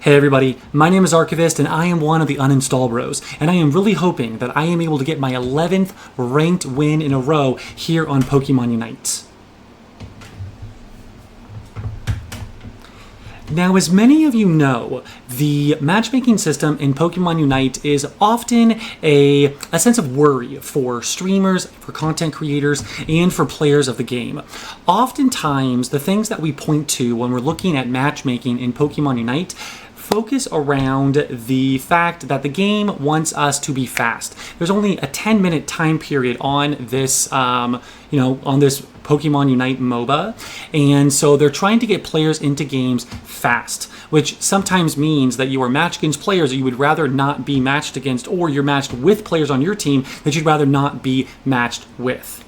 Hey everybody, my name is Archivist and I am one of the UninstallBros, and I am really hoping that I am able to get my 11th ranked win in a row here on Pokemon Unite. Now, as many of you know, the matchmaking system in Pokemon Unite is often a sense of worry for streamers, for content creators, and for players of the game. Oftentimes, the things that we point to when we're looking at matchmaking in Pokemon Unite focus around the fact that the game wants us to be fast. There's only a 10-minute time period on this, on this Pokemon Unite MOBA, and so they're trying to get players into games fast, which sometimes means that you are matched against players that you would rather not be matched against, or you're matched with players on your team that you'd rather not be matched with.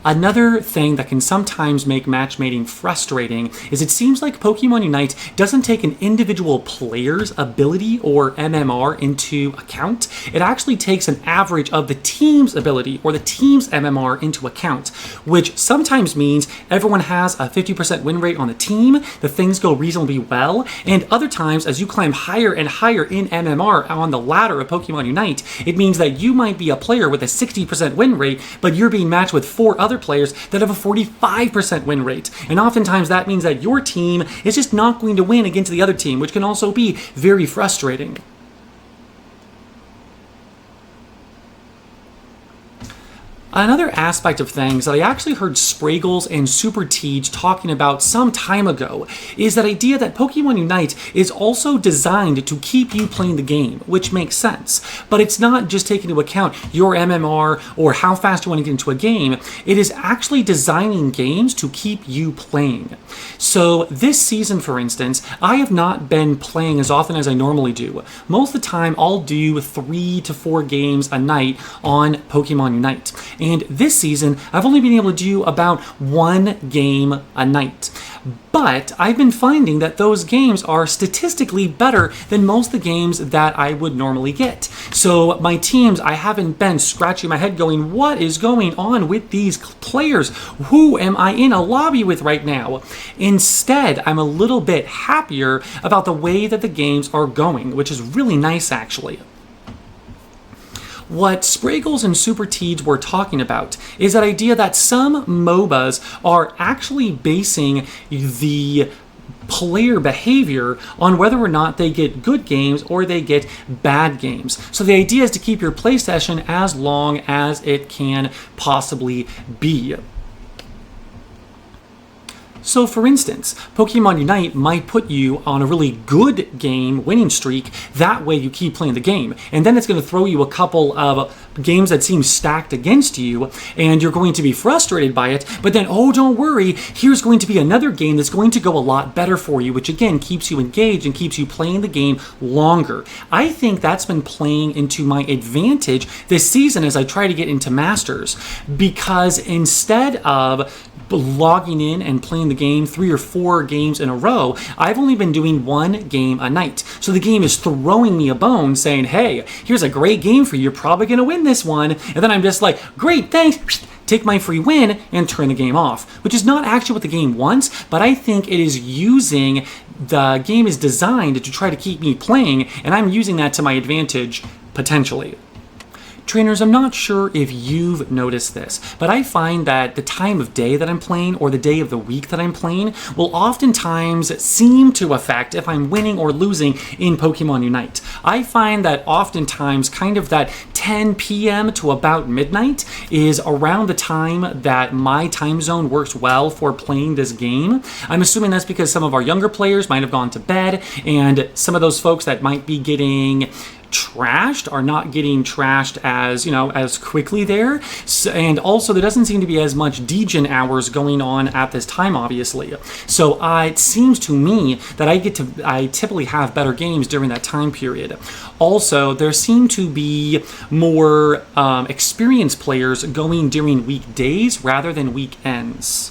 Another thing that can sometimes make matchmaking frustrating is it seems like Pokemon Unite doesn't take an individual player's ability or MMR into account. It actually takes an average of the team's ability or the team's MMR into account, which sometimes means everyone has a 50% win rate on the team, that things go reasonably well, and other times as you climb higher and higher in MMR on the ladder of Pokemon Unite, it means that you might be a player with a 60% win rate, but you're being matched with 4 other players that have a 45% win rate. And oftentimes that means that your team is just not going to win against the other team, which can also be very frustrating. Another aspect of things that I actually heard Spraggles and Super Teej talking about some time ago is that idea that Pokemon Unite is also designed to keep you playing the game, which makes sense. But it's not just taking into account your MMR or how fast you want to get into a game. It is actually designing games to keep you playing. So this season, for instance, I have not been playing as often as I normally do. Most of the time, I'll do 3 to 4 games a night on Pokemon Unite. And this season, I've only been able to do about 1 game a night. But I've been finding that those games are statistically better than most of the games that I would normally get. So my teams, I haven't been scratching my head going, what is going on with these players? Who am I in a lobby with right now? Instead, I'm a little bit happier about the way that the games are going, which is really nice actually. What Spraggles and Super Teej were talking about is that idea that some MOBAs are actually basing the player behavior on whether or not they get good games or they get bad games. So the idea is to keep your play session as long as it can possibly be. So for instance, Pokemon Unite might put you on a really good game winning streak, that way you keep playing the game. And then it's going to throw you a couple of games that seem stacked against you, and you're going to be frustrated by it, but then, oh, don't worry, here's going to be another game that's going to go a lot better for you, which again keeps you engaged and keeps you playing the game longer. I think that's been playing into my advantage this season as I try to get into Masters, because instead of logging in and playing the game 3 or 4 games in a row, I've only been doing 1 game a night. So the game is throwing me a bone saying, hey, here's a great game for you, you're probably going to win this one. And then I'm just like, great, thanks, take my free win and turn the game off, which is not actually what the game wants, but I think it is using, the game is designed to try to keep me playing, and I'm using that to my advantage, potentially. Trainers, I'm not sure if you've noticed this, but I find that the time of day that I'm playing or the day of the week that I'm playing will oftentimes seem to affect if I'm winning or losing in Pokemon Unite. I find that oftentimes kind of that 10 p.m. to about midnight is around the time that my time zone works well for playing this game. I'm assuming that's because some of our younger players might have gone to bed, and some of those folks that might be getting trashed are not getting trashed as quickly there, and also there doesn't seem to be as much degen hours going on at this time, obviously. So it seems to me that I typically have better games during that time period. Also, there seem to be more experienced players going during weekdays rather than weekends.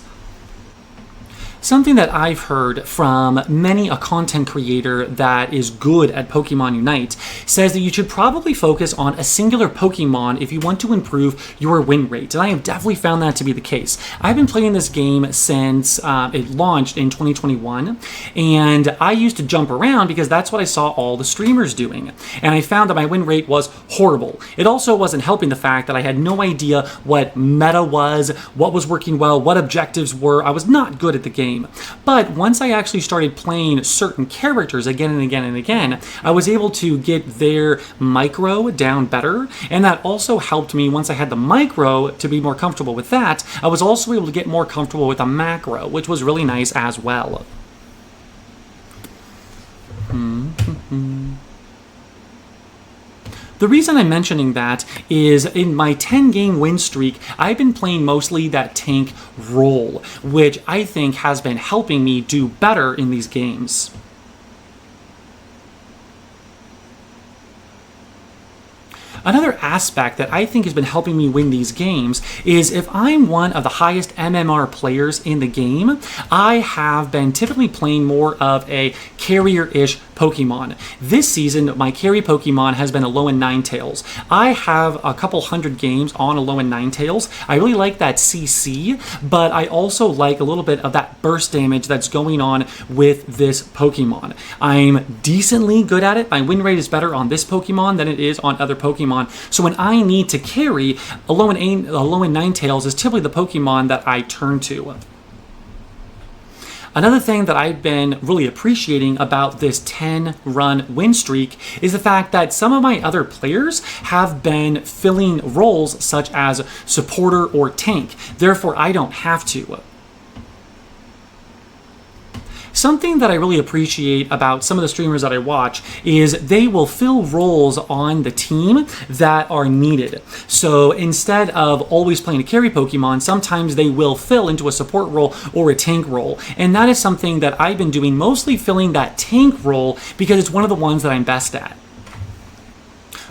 Something that I've heard from many a content creator that is good at Pokemon Unite says that you should probably focus on a singular Pokemon if you want to improve your win rate. And I have definitely found that to be the case. I've been playing this game since it launched in 2021, and I used to jump around because that's what I saw all the streamers doing. And I found that my win rate was horrible. It also wasn't helping the fact that I had no idea what meta was, what was working well, what objectives were. I was not good at the game. But once I actually started playing certain characters again and again and again, I was able to get their micro down better, and that also helped me. Once I had the micro to be more comfortable with that, I was also able to get more comfortable with the macro, which was really nice as well. The reason I'm mentioning that is in my 10-game win streak, I've been playing mostly that tank role, which I think has been helping me do better in these games. Another aspect that I think has been helping me win these games is if I'm one of the highest MMR players in the game, I have been typically playing more of a carrier-ish Pokemon. This season, my carry Pokemon has been Alolan Ninetales. I have a couple hundred games on Alolan Ninetales. I really like that CC, but I also like a little bit of that burst damage that's going on with this Pokemon. I'm decently good at it. My win rate is better on this Pokemon than it is on other Pokemon. So when I need to carry, Alolan Ninetales is typically the Pokemon that I turn to. Another thing that I've been really appreciating about this 10-run win streak is the fact that some of my other players have been filling roles such as supporter or tank. Therefore, I don't have to. Something that I really appreciate about some of the streamers that I watch is they will fill roles on the team that are needed. So instead of always playing a carry Pokemon, sometimes they will fill into a support role or a tank role. And that is something that I've been doing, mostly filling that tank role because it's one of the ones that I'm best at.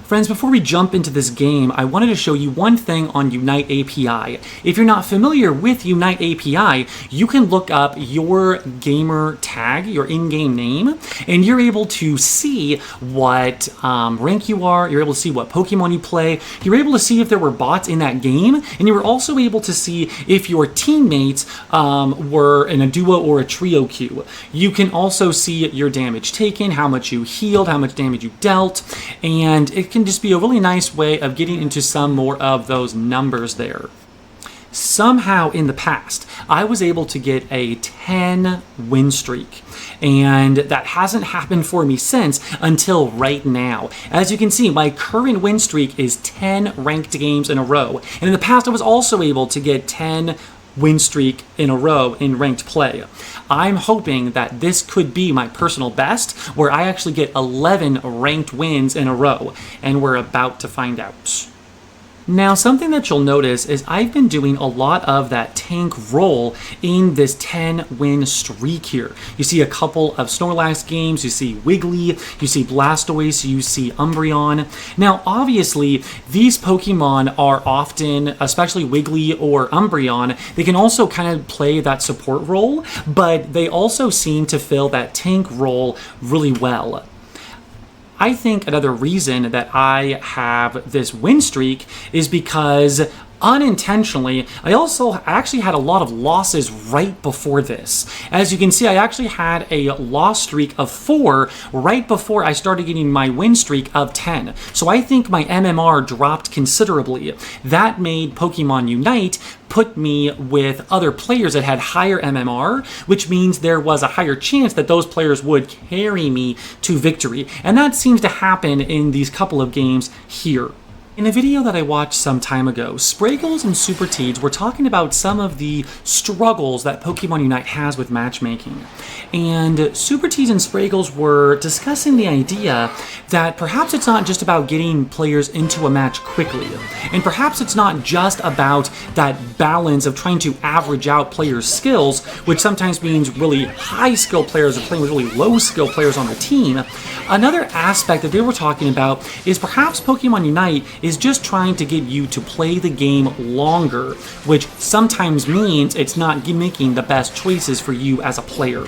Friends, before we jump into this game, I wanted to show you one thing on Unite API. If you're not familiar with Unite API, you can look up your gamer tag, your in-game name, and you're able to see what rank you are, you're able to see what Pokemon you play, you're able to see if there were bots in that game, and you were also able to see if your teammates were in a duo or a trio queue. You can also see your damage taken, how much you healed, how much damage you dealt, and it can just be a really nice way of getting into some more of those numbers there. Somehow in the past, I was able to get a 10 win streak, and that hasn't happened for me since until right now. As you can see, my current win streak is 10 ranked games in a row, and in the past I was also able to get 10 win streak in a row in ranked play. I'm hoping that this could be my personal best, where I actually get 11 ranked wins in a row, and we're about to find out. Now, something that you'll notice is I've been doing a lot of that tank role in this 10-win streak here. You see a couple of Snorlax games, you see Wiggly, you see Blastoise, you see Umbreon. Now, obviously, these Pokemon are often, especially Wiggly or Umbreon, they can also kind of play that support role, but they also seem to fill that tank role really well. I think another reason that I have this win streak is because unintentionally, I actually had a lot of losses right before this. As you can see, I actually had a loss streak of 4 right before I started getting my win streak of 10. So I think my MMR dropped considerably. That made Pokemon Unite put me with other players that had higher MMR, which means there was a higher chance that those players would carry me to victory. And that seems to happen in these couple of games here. In a video that I watched some time ago, Spraggles and Super Teeds were talking about some of the struggles that Pokemon Unite has with matchmaking. And Super Teeds and Spraggles were discussing the idea that perhaps it's not just about getting players into a match quickly, and perhaps it's not just about that balance of trying to average out players' skills, which sometimes means really high skill players are playing with really low skill players on the team. Another aspect that they were talking about is perhaps Pokemon Unite is just trying to get you to play the game longer, which sometimes means it's not making the best choices for you as a player.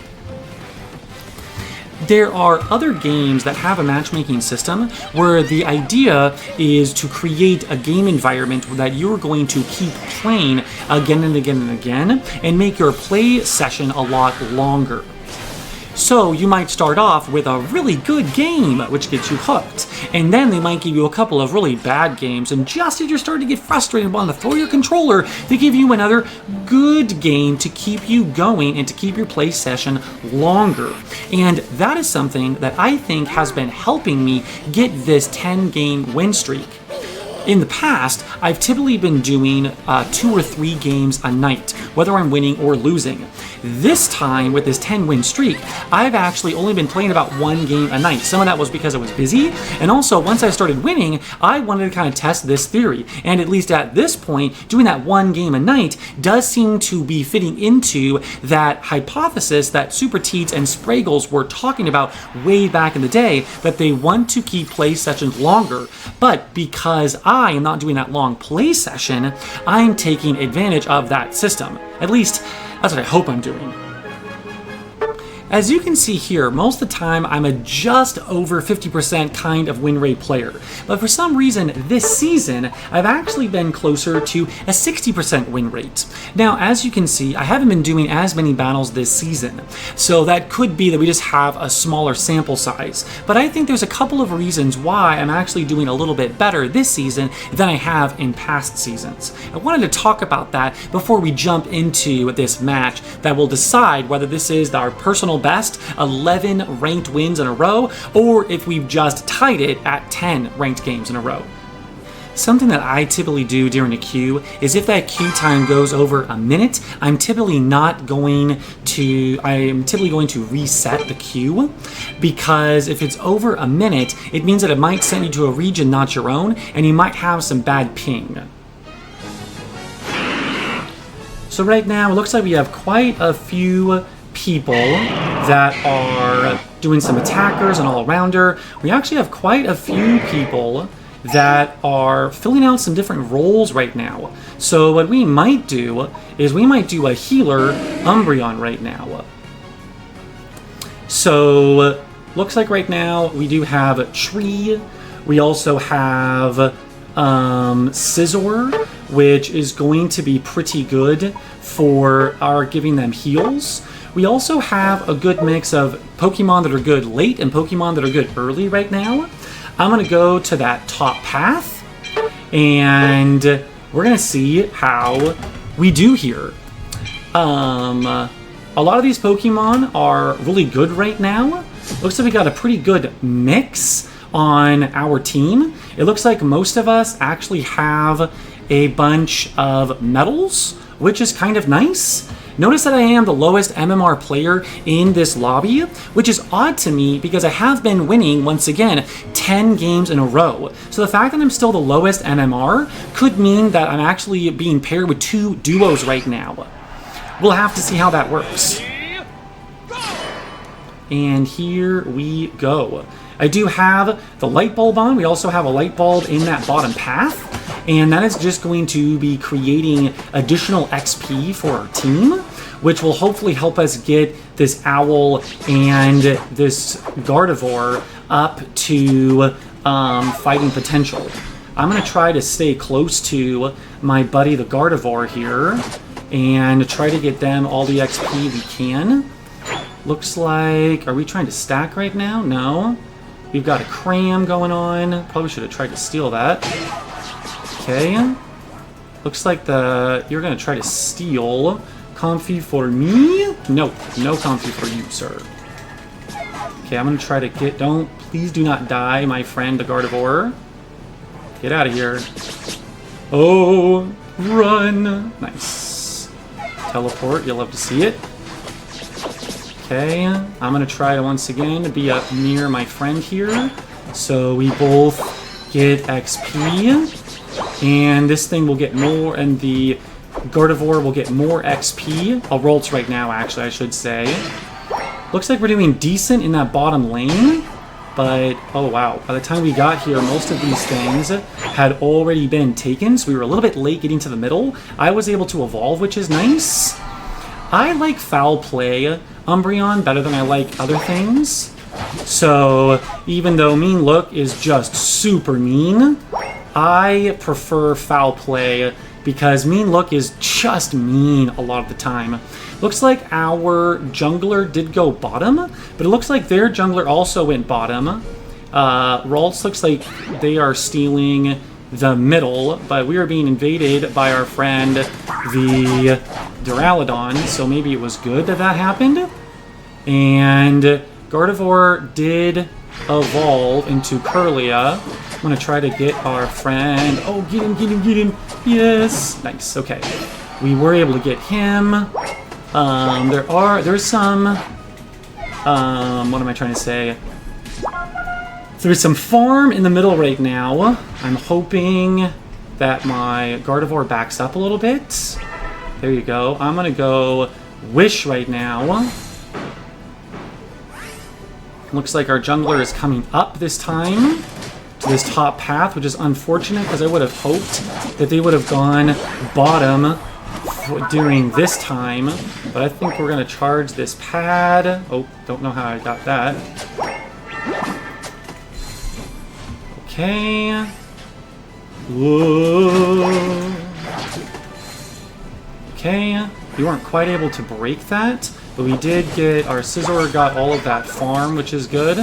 There are other games that have a matchmaking system where the idea is to create a game environment that you're going to keep playing again and again and again and make your play session a lot longer. So you might start off with a really good game, which gets you hooked, and then they might give you a couple of really bad games, and just as you're starting to get frustrated and want to throw your controller, they give you another good game to keep you going and to keep your play session longer. And that is something that I think has been helping me get this 10-game win streak. In the past, I've typically been doing 2 or 3 games a night, whether I'm winning or losing. This time, with this 10-win streak, I've actually only been playing about 1 game a night. Some of that was because I was busy, and also once I started winning, I wanted to kind of test this theory. And at least at this point, doing that 1 game a night does seem to be fitting into that hypothesis that Super Teats and Spraggles were talking about way back in the day, that they want to keep play sessions longer. But because I am not doing that long play session, I'm taking advantage of that system. At least, that's what I hope I'm doing. As you can see here, most of the time I'm a just over 50% kind of win rate player. But for some reason this season, I've actually been closer to a 60% win rate. Now, as you can see, I haven't been doing as many battles this season. So that could be that we just have a smaller sample size. But I think there's a couple of reasons why I'm actually doing a little bit better this season than I have in past seasons. I wanted to talk about that before we jump into this match that will decide whether this is our personal best 11 ranked wins in a row, or if we've just tied it at 10 ranked games in a row. Something that I typically do during a queue is if that queue time goes over a minute, I'm typically going to reset the queue, because if it's over a minute, it means that it might send you to a region not your own, and you might have some bad ping. So right now, it looks like we have quite a few people that are doing some attackers and all-rounder. We actually have quite a few people that are filling out some different roles right now. So what we might do is we might do a healer Umbreon right now. So looks like right now we do have Tree. We also have Scizor, which is going to be pretty good for our giving them heals. We also have a good mix of Pokemon that are good late and Pokemon that are good early right now. I'm going to go to that top path, and we're going to see how we do here. A lot of these Pokemon are really good right now. Looks like we got a pretty good mix on our team. It looks like most of us actually have a bunch of medals, which is kind of nice. Notice that I am the lowest MMR player in this lobby, which is odd to me because I have been winning, once again, 10 games in a row. So the fact that I'm still the lowest MMR could mean that I'm actually being paired with 2 duos right now. We'll have to see how that works. And here we go. I do have the light bulb on. We also have a light bulb in that bottom path, and that is just going to be creating additional XP for our team, which will hopefully help us get this owl and this Gardevoir up to fighting potential. I'm going to try to stay close to my buddy the Gardevoir here and try to get them all the XP we can. Looks like, are we trying to stack right now? No. We've got a cram going on. Probably should have tried to steal that. Okay. Looks like you're going to try to steal Comfy for me? Nope. No Comfy for you, sir. Okay, I'm going to try to get... Please do not die, my friend, the Gardevoir. Get out of here. Oh, run. Nice. Teleport. You'll love to see it. Okay, I'm going to try to once again be up near my friend here, so we both get XP, and this thing will get more, and the Gardevoir will get more XP. Rolts right now, actually, I should say. Looks like we're doing decent in that bottom lane. But, oh wow, by the time we got here, most of these things had already been taken, so we were a little bit late getting to the middle. I was able to evolve, which is nice. I like foul play Umbreon better than I like other things. So, even though Mean Look is just super mean, I prefer foul play because Mean Look is just mean a lot of the time. Looks like our jungler did go bottom, but it looks like their jungler also went bottom. Ralts looks like they are stealing the middle, but we are being invaded by our friend, the Duraludon, so maybe it was good that that happened. And Gardevoir did evolve into Kirlia. I'm going to try to get our friend... Oh, get him, get him, get him! Yes! Nice, okay. We were able to get him. There's some... what am I trying to say? There's some farm in the middle right now. I'm hoping that my Gardevoir backs up a little bit. There you go. I'm going to go Wish right now. Looks like our jungler is coming up this time to this top path, which is unfortunate because I would have hoped that they would have gone bottom during this time. But I think we're going to charge this pad. Oh, don't know how I got that. Okay. Whoa. Okay. We weren't quite able to break that, but we did get... Our Scizor got all of that farm, which is good.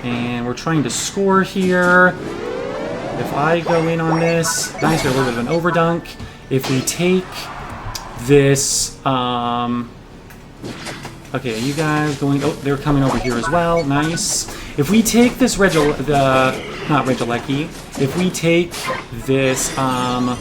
And we're trying to score here. If I go in on this... Nice, a little bit of an overdunk. If we take this... Okay, you guys going... Oh, they're coming over here as well. Nice. If we take this not Regieleki. If we take this... Oh,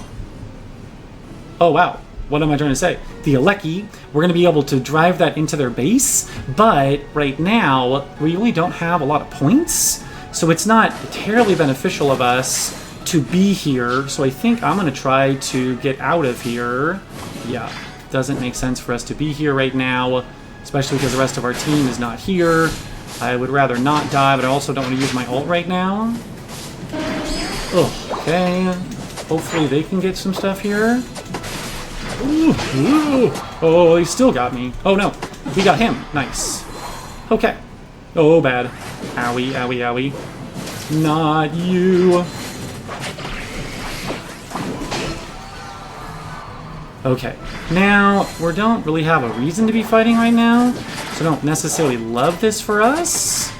wow. What am I trying to say? The Aleki, we're going to be able to drive that into their base, but right now, we really don't have a lot of points, so it's not terribly beneficial of us to be here, so I think I'm going to try to get out of here. Yeah, doesn't make sense for us to be here right now, especially because the rest of our team is not here. I would rather not die, but I also don't want to use my ult right now. Oh, okay. Hopefully they can get some stuff here. Ooh, ooh. Oh, he still got me. Oh no, we got him. Nice. Okay. Oh, bad. Owie, owie, owie. Not you. Okay. Now, we don't really have a reason to be fighting right now, so I don't necessarily love this for us.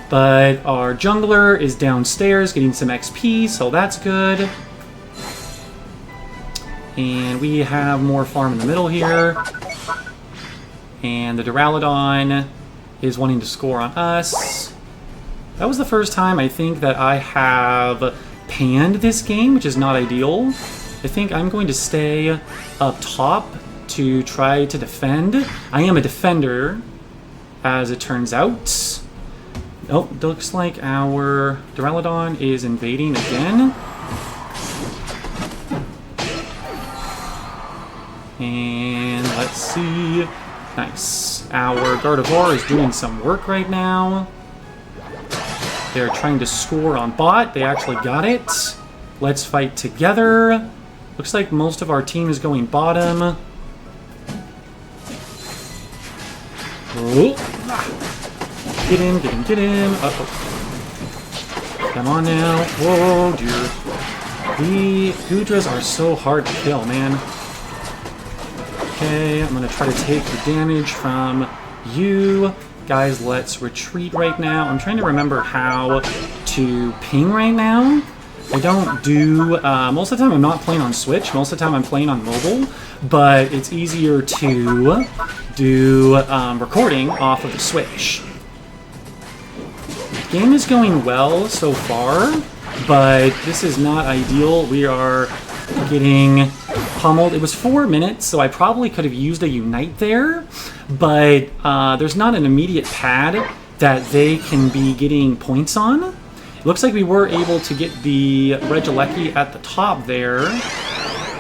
But our jungler is downstairs getting some XP, so that's good. And we have more farm in the middle here. And the Duraludon is wanting to score on us. That was the first time I think that I have panned this game, which is not ideal. I think I'm going to stay up top to try to defend. I am a defender, as it turns out. Oh, looks like our Duraludon is invading again. And let's see. Nice. Our Gardevoir is doing some work right now. They're trying to score on bot. They actually got it. Let's fight together. Looks like most of our team is going bottom. Oh. Get in, get in, get in. Uh-oh. Come on now. Whoa, dear. The Goodras are so hard to kill, man. Okay, I'm going to try to take the damage from you. Guys, let's retreat right now. I'm trying to remember how to ping right now. I don't do... most of the time I'm not playing on Switch. Most of the time I'm playing on mobile. But it's easier to do recording off of the Switch. The game is going well so far, but this is not ideal. We are getting pummeled. It was 4 minutes, so I probably could have used a Unite there, but there's not an immediate pad that they can be getting points on. It looks like we were able to get the Regieleki at the top there.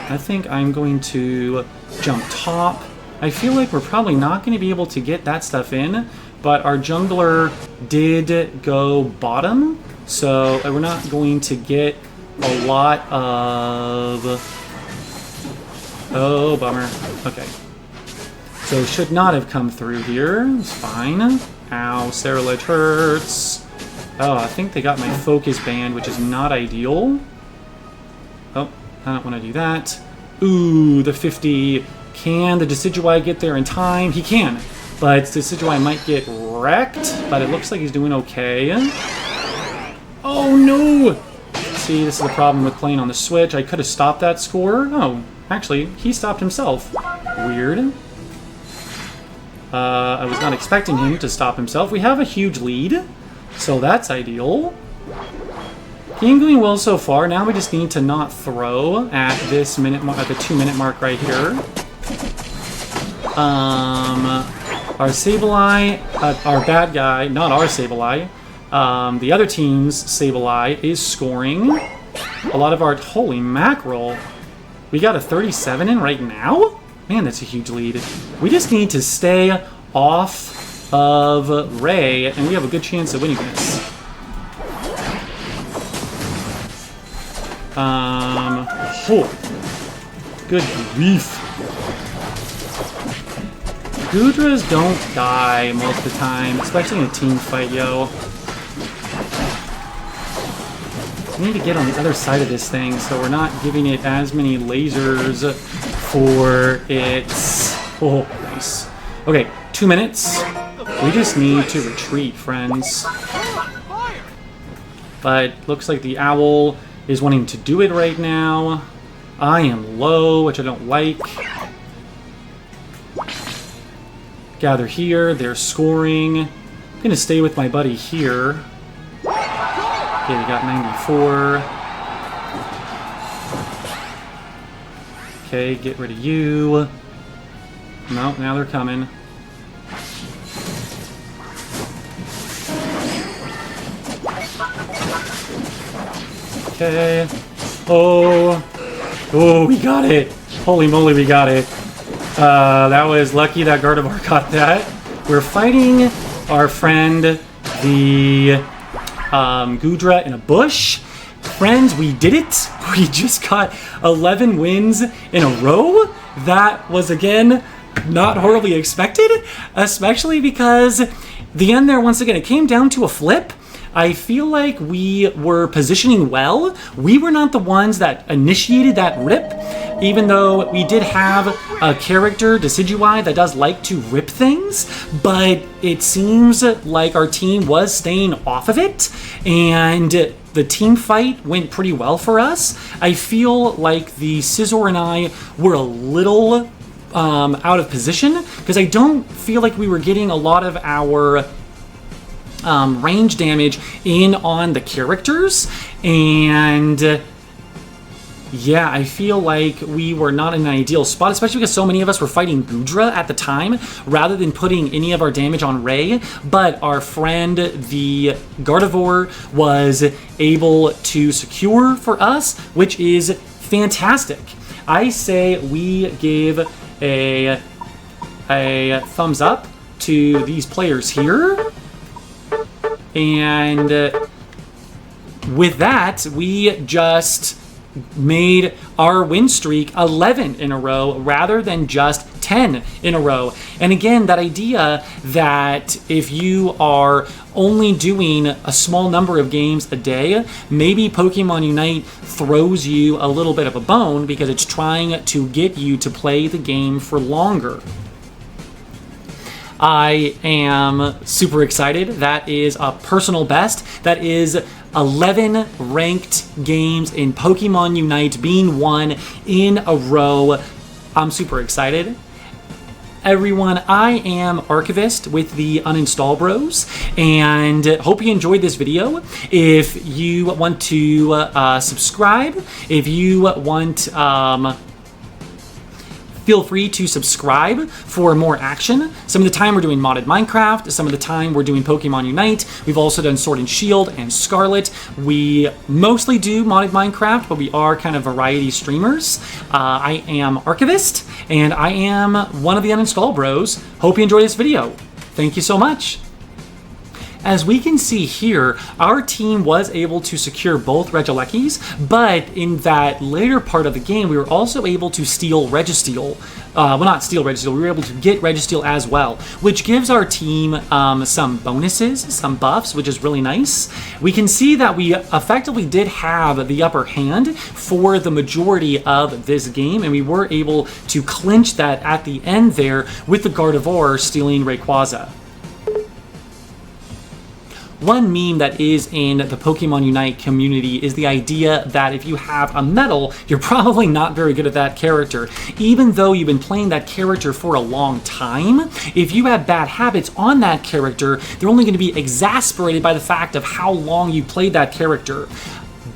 I think I'm going to jump top I feel like we're probably not going to be able to get that stuff in, but our jungler did go bottom, so we're not going to get a lot of... Oh, bummer. Okay. So should not have come through here. It's fine. Ow, Sarah Ledge hurts. Oh, I think they got my focus banned, which is not ideal. Oh, I don't want to do that. Ooh, the 50. Can the Decidueye get there in time? He can, but Decidueye might get wrecked, but it looks like he's doing okay. Oh, no! See, this is the problem with playing on the Switch. I could have stopped that score. Oh, actually, he stopped himself. Weird. I was not expecting him to stop himself. We have a huge lead, so that's ideal. Game going well so far. Now we just need to not throw at this minute, at the 2-minute mark right here. Our Sableye, our bad guy, not our Sableye, the other team's Sableye is scoring. A lot of our, holy mackerel, we got a 37 in right now? Man, that's a huge lead. We just need to stay off of Ray, and we have a good chance of winning this. Good grief. Gudras don't die most of the time, especially in a team fight, yo. We need to get on the other side of this thing so we're not giving it as many lasers for its... Oh, nice. Okay, 2 minutes. We just need to retreat, friends. But looks like the owl is wanting to do it right now. I am low, which I don't like. Gather here, they're scoring. I'm gonna stay with my buddy here. Okay, we got 94. Okay, get rid of you. No, now they're coming. Okay. Oh, we got it. Holy moly, we got it. That was lucky that Gardevoir got that. We're fighting our friend, the Gudra, in a bush. Friends, we did it. We just got 11 wins in a row. That was, again, not horribly expected, especially because the end there, once again, it came down to a flip. I feel like we were positioning well. We were not the ones that initiated that rip, even though we did have a character, Decidueye, that does like to rip things, but it seems like our team was staying off of it, and the team fight went pretty well for us. I feel like the Scizor and I were a little out of position, because I don't feel like we were getting a lot of our range damage in on the characters, and yeah, I feel like we were not in an ideal spot, especially because so many of us were fighting Gudra at the time, rather than putting any of our damage on Ray, but our friend, the Gardevoir, was able to secure for us, which is fantastic. I say we give a thumbs up to these players here. And with that, we just made our win streak 11 in a row rather than just 10 in a row. And again, that idea that if you are only doing a small number of games a day, maybe Pokemon Unite throws you a little bit of a bone because it's trying to get you to play the game for longer. I am super excited. That is a personal best. That is 11 ranked games in Pokemon Unite being won in a row. I'm super excited. Everyone, I am Archivist with the UninstallBros, and hope you enjoyed this video. If you want to subscribe, if you want Feel free to subscribe for more action. Some of the time we're doing modded Minecraft, some of the time we're doing Pokemon Unite. We've also done Sword and Shield and Scarlet. We mostly do modded Minecraft, but we are kind of variety streamers. I am Archivist, and I am one of the UninstallBros. Hope you enjoyed this video. Thank you so much. As we can see here, our team was able to secure both Regielekis, but in that later part of the game, we were also able to steal Registeel. Well, not steal Registeel, we were able to get Registeel as well, which gives our team some bonuses, some buffs, which is really nice. We can see that we effectively did have the upper hand for the majority of this game, and we were able to clinch that at the end there with the Gardevoir stealing Rayquaza. One meme that is in the Pokemon Unite community is the idea that if you have a medal, you're probably not very good at that character. Even though you've been playing that character for a long time, if you have bad habits on that character, they're only going to be exasperated by the fact of how long you played that character.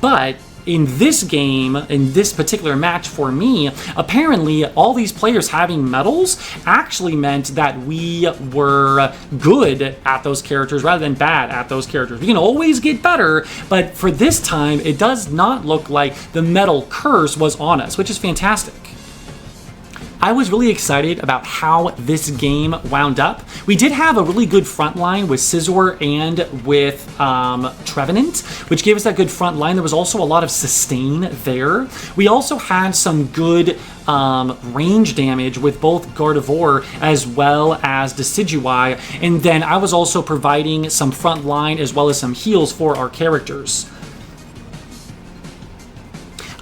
But in this game, in this particular match for me, apparently all these players having medals actually meant that we were good at those characters rather than bad at those characters. We can always get better, but for this time, it does not look like the medal curse was on us, which is fantastic. I was really excited about how this game wound up. We did have a really good front line with Scizor and with Trevenant, which gave us that good front line. There was also a lot of sustain there. We also had some good range damage with both Gardevoir as well as Decidueye, and then I was also providing some front line as well as some heals for our characters.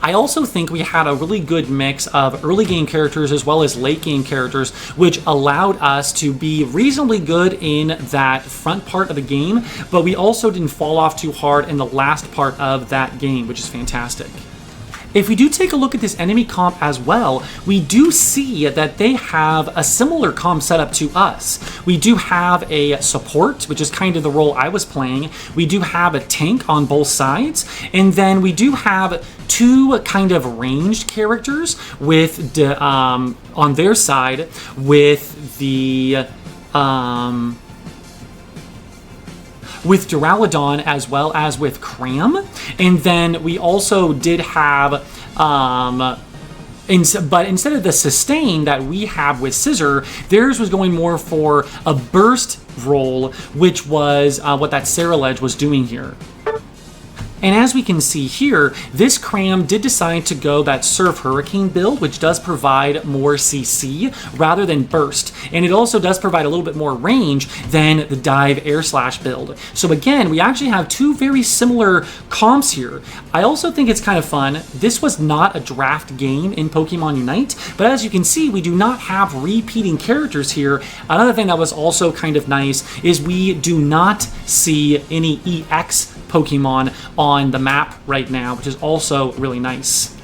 I also think we had a really good mix of early game characters as well as late game characters, which allowed us to be reasonably good in that front part of the game, but we also didn't fall off too hard in the last part of that game, which is fantastic. If we do take a look at this enemy comp as well, we do see that they have a similar comp setup to us. We do have a support, which is kind of the role I was playing. We do have a tank on both sides, and then we do have two kind of ranged characters with on their side with the with Duraludon as well as with Cram, and then we also did have but instead of the sustain that we have with Scizor, theirs was going more for a burst role, which was what that Ceruledge was doing here. And as we can see here, this Cram did decide to go that Surf Hurricane build, which does provide more CC rather than Burst. And it also does provide a little bit more range than the Dive Air Slash build. So again, we actually have two very similar comps here. I also think it's kind of fun. This was not a draft game in Pokemon Unite, but as you can see, we do not have repeating characters here. Another thing that was also kind of nice is we do not see any EX Pokemon on the map right now, which is also really nice.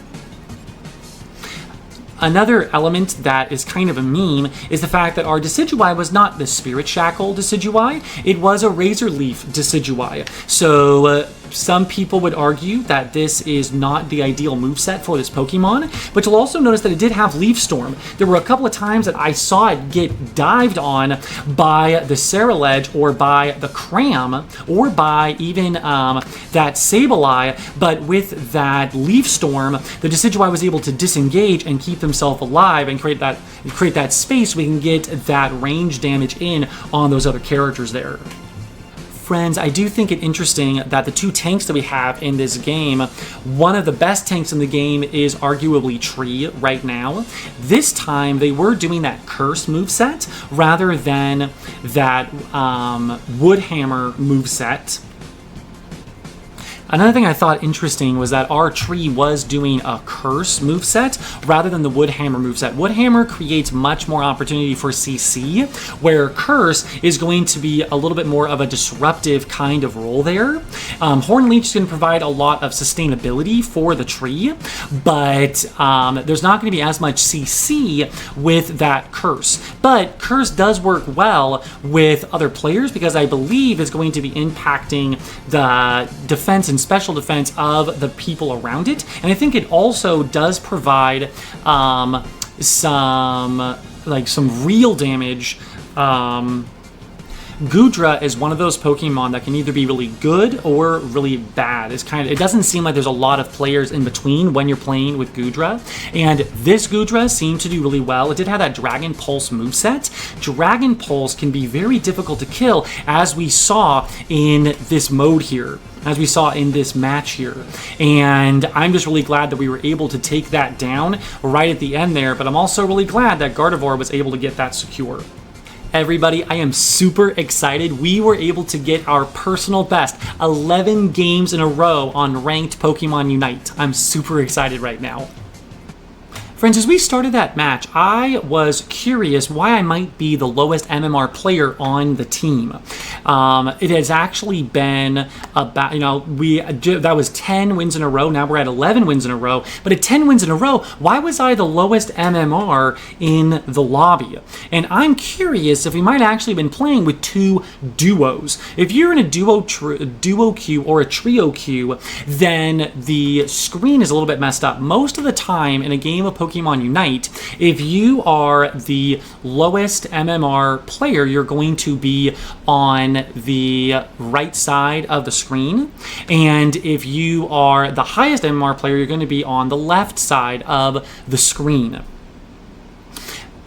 Another element that is kind of a meme is the fact that our Decidueye was not the Spirit Shackle Decidueye, it was a Razor Leaf Decidueye. So some people would argue that this is not the ideal moveset for this Pokemon, but you'll also notice that it did have Leaf Storm. There were a couple of times that I saw it get dived on by the Ceruledge or by the Cram or by even that Sableye, but with that Leaf Storm, the Decidueye was able to disengage and keep himself alive and create that space so we can get that range damage in on those other characters there. Friends, I do think it interesting that the two tanks that we have in this game, one of the best tanks in the game is arguably Tree right now. This time, they were doing that Curse moveset rather than that Wood Hammer moveset. Another thing I thought interesting was that our Tree was doing a Curse moveset rather than the Wood Hammer moveset. Wood Hammer creates much more opportunity for CC, where Curse is going to be a little bit more of a disruptive kind of role there. Horn Leech is going to provide a lot of sustainability for the Tree, but there's not going to be as much CC with that Curse. But Curse does work well with other players because I believe it's going to be impacting the defense and special defense of the people around it. And I think it also does provide some real damage. Goodra is one of those Pokemon that can either be really good or really bad. It doesn't seem like there's a lot of players in between when you're playing with Goodra. And this Goodra seemed to do really well. It did have that Dragon Pulse moveset. Dragon Pulse can be very difficult to kill, as we saw in this mode here, as we saw in this match here. And I'm just really glad that we were able to take that down right at the end there, but I'm also really glad that Gardevoir was able to get that secure. Everybody, I am super excited. We were able to get our personal best 11 games in a row on ranked Pokemon Unite. I'm super excited right now. Friends, as we started that match, I was curious why I might be the lowest MMR player on the team. It has actually been about, that was 10 wins in a row. Now we're at 11 wins in a row. But at 10 wins in a row, why was I the lowest MMR in the lobby? And I'm curious if we might actually have been playing with two duos. If you're in a duo queue or a trio queue, then the screen is a little bit messed up. Most of the time in a game of Pokemon Unite, if you are the lowest MMR player, you're going to be on the right side of the screen. And if you are the highest MMR player, you're going to be on the left side of the screen.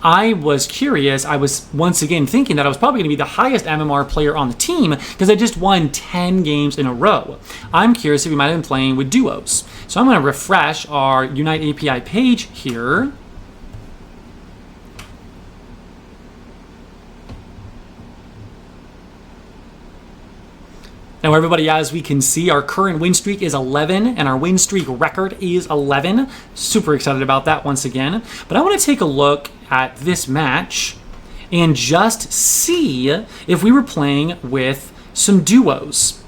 I was curious. I was once again thinking that I was probably going to be the highest MMR player on the team because I just won 10 games in a row. I'm curious if we might have been playing with duos. So I'm going to refresh our Unite API page here. Now, everybody, as we can see, our current win streak is 11, and our win streak record is 11. Super excited about that once again. But I want to take a look at this match and just see if we were playing with some duos.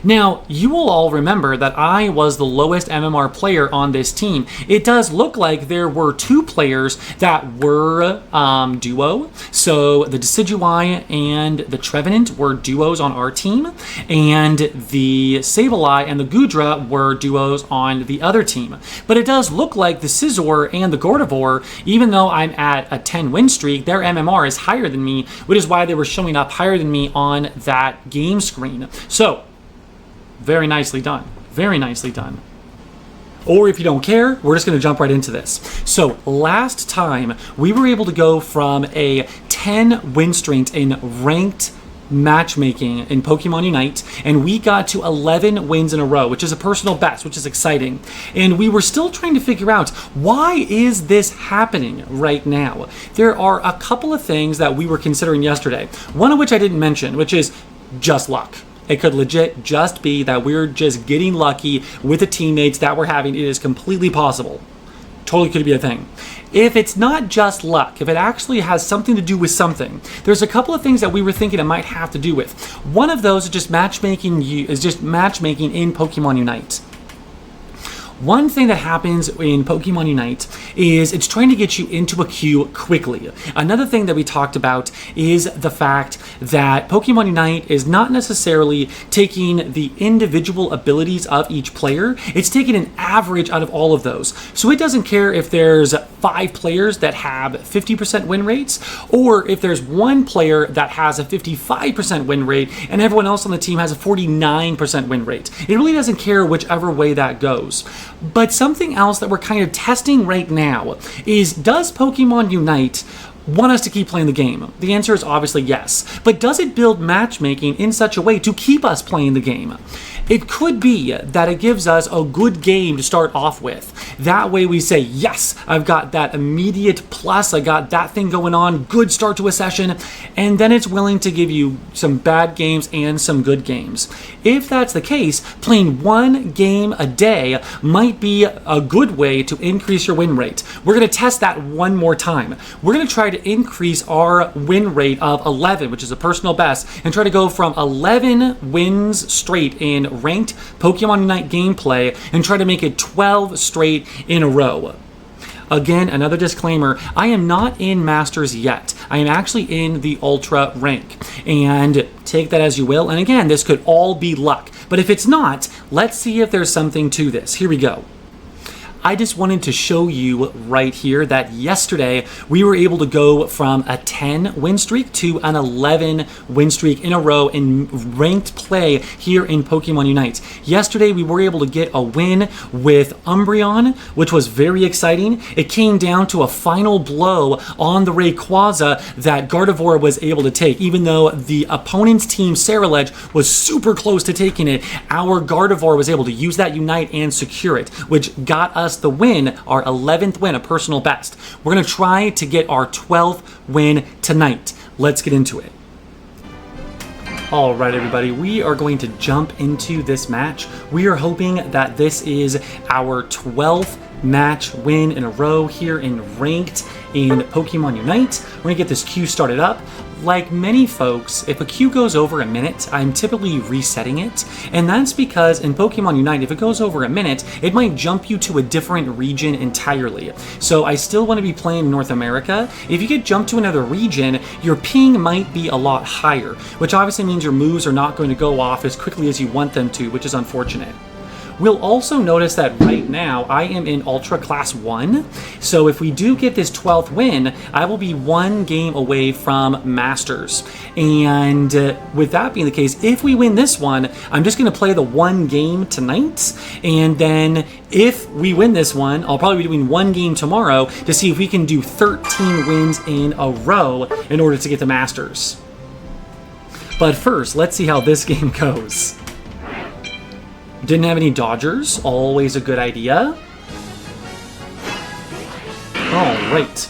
Now, you will all remember that I was the lowest MMR player on this team. It does look like there were two players that were duo. So the Decidueye and the Trevenant were duos on our team, and the Sableye and the Goodra were duos on the other team. But it does look like the Scizor and the Gardevoir, even though I'm at a 10 win streak, their MMR is higher than me, which is why they were showing up higher than me on that game screen. So, very nicely done. Very nicely done. Or if you don't care, we're just going to jump right into this. So last time, we were able to go from a 10 win streak in ranked matchmaking in Pokemon Unite, and we got to 11 wins in a row, which is a personal best, which is exciting. And we were still trying to figure out, why is this happening right now? There are a couple of things that we were considering yesterday, one of which I didn't mention, which is just luck. It could legit just be that we're just getting lucky with the teammates that we're having. It is completely possible. Totally could be a thing. If it's not just luck, if it actually has something to do with something, there's a couple of things that we were thinking it might have to do with. One of those is just matchmaking in Pokemon Unite. One thing that happens in Pokemon Unite is it's trying to get you into a queue quickly. Another thing that we talked about is the fact that Pokemon Unite is not necessarily taking the individual abilities of each player, it's taking an average out of all of those. So it doesn't care if there's 5 players that have 50% win rates, or if there's one player that has a 55% win rate and everyone else on the team has a 49% win rate. It really doesn't care whichever way that goes. But something else that we're kind of testing right now is, does Pokemon Unite want us to keep playing the game? The answer is obviously yes. But does it build matchmaking in such a way to keep us playing the game? It could be that it gives us a good game to start off with. That way we say, yes, I've got that immediate plus, I got that thing going on, good start to a session, and then it's willing to give you some bad games and some good games. If that's the case, playing one game a day might be a good way to increase your win rate. We're going to test that one more time. We're going to try to increase our win rate of 11, which is a personal best, and try to go from 11 wins straight in ranked Pokemon Unite gameplay and try to make it 12 straight in a row. Again, another disclaimer, I am not in Masters yet. I am actually in the Ultra rank. And take that as you will. And again, this could all be luck. But if it's not, let's see if there's something to this. Here we go. I just wanted to show you right here that yesterday we were able to go from a 10 win streak to an 11 win streak in a row in ranked play here in Pokemon Unite. Yesterday we were able to get a win with Umbreon, which was very exciting. It came down to a final blow on the Rayquaza that Gardevoir was able to take. Even though the opponent's team, Ceruledge, was super close to taking it, our Gardevoir was able to use that Unite and secure it, which got us the win, our 11th win, a personal best. We're going to try to get our 12th win tonight. Let's get into it. All right, everybody, we are going to jump into this match. We are hoping that this is our 12th match win in a row here in Ranked in Pokemon Unite. We're going to get this queue started up. Like many folks, if a queue goes over a minute, I'm typically resetting it, and that's because in Pokemon Unite, if it goes over a minute, it might jump you to a different region entirely. So I still want to be playing North America. If you get jumped to another region, your ping might be a lot higher, which obviously means your moves are not going to go off as quickly as you want them to, which is unfortunate. We'll also notice that right now I am in Ultra Class 1, so if we do get this 12th win, I will be one game away from Masters. And with that being the case, if we win this one, I'm just going to play the one game tonight, and then if we win this one, I'll probably be doing one game tomorrow to see if we can do 13 wins in a row in order to get the Masters. But first, let's see how this game goes. Didn't have any Dodgers, always a good idea. Alright.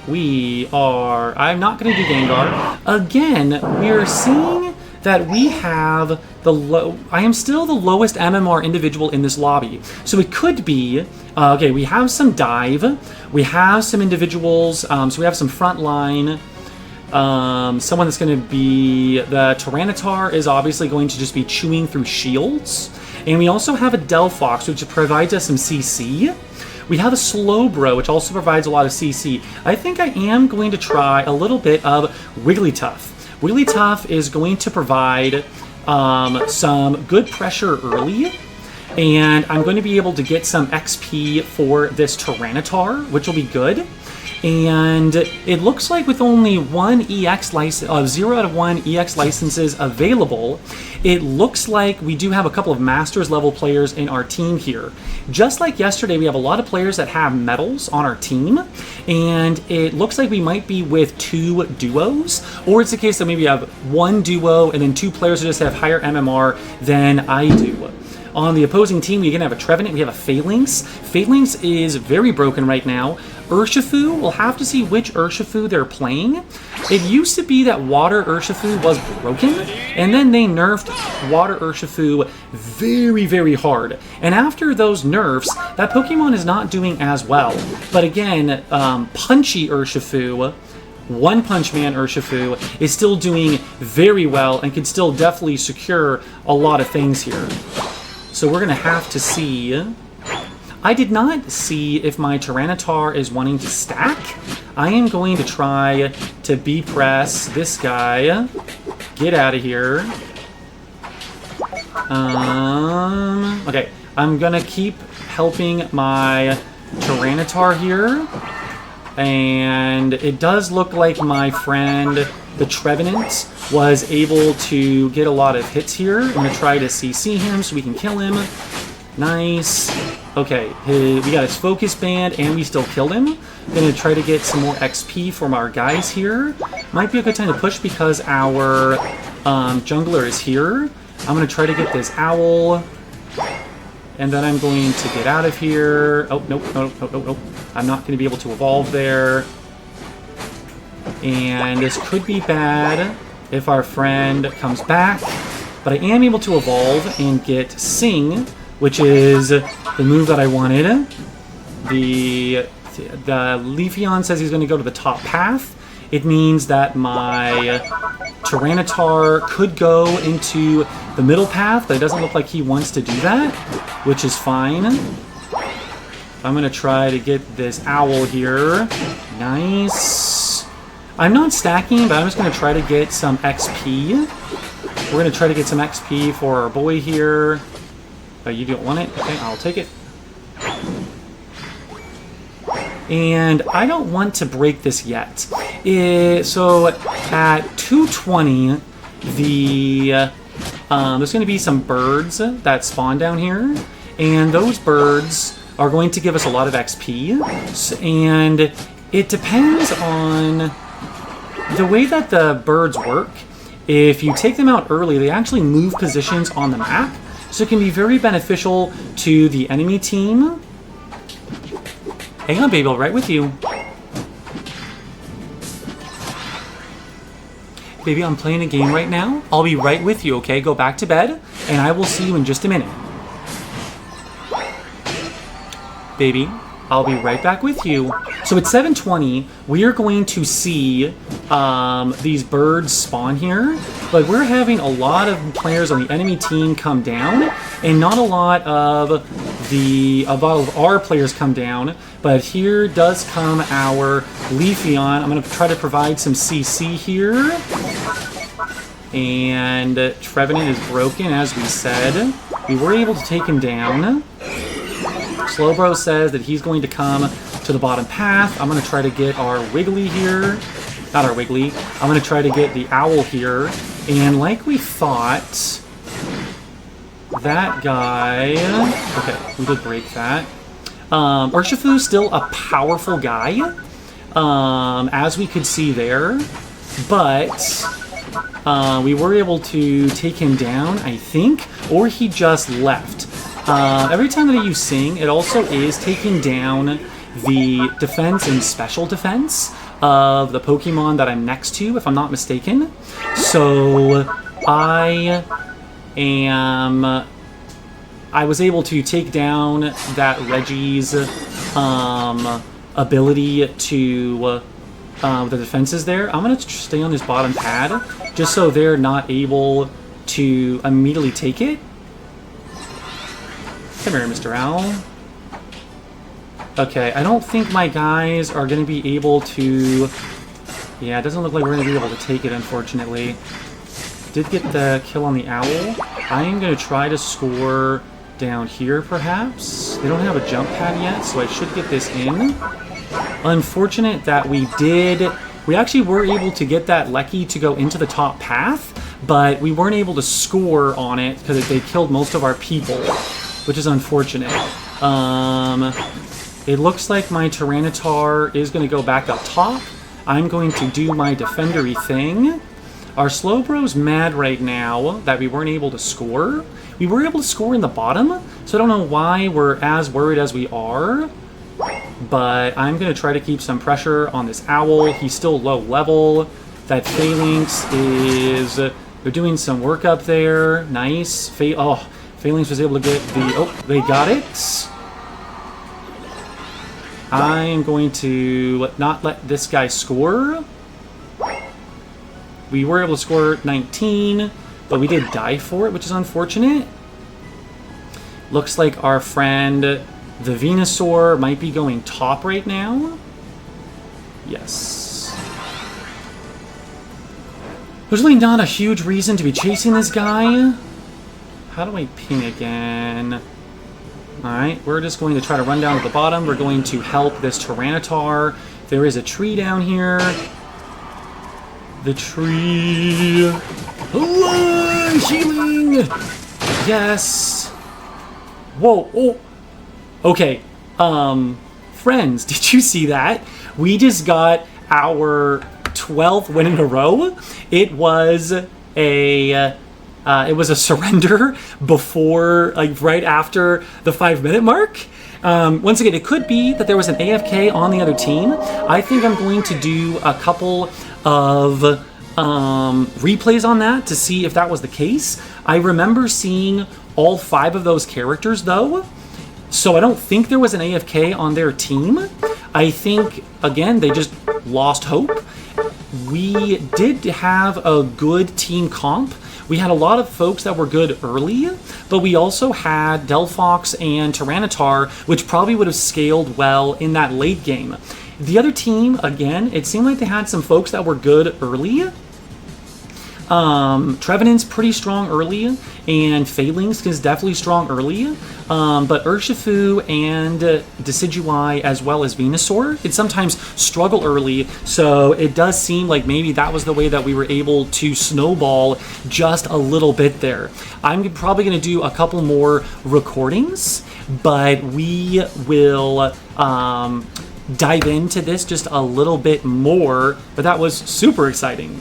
I'm not going to do Gengar. Again, we're seeing that we have I am still the lowest MMR individual in this lobby. So it could be, okay, we have some Dive, we have some individuals, so we have some Frontline. Someone that's going to be, the Tyranitar is obviously going to just be chewing through shields. And we also have a Delphox, which provides us some CC. We have a Slowbro, which also provides a lot of CC. I think I am going to try a little bit of Wigglytuff. Wigglytuff is going to provide some good pressure early. And I'm going to be able to get some XP for this Tyranitar, which will be good. And it looks like with only one EX license, 0 out of 1 EX licenses available, it looks like we do have a couple of Masters level players in our team here. Just like yesterday, we have a lot of players that have medals on our team, and it looks like we might be with 2 duos, or it's the case that maybe we have 1 duo and then 2 players who just have higher MMR than I do. On the opposing team, we can have a Trevenant, we have a Phalanx. Phalanx is very broken right now. Urshifu, we'll have to see which Urshifu they're playing. It used to be that Water Urshifu was broken, and then they nerfed Water Urshifu very, very hard. And after those nerfs, that Pokemon is not doing as well. But again, Punchy Urshifu, One Punch Man Urshifu, is still doing very well and can still definitely secure a lot of things here. So we're going to have to see. I did not see if my Tyranitar is wanting to stack. I am going to try to B-press this guy. Get out of here. Okay, I'm going to keep helping my Tyranitar here. And it does look like my friend, the Trevenant, was able to get a lot of hits here. I'm going to try to CC him so we can kill him. Nice. Okay, we got his Focus Band and we still killed him. I'm going to try to get some more XP from our guys here. Might be a good time to push because our jungler is here. I'm going to try to get this Owl. And then I'm going to get out of here. Oh, nope. I'm not going to be able to evolve there. And this could be bad if our friend comes back. But I am able to evolve and get Sing, which is the move that I wanted. The Leafeon says he's going to go to the top path. It means that my Tyranitar could go into the middle path, but it doesn't look like he wants to do that, which is fine. I'm going to try to get this Owl here. Nice. I'm not stacking, but I'm just going to try to get some XP. We're going to try to get some XP for our boy here. Oh, you don't want it? Okay, I'll take it. and I don't want to break this yet. So at 220, there's going to be some birds that spawn down here, and those birds are going to give us a lot of XP, and it depends on the way that the birds work. If you take them out early, they actually move positions on the map, so it can be very beneficial to the enemy team. Hang on, baby, I'll be right with you. Baby, I'm playing a game right now. I'll be right with you, okay? Go back to bed, and I will see you in just a minute. Baby, I'll be right back with you. So at 7:20, we are going to see these birds spawn here, but we're having a lot of players on the enemy team come down, and not a lot of our players come down. But here does come our Leafeon. I'm going to try to provide some CC here. And Trevenant is broken, as we said. We were able to take him down. UninstallBros says that he's going to come to the bottom path. I'm going to try to get our Wiggly here. Not our Wiggly. I'm going to try to get the Owl here. And like we thought, that guy... Okay, we did break that. Urshifu is still a powerful guy, as we could see there. But we were able to take him down, I think, or he just left. Every time that you sing, it also is taking down the defense and special defense of the Pokemon that I'm next to, if I'm not mistaken. So I was able to take down that Reggie's ability to the defenses there. I'm going to stay on this bottom pad just so they're not able to immediately take it. Come here, Mr. Owl. Okay, I don't think my guys are going to be able to... Yeah, it doesn't look like we're going to be able to take it, unfortunately. Did get the kill on the Owl. I am going to try to score down here, perhaps. They don't have a jump pad yet, so I should get this in. Unfortunate that we actually were able to get that Lecky to go into the top path, but we weren't able to score on it because they killed most of our people, which is unfortunate. It looks like my Tyranitar is going to go back up top. I'm going to do my defendery thing. Our UninstallBros mad right now that we weren't able to score. We were able to score in the bottom, so I don't know why we're as worried as we are. But I'm going to try to keep some pressure on this Owl. He's still low level. That Phalanx is... They're doing some work up there. Nice. Phalanx was able to get the... Oh, they got it. I am going to not let this guy score. We were able to score 19, but we did die for it, which is unfortunate. Looks like our friend, the Venusaur, might be going top right now. Yes. There's really not a huge reason to be chasing this guy. How do I ping again? Alright, we're just going to try to run down to the bottom. We're going to help this Tyranitar. There is a tree down here. The tree. Hello, healing! Yes! Whoa, oh. Okay, friends, did you see that? We just got our 12th win in a row. It was a surrender before, like, right after the 5-minute mark. Once again, it could be that there was an AFK on the other team. I think I'm going to do a couple of replays on that to see if that was the case. I remember seeing all 5 of those characters, though. So I don't think there was an AFK on their team. I think, again, they just lost hope. We did have a good team comp. We had a lot of folks that were good early, but we also had Delphox and Tyranitar, which probably would have scaled well in that late game. The other team, again, it seemed like they had some folks that were good early. Trevenant's pretty strong early, and Phalanx is definitely strong early. But Urshifu and Decidueye, as well as Venusaur, it sometimes struggle early, so it does seem like maybe that was the way that we were able to snowball just a little bit there. I'm probably going to do a couple more recordings, but we will dive into this just a little bit more, but that was super exciting.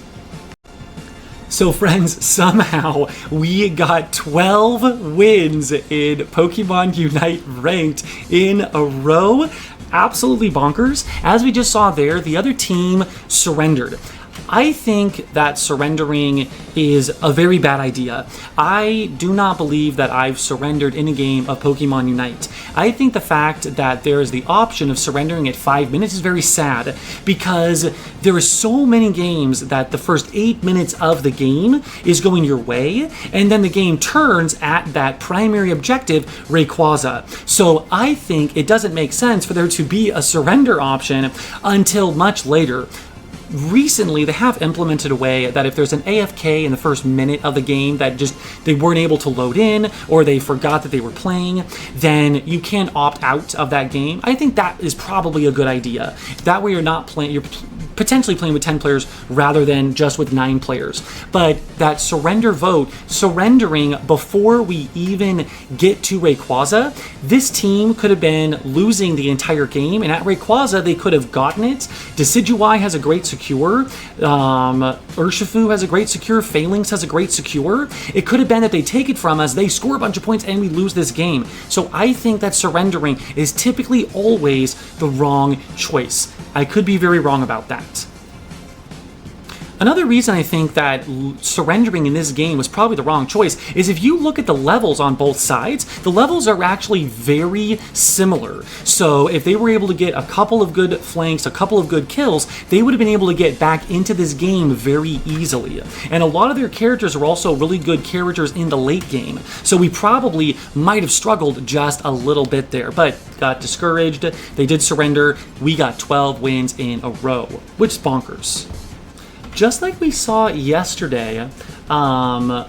So friends, somehow we got 12 wins in Pokemon Unite ranked in a row. Absolutely bonkers. As we just saw there, the other team surrendered. I think that surrendering is a very bad idea. I do not believe that I've surrendered in a game of Pokemon Unite. I think the fact that there is the option of surrendering at 5 minutes is very sad, because there are so many games that the first 8 minutes of the game is going your way, and then the game turns at that primary objective, Rayquaza. So I think it doesn't make sense for there to be a surrender option until much later. Recently, they have implemented a way that if there's an AFK in the first minute of the game that just they weren't able to load in, or they forgot that they were playing, then you can opt out of that game. I think that is probably a good idea. That way you're not playing, you're potentially playing with 10 players rather than just with 9 players. But that surrender vote, surrendering before we even get to Rayquaza, this team could have been losing the entire game, and at Rayquaza they could have gotten it. Decidueye has a great secure, Urshifu has a great secure, Phalanx has a great secure. It could have been that they take it from us, they score a bunch of points, and we lose this game. So I think that surrendering is typically always the wrong choice. I could be very wrong about that. Another reason I think that surrendering in this game was probably the wrong choice is if you look at the levels on both sides, the levels are actually very similar. So if they were able to get a couple of good flanks, a couple of good kills, they would have been able to get back into this game very easily. And a lot of their characters are also really good characters in the late game. So we probably might have struggled just a little bit there, but got discouraged. They did surrender. We got 12 wins in a row, which is bonkers. Just like we saw yesterday,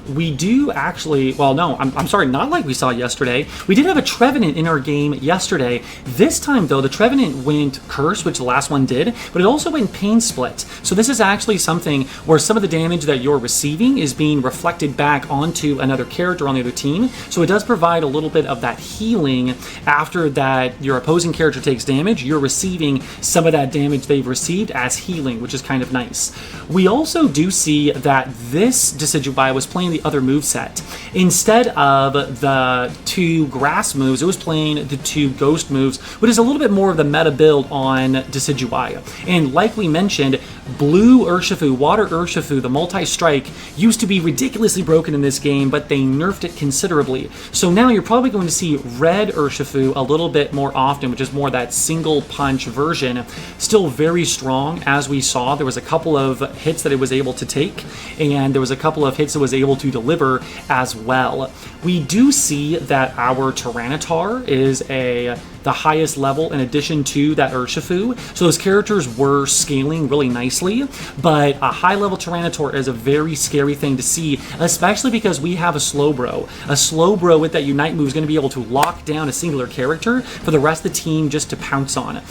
we do actually, well, no, I'm sorry, not like we saw yesterday. We did have a Trevenant in our game yesterday. This time, though, the Trevenant went Curse, which the last one did, but it also went Pain Split. So this is actually something where some of the damage that you're receiving is being reflected back onto another character on the other team. So it does provide a little bit of that healing after that your opposing character takes damage. You're receiving some of that damage they've received as healing, which is kind of nice. We also do see that this Decidueye was playing the other moveset. Instead of the 2 grass moves, it was playing the 2 ghost moves, which is a little bit more of the meta build on Decidueye. And like we mentioned, Blue Urshifu, Water Urshifu, the multi-strike, used to be ridiculously broken in this game, but they nerfed it considerably. So now you're probably going to see Red Urshifu a little bit more often, which is more that single punch version. Still very strong, as we saw. There was a couple of hits that it was able to take, and there was a couple of hits it was able to deliver as well. We do see that our Tyranitar is the highest level in addition to that Urshifu, so those characters were scaling really nicely, but a high-level Tyranitar is a very scary thing to see, especially because we have a Slowbro. A Slowbro with that Unite move is going to be able to lock down a singular character for the rest of the team just to pounce on.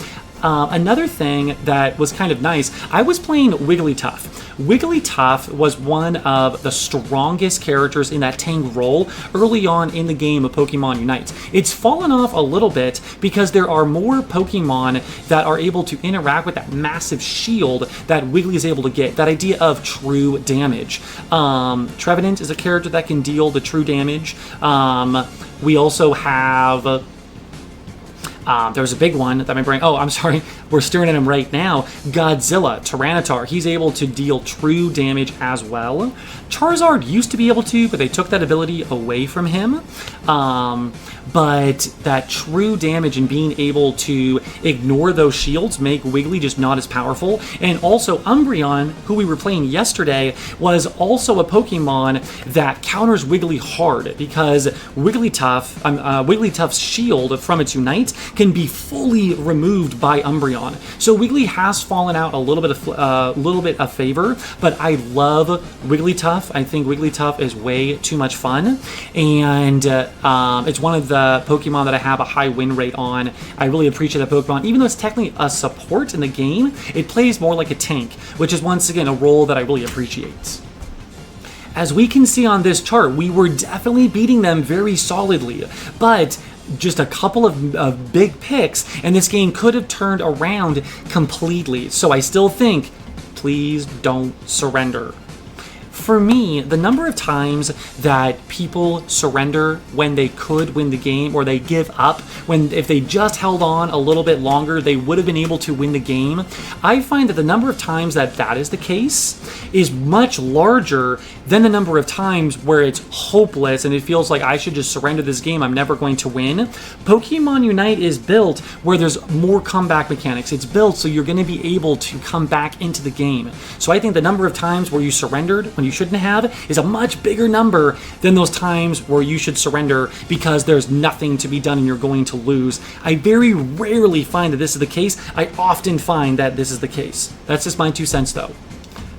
Another thing that was kind of nice, I was playing Wigglytuff. Wigglytuff was one of the strongest characters in that Tang role early on in the game of Pokemon Unite. It's fallen off a little bit because there are more Pokemon that are able to interact with that massive shield that Wiggly is able to get, that idea of true damage. Trevenant is a character that can deal the true damage. We also have... there's a big one that my brain... Oh, I'm sorry. We're staring at him right now. Godzilla, Tyranitar. He's able to deal true damage as well. Charizard used to be able to, but they took that ability away from him. But that true damage and being able to ignore those shields make Wiggly just not as powerful. And also Umbreon, who we were playing yesterday, was also a Pokemon that counters Wiggly hard because Wigglytuff's shield from its Unite can be fully removed by Umbreon. on. So Wiggly has fallen out a little bit of favor, but I love Wigglytuff. I think Wigglytuff is way too much fun, and it's one of the Pokemon that I have a high win rate on. I really appreciate that Pokemon. Even though it's technically a support in the game, it plays more like a tank, which is once again a role that I really appreciate. As we can see on this chart, we were definitely beating them very solidly, but just a couple of big picks, and this game could have turned around completely. So I still think, please don't surrender. For me, the number of times that people surrender when they could win the game, or they give up, if they just held on a little bit longer, they would have been able to win the game. I find that the number of times that is the case is much larger than the number of times where it's hopeless and it feels like I should just surrender this game, I'm never going to win. Pokemon Unite is built where there's more comeback mechanics. It's built so you're going to be able to come back into the game. So I think the number of times where you surrendered when you shouldn't have is a much bigger number than those times where you should surrender because there's nothing to be done and you're going to lose. I very rarely find that this is the case. I often find that this is the case. That's just my 2 cents though.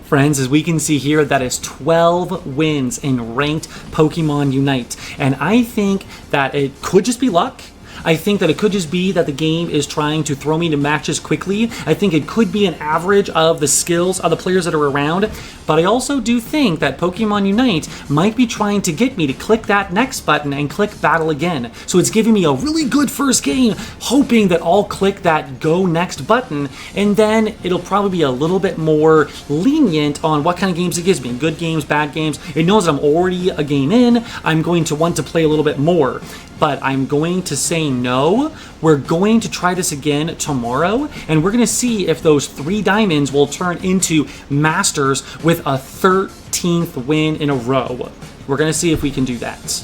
Friends, as we can see here, that is 12 wins in ranked Pokemon Unite. And I think that it could just be luck. I think that it could just be that the game is trying to throw me into matches quickly. I think it could be an average of the skills of the players that are around. But I also do think that Pokemon Unite might be trying to get me to click that next button and click Battle again. So it's giving me a really good first game, hoping that I'll click that Go Next button, and then it'll probably be a little bit more lenient on what kind of games it gives me. Good games, bad games. It knows that I'm already a game in. I'm going to want to play a little bit more. But I'm going to say no. We're going to try this again tomorrow, and we're going to see if those 3 diamonds will turn into Masters with a 13th win in a row. We're going to see if we can do that.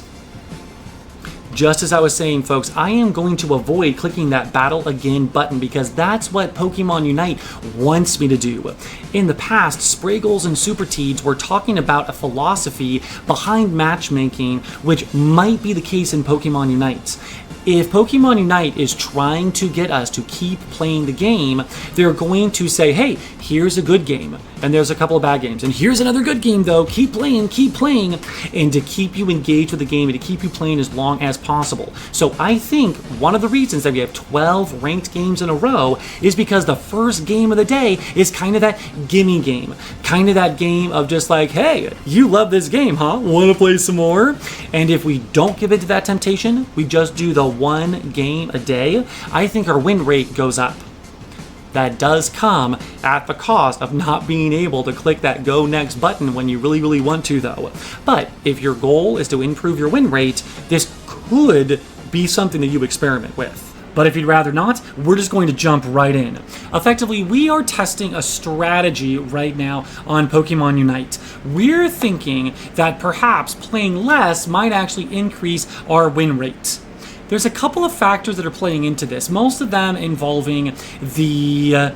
Just as I was saying, folks, I am going to avoid clicking that Battle Again button because that's what Pokemon Unite wants me to do. In the past, Spraggles and Super Teeds were talking about a philosophy behind matchmaking, which might be the case in Pokemon Unite. If Pokemon Unite is trying to get us to keep playing the game, they're going to say, hey, here's a good game, and there's a couple of bad games, and here's another good game though, keep playing, and to keep you engaged with the game and to keep you playing as long as possible. So I think one of the reasons that we have 12 ranked games in a row is because the first game of the day is kind of that gimme game, kind of that game of just like, hey, you love this game, huh? Want to play some more? And if we don't give in to that temptation, we just do the 1 game a day, I think our win rate goes up. That does come at the cost of not being able to click that Go Next button when you really, really want to, though. But if your goal is to improve your win rate, this could be something that you experiment with. But if you'd rather not, we're just going to jump right in. Effectively, we are testing a strategy right now on Pokemon Unite. We're thinking that perhaps playing less might actually increase our win rate. There's a couple of factors that are playing into this, most of them involving the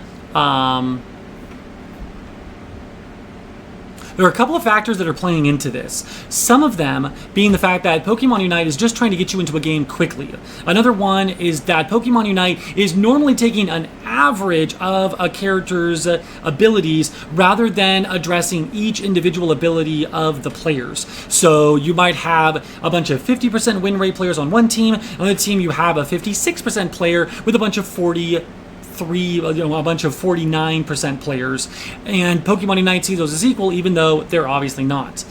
There are a couple of factors that are playing into this. Some of them being the fact that Pokemon Unite is just trying to get you into a game quickly. Another one is that Pokemon Unite is normally taking an average of a character's abilities rather than addressing each individual ability of the players. So you might have a bunch of 50% win rate players on one team, on the team you have a 56% player with a bunch of 49% players, and Pokemon Unite sees those as equal, even though they're obviously not.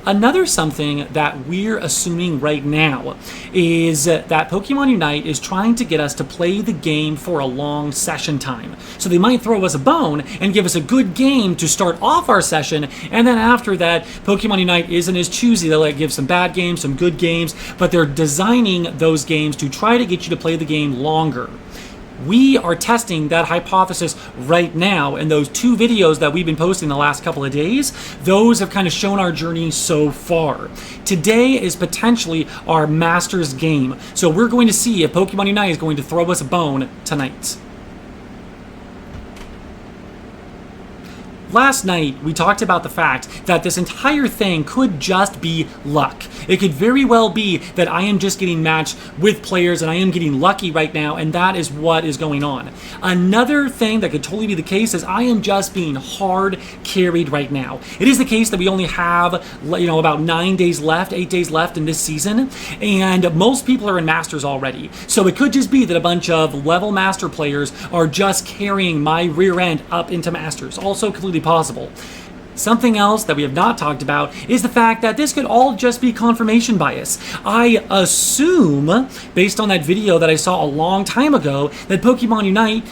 Another something that we're assuming right now is that Pokemon Unite is trying to get us to play the game for a long session time. So they might throw us a bone and give us a good game to start off our session, and then after that, Pokemon Unite isn't as choosy. They'll give some bad games, some good games, but they're designing those games to try to get you to play the game longer. We are testing that hypothesis right now, and those 2 videos that we've been posting the last couple of days, those have kind of shown our journey so far. Today is potentially our Masters game, so we're going to see if Pokemon Unite is going to throw us a bone tonight. last night we talked about the fact that this entire thing could just be luck. It could very well be that I am just getting matched with players and I am getting lucky right now, and that is what is going on. Another thing that could totally be the case is I am just being hard carried right now. It is the case that we only have, about 8 days left in this season, and most people are in Masters already. So it could just be that a bunch of level Master players are just carrying my rear end up into Masters. Also completely possible. Something else that we have not talked about is the fact that this could all just be confirmation bias. I assume, based on that video that I saw a long time ago, that Pokemon Unite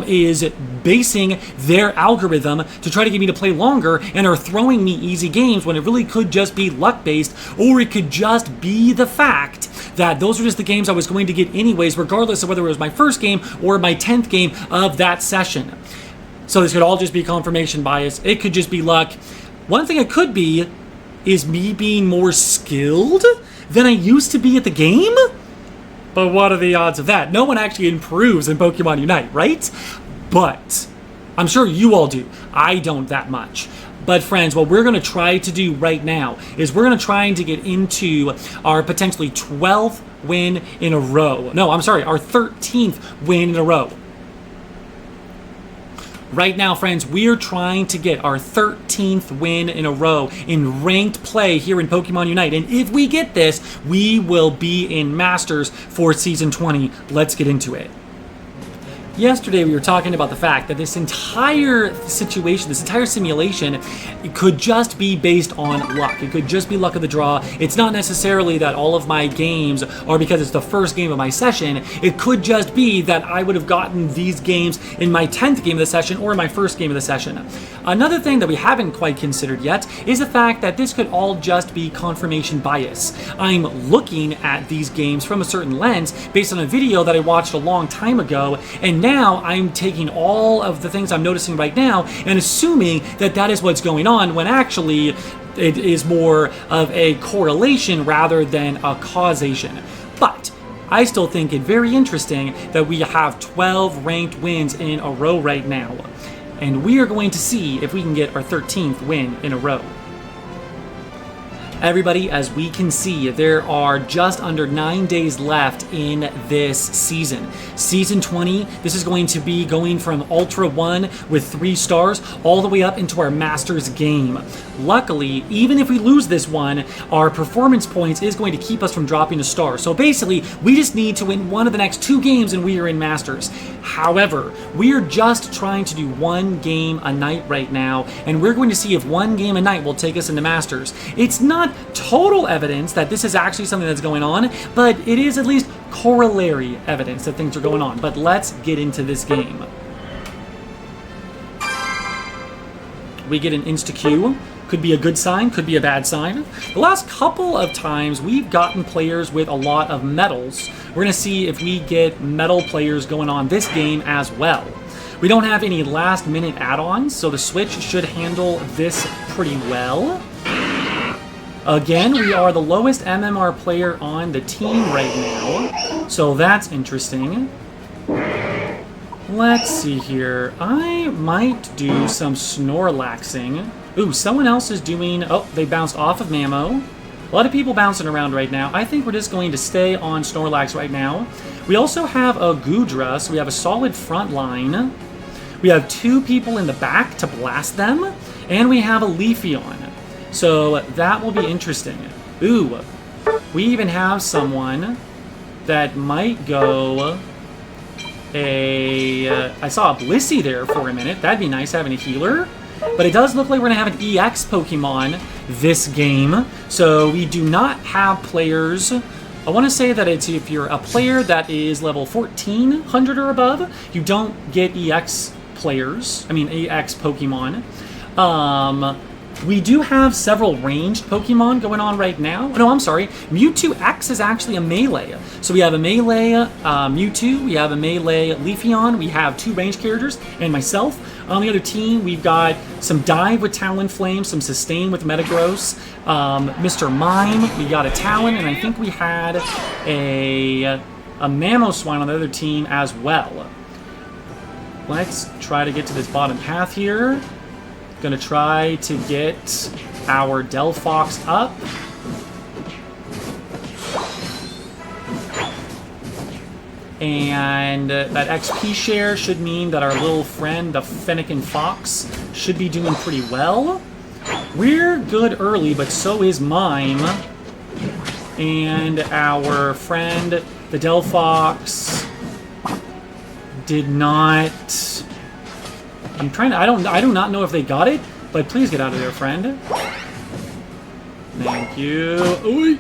is basing their algorithm to try to get me to play longer and are throwing me easy games when it really could just be luck-based, or it could just be the fact that those are just the games I was going to get anyways, regardless of whether it was my first game or my 10th game of that session. So this could all just be confirmation bias. It could just be luck. One thing it could be is me being more skilled than I used to be at the game. But what are the odds of that? No one actually improves in Pokemon Unite, right? But I'm sure you all do. I don't that much. But friends, what we're going to try to do right now is we're going to try to get into our potentially 12th win in a row. No, I'm sorry, our 13th win in a row. Right now, friends, we are trying to get our 13th win in a row in ranked play here in Pokemon Unite. And if we get this, we will be in Masters for Season 20. Let's get into it. Yesterday, we were talking about the fact that this entire situation, this entire simulation, it could just be based on luck. It could just be luck of the draw. It's not necessarily that all of my games are because it's the first game of my session. It could just be that I would have gotten these games in my 10th game of the session or my first game of the session. Another thing that we haven't quite considered yet is the fact that this could all just be confirmation bias. I'm looking at these games from a certain lens based on a video that I watched a long time ago, and now I'm taking all of the things I'm noticing right now and assuming that that is what's going on, when actually it is more of a correlation rather than a causation. But I still think it very interesting that we have 12 ranked wins in a row right now. And we are going to see if we can get our 13th win in a row. Everybody, as we can see, there are just under 9 days left in this season. Season 20, this is going to be going from Ultra 1 with 3 stars all the way up into our Masters game. Luckily, even if we lose this one, our performance points is going to keep us from dropping a star. So basically, we just need to win one of the next 2 games and we are in Masters. However, we are just trying to do 1 game a night right now, and we're going to see if 1 game a night will take us into Masters. It's not total evidence that this is actually something that's going on, but it is at least corollary evidence that things are going on. But let's get into this game. We get an insta-Q. Could be a good sign, could be a bad sign. The last couple of times we've gotten players with a lot of medals. We're going to see if we get medal players going on this game as well. We don't have any last minute add-ons, so the Switch should handle this pretty well. Again, we are the lowest MMR player on the team right now, so that's interesting. Let's see here. I might do some Snorlaxing. Ooh, someone else is doing... Oh, they bounced off of Mamo. A lot of people bouncing around right now. I think we're just going to stay on Snorlax right now. We also have a Goodra, so we have a solid front line. We have 2 people in the back to blast them, and we have a Leafeon. So that will be interesting. Ooh, we even have someone that might go I saw a Blissey there for a minute. That'd be nice having a healer. But it does look like we're going to have an EX Pokemon this game. So we do not have players. I want to say that it's if you're a player that is level 1400 or above, you don't get EX players. I mean, EX Pokemon. We do have several ranged Pokemon going on right now. No, I'm sorry. Mewtwo X is actually a melee. So we have a melee Mewtwo, we have a melee Leafeon, we have 2 ranged characters, and myself. On the other team, we've got some Dive with Talonflame, some Sustain with Metagross, Mr. Mime, we got a Talon, and I think we had a Mamoswine on the other team as well. Let's try to get to this bottom path here. Gonna try to get our Delphox up. And that XP share should mean that our little friend, the Fennekin Fox, should be doing pretty well. We're good early, but so is Mime. And our friend, the Delphox, did not... I'm trying to... I do not know if they got it, but please get out of there, friend. Thank you. Ooh.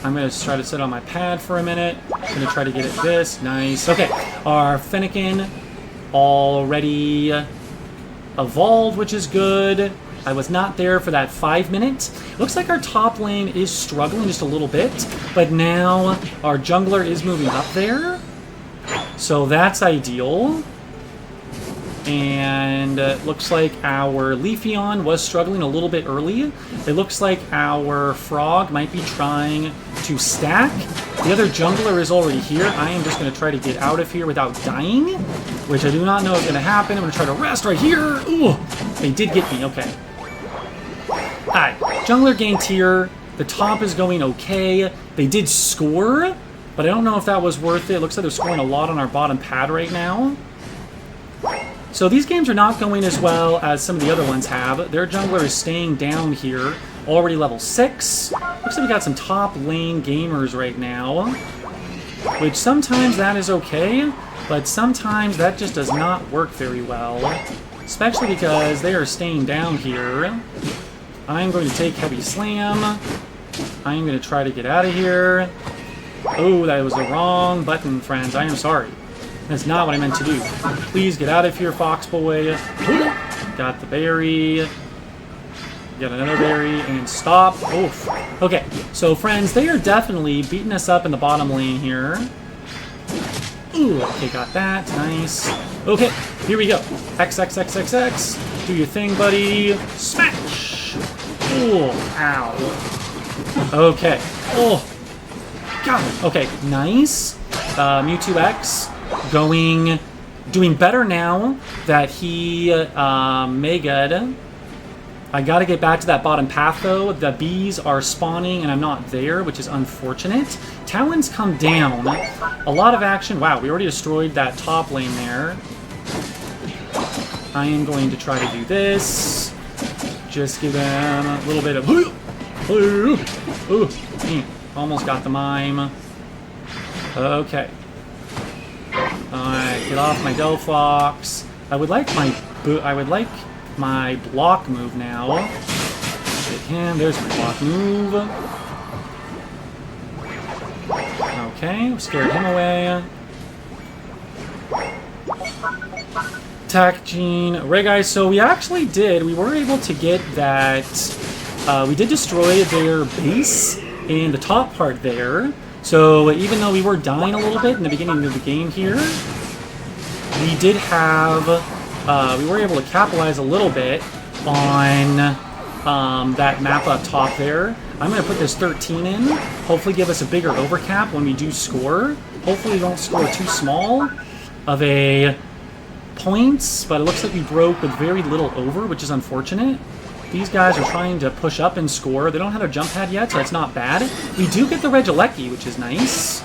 I'm going to try to sit on my pad for a minute. I'm going to try to get at this. Nice. Okay. Our Fennekin already evolved, which is good. I was not there for that 5 minutes. Looks like our top lane is struggling just a little bit, but now our jungler is moving up there. So that's ideal. And looks like our Leafeon was struggling a little bit early. It looks like our Frog might be trying to stack. The other jungler is already here. I am just going to try to get out of here without dying, which I do not know is going to happen. I'm going to try to rest right here. Ooh, they did get me. Okay. Alright, jungler gained tier. The top is going okay. They did score, but I don't know if that was worth it. It looks like they're scoring a lot on our bottom pad right now. So these games are not going as well as some of the other ones have. Their jungler is staying down here, already level 6. Looks like we got some top lane gamers right now, which sometimes that is okay, but sometimes that just does not work very well, especially because they are staying down here. I'm going to take Heavy Slam. I'm going to try to get out of here. Oh, that was the wrong button, friends. I am sorry. That's not what I meant to do. Please get out of here, Fox Boy. Got the berry. Got another berry, and stop. Oof. Okay, so friends, they are definitely beating us up in the bottom lane here. Ooh, okay, got that. Nice. Okay, here we go. XXXXX. Do your thing, buddy. Smash! Ooh, ow. Okay. Oh. God. Okay, nice. Mewtwo X. Doing better now that he Mega'd. I gotta get back to that bottom path though. The bees are spawning and I'm not there, which is unfortunate. Talons come down. A lot of action. Wow, we already destroyed that top lane there. I am going to try to do this. Just give them a little bit of... Ooh, almost got the mime. Okay. Alright, get off my Delphox. I would like my block move now. Hit him. There's my block move. Okay, scared him away. Attack Gene. Right, guys, so we were able to get that. We did destroy their base in the top part there. So even though we were dying a little bit in the beginning of the game here, we did have, we were able to capitalize a little bit on that map up top there. I'm going to put this 13 in, hopefully give us a bigger overcap when we do score. Hopefully we don't score too small of a points, but it looks like we broke with very little over, which is unfortunate. These guys are trying to push up and score. They don't have their jump pad yet, so that's not bad. We do get the Regieleki, which is nice.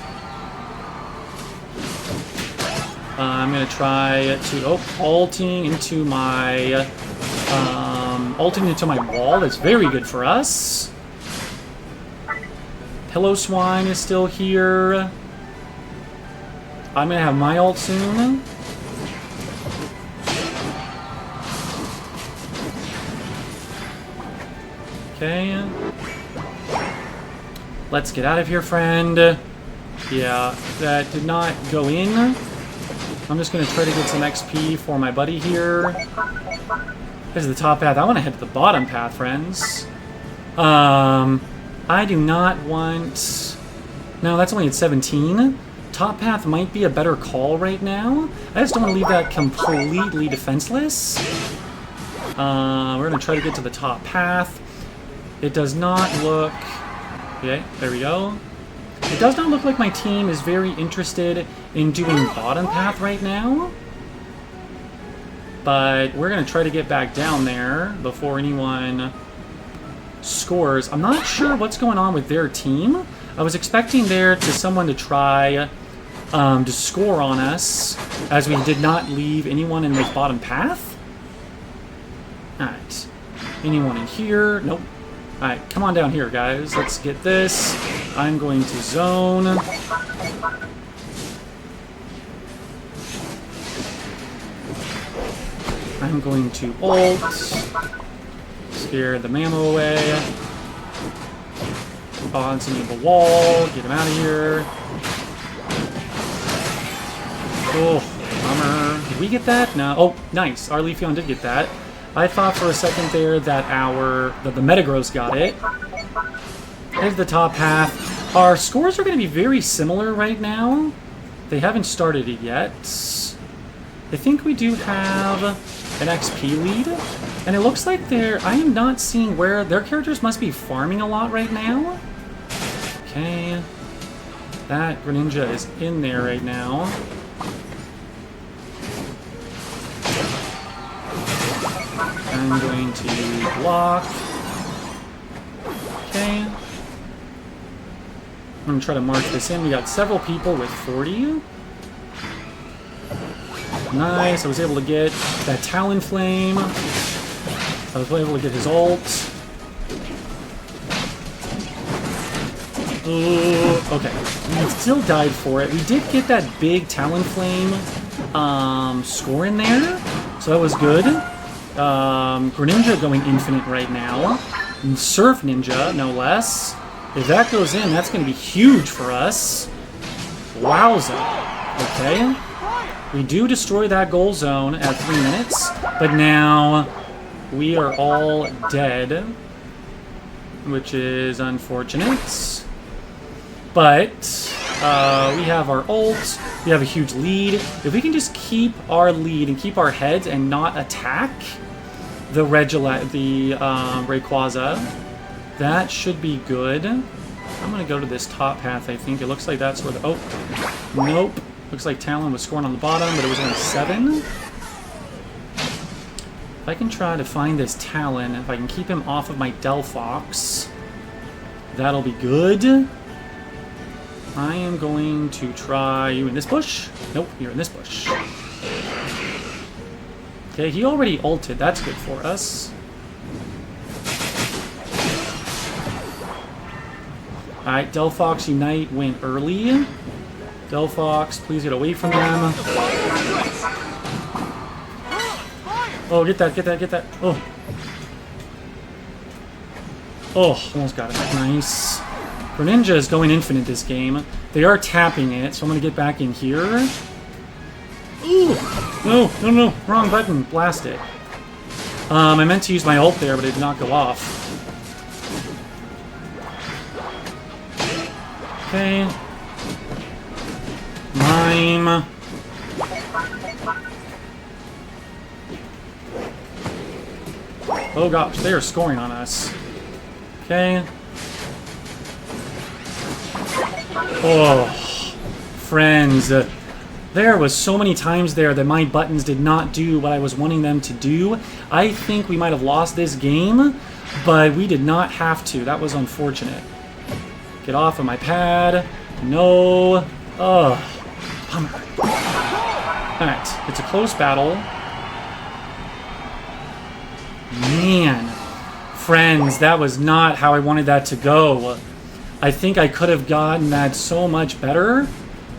I'm going to try to... ulting into my... ulting into my wall. That's very good for us. Pillow Swine is still here. I'm going to have my ult soon. Okay. Let's get out of here, friend. Yeah, that did not go in. I'm just going to try to get some XP for my buddy here. This is the top path. I want to head to the bottom path, friends. I do not want... No, that's only at 17. Top path might be a better call right now. I just don't want to leave that completely defenseless. We're going to try to get to the top path. It does not look... Okay, there we go. It does not look like my team is very interested in doing bottom path right now. But we're going to try to get back down there before anyone scores. I'm not sure what's going on with their team. I was expecting someone to try to score on us, as we did not leave anyone in this bottom path. Alright. Anyone in here? Nope. Alright, come on down here, guys. Let's get this. I'm going to zone. I'm going to ult. Scare the mammo away. Bonds into the wall. Get him out of here. Oh, bummer. Did we get that? No. Oh, nice. Our Leafeon did get that. I thought for a second there that the Metagross got it. Here's the top half. Our scores are going to be very similar right now. They haven't started it yet. I think we do have an XP lead. And it looks like I am not seeing where their characters must be farming a lot right now. Okay. That Greninja is in there right now. I'm going to block. Okay. I'm going to try to mark this in. We got several people with 40. Nice. I was able to get that Talonflame. I was able to get his ult. Okay. We still died for it. We did get that big Talonflame score in there, so that was good. Greninja going infinite right now. And Surf Ninja, no less. If that goes in, that's going to be huge for us. Wowza. Okay. We do destroy that goal zone at 3 minutes, but now we are all dead, which is unfortunate. But we have our ult. We have a huge lead. If we can just keep our lead and keep our heads and not attack the Rayquaza, that should be good. I'm going to go to this top path, I think. It looks like that's where the... Oh, nope. Looks like Talon was scoring on the bottom, but it was only 7. If I can try to find this Talon, if I can keep him off of my Delphox, that'll be good. I am going to try you in this bush. Nope, you're in this bush. Okay, he already ulted. That's good for us. Alright, Delphox Unite went early. Delphox, please get away from them. Oh, get that, get that, get that. Oh. Oh, almost got it. Nice. Greninja is going infinite this game. They are tapping it, so I'm going to get back in here. Ooh! No, no, no. Wrong button. Blast it. I meant to use my ult there, but it did not go off. Okay. Mime. Oh gosh, they are scoring on us. Okay. Oh, friends. There was so many times there that my buttons did not do what I was wanting them to do. I think we might have lost this game, but we did not have to. That was unfortunate. Get off of my pad. No. Oh. Alright, it's a close battle. Man. Friends, that was not how I wanted that to go. I think I could have gotten that so much better,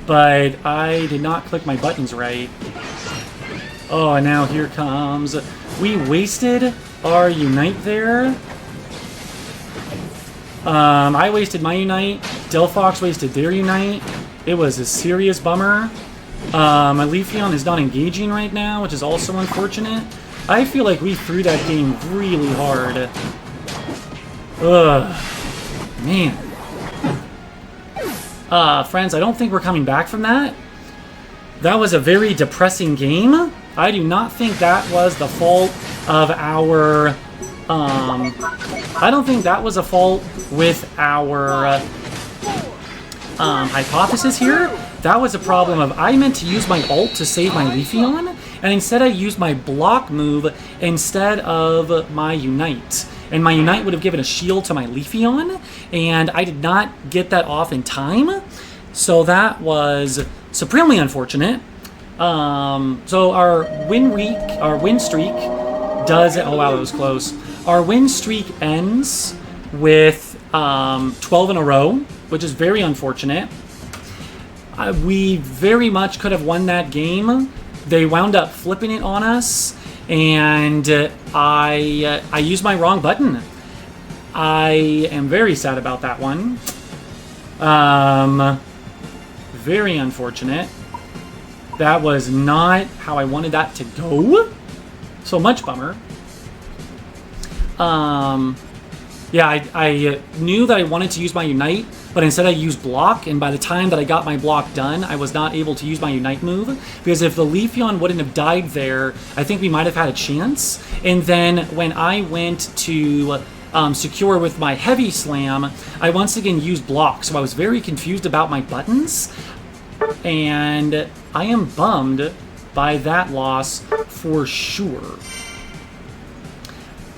but I did not click my buttons right. Oh, and now here comes... We wasted our Unite there. I wasted my Unite. Delphox wasted their Unite. It was a serious bummer. My Leafeon is not engaging right now, which is also unfortunate. I feel like we threw that game really hard. Ugh. Man. Friends, I don't think we're coming back from that. That was a very depressing game. I do not think that was the fault of our... I don't think that was a fault with our hypothesis here. That was a problem of I meant to use my ult to save my Leafeon, and instead I used my block move instead of my Unite. And my Unite would have given a shield to my Leafeon, and I did not get that off in time. So that was supremely unfortunate. So our win streak does, oh wow, that was close. Our win streak ends with 12 in a row, which is very unfortunate. We very much could have won that game. They wound up flipping it on us, and I used my wrong button. I am very sad about that one. Very unfortunate. That was not how I wanted that to go. So much bummer. Yeah, I knew that I wanted to use my Unite, but instead I used block, and by the time that I got my block done, I was not able to use my Unite move, because if the Leafeon wouldn't have died there, I think we might have had a chance. And then when I went to secure with my Heavy Slam, I once again used block, so I was very confused about my buttons, and I am bummed by that loss for sure.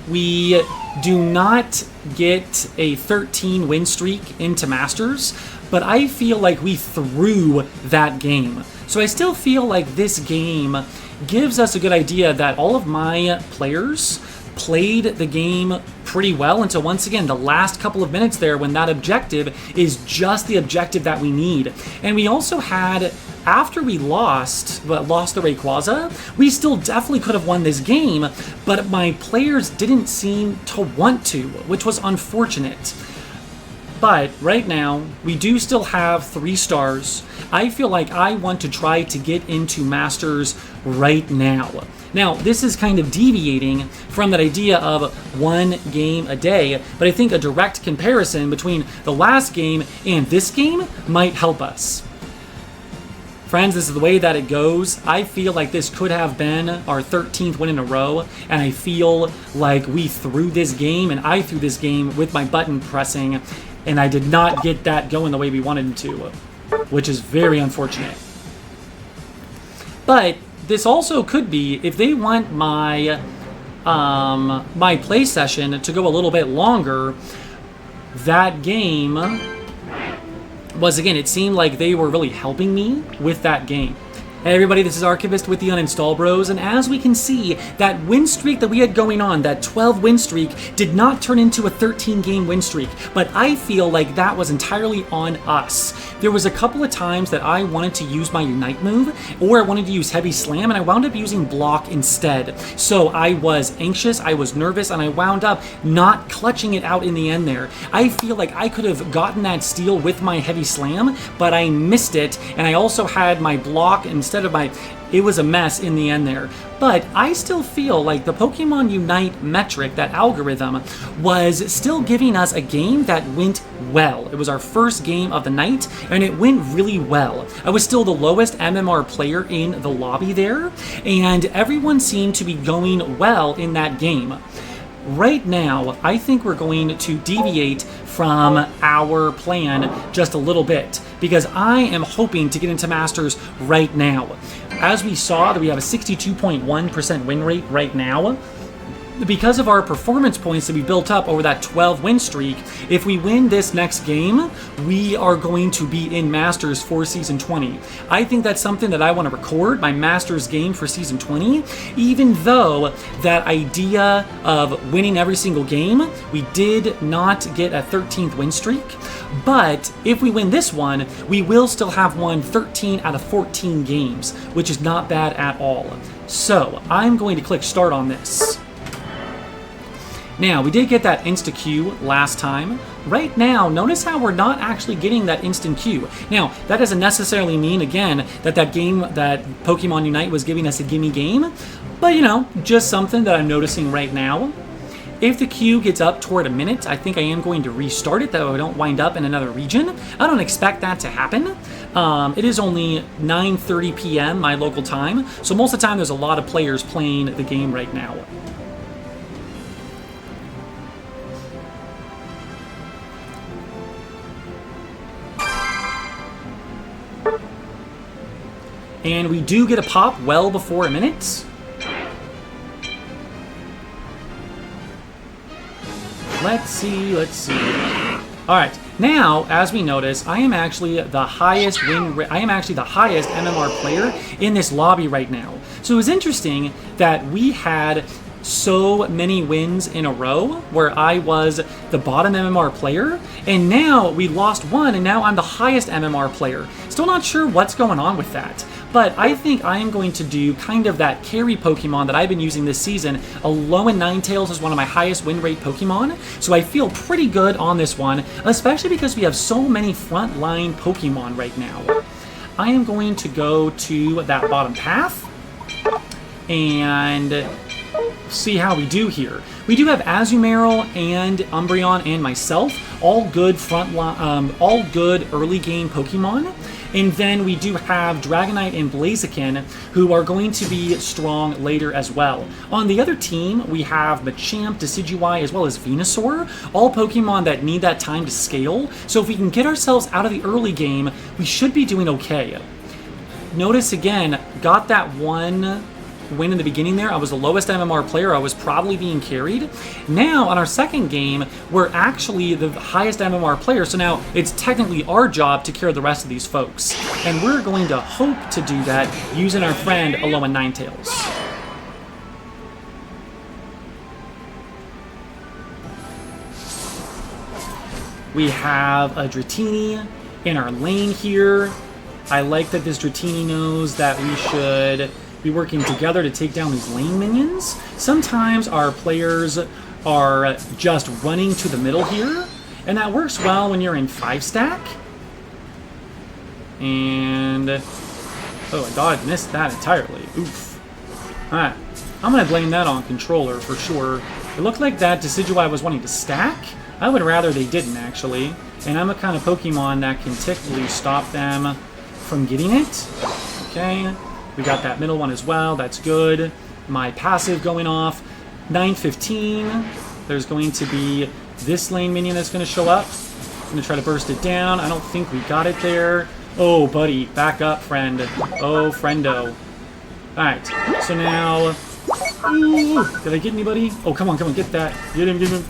We do not get a 13 win streak into Masters, but I feel like we threw that game. So I still feel like this game gives us a good idea that all of my players played the game pretty well until, once again, the last couple of minutes there, when that objective is just the objective that we need. And we also had, after we lost the Rayquaza, we still definitely could have won this game, but my players didn't seem to want to, which was unfortunate. But right now, we do still have 3 stars. I feel like I want to try to get into Masters right now. Now, this is kind of deviating from that idea of 1 game a day, but I think a direct comparison between the last game and this game might help us. Friends, this is the way that it goes. I feel like this could have been our 13th win in a row, and I feel like we threw this game, and I threw this game with my button pressing, and I did not get that going the way we wanted to, which is very unfortunate. But this also could be, if they want my my play session to go a little bit longer, that game was, again, it seemed like they were really helping me with that game. Hey everybody, this is Archivist with the UninstallBros, and as we can see, that win streak that we had going on, that 12 win streak, did not turn into a 13 game win streak, but I feel like that was entirely on us. There was a couple of times that I wanted to use my Unite move, or I wanted to use Heavy Slam, and I wound up using block instead. So I was anxious, I was nervous, and I wound up not clutching it out in the end there. I feel like I could have gotten that steal with my Heavy Slam, but I missed it, and I also had my block instead of my... It was a mess in the end there. But I still feel like the Pokemon Unite metric, that algorithm, was still giving us a game that went well. It was our first game of the night, and it went really well. I was still the lowest MMR player in the lobby there, and everyone seemed to be going well in that game. Right now, I think we're going to deviate from our plan just a little bit, because I am hoping to get into Masters right now. As we saw, that we have a 62.1% win rate right now. Because of our performance points that we built up over that 12 win streak, if we win this next game, we are going to be in Masters for Season 20. I think that's something that I want to record, my Masters game for Season 20, even though that idea of winning every single game, we did not get a 13th win streak. But if we win this one, we will still have won 13 out of 14 games, which is not bad at all. So I'm going to click start on this. Now, we did get that insta-Q last time. Right now, notice how we're not actually getting that instant Q. Now, that doesn't necessarily mean, again, that game, that Pokemon Unite was giving us a gimme game, but, you know, just something that I'm noticing right now. If the Q gets up toward a minute, I think I am going to restart it, though I don't wind up in another region. I don't expect that to happen. It is only 9:30 p.m. my local time, so most of the time there's a lot of players playing the game right now. And we do get a pop well before a minute. Let's see. All right, now as we notice, I am actually the highest MMR player in this lobby right now. So it was interesting that we had so many wins in a row where I was the bottom MMR player, and now we lost one, and now I'm the highest MMR player. Still not sure what's going on with that. But I think I am going to do kind of that carry Pokemon that I've been using this season. Alolan Ninetales is one of my highest win rate Pokemon, so I feel pretty good on this one, especially because we have so many frontline Pokemon right now. I am going to go to that bottom path and see how we do here. We do have Azumarill and Umbreon and myself, all good all good early game Pokemon. And then we do have Dragonite and Blaziken, who are going to be strong later as well. On the other team, we have Machamp, Decidueye, as well as Venusaur, all Pokemon that need that time to scale. So if we can get ourselves out of the early game, we should be doing okay. Notice again, got that one win in the beginning there. I was the lowest MMR player. I was probably being carried. Now, on our second game, we're actually the highest MMR player, so now it's technically our job to carry the rest of these folks. And we're going to hope to do that using our friend Alolan Ninetales. We have a Dratini in our lane here. I like that this Dratini knows that we should be working together to take down these lane minions. Sometimes our players are just running to the middle here, and that works well when you're in 5-stack. And oh, I thought I missed that entirely. Oof. Alright, I'm gonna blame that on controller for sure. It looked like that Decidueye was wanting to stack. I would rather they didn't, actually. And I'm a kind of Pokemon that can typically stop them from getting it. Okay. We got that middle one as well. That's good. My passive going off. 9:15. There's going to be this lane minion that's going to show up. I'm going to try to burst it down. I don't think we got it there. Oh, buddy. Back up, friend. Oh, friendo. Alright. So now... Ooh, did I get anybody? Oh, come on, get that. Get him.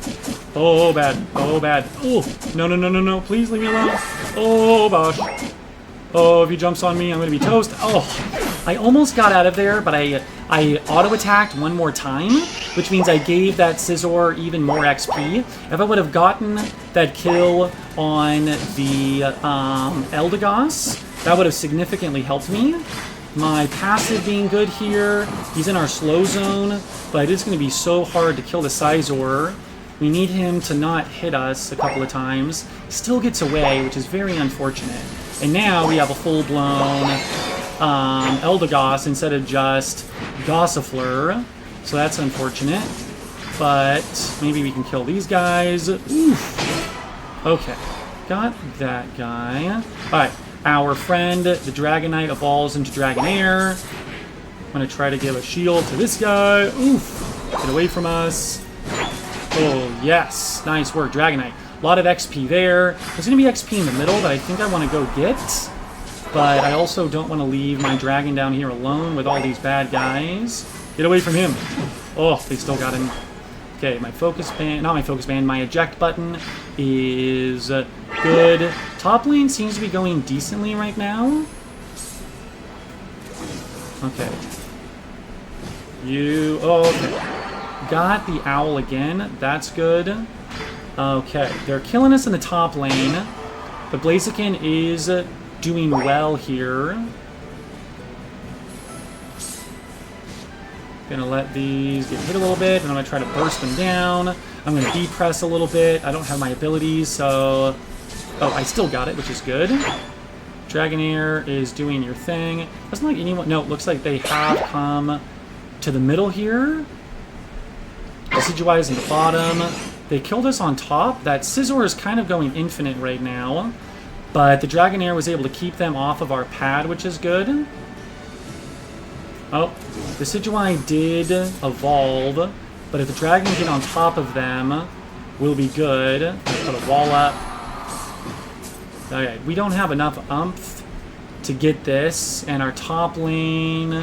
Oh, bad. Oh, bad. Oh, no. Please leave me alone. Oh, gosh. Oh, if he jumps on me, I'm going to be toast. Oh, I almost got out of there, but I auto-attacked one more time, which means I gave that Scizor even more XP. If I would have gotten that kill on the Eldegoss, that would have significantly helped me. My passive being good here. He's in our slow zone, but it's going to be so hard to kill the Scizor. We need him to not hit us a couple of times. Still gets away, which is very unfortunate. And now we have a full-blown Eldegoss instead of just Gossifleur. So that's unfortunate. But maybe we can kill these guys. Oof. Okay. Got that guy. Alright. Our friend, the Dragonite, evolves into Dragonair. I'm going to try to give a shield to this guy. Oof. Get away from us. Oh, yes. Nice work, Dragonite. A lot of XP there. There's going to be XP in the middle that I think I want to go get. But I also don't want to leave my dragon down here alone with all these bad guys. Get away from him. Oh, they still got him. Okay, my focus band, not my focus band, my eject button is good. Top lane seems to be going decently right now. Okay. Okay. Got the owl again. That's good. Okay, they're killing us in the top lane. But Blaziken is doing well here. Gonna let these get hit a little bit, and I'm gonna try to burst them down. I'm gonna depress a little bit. I don't have my abilities, so... Oh, I still got it, which is good. Dragonair is doing your thing. Doesn't like anyone... No, it looks like they have come to the middle here. Decidueye is in the bottom. They killed us on top. That Scizor is kind of going infinite right now. But the Dragonair was able to keep them off of our pad, which is good. Oh, the Decidueye did evolve, but if the Dragon get on top of them, we'll be good. Put a wall up. Okay, we don't have enough umph to get this. And our top lane,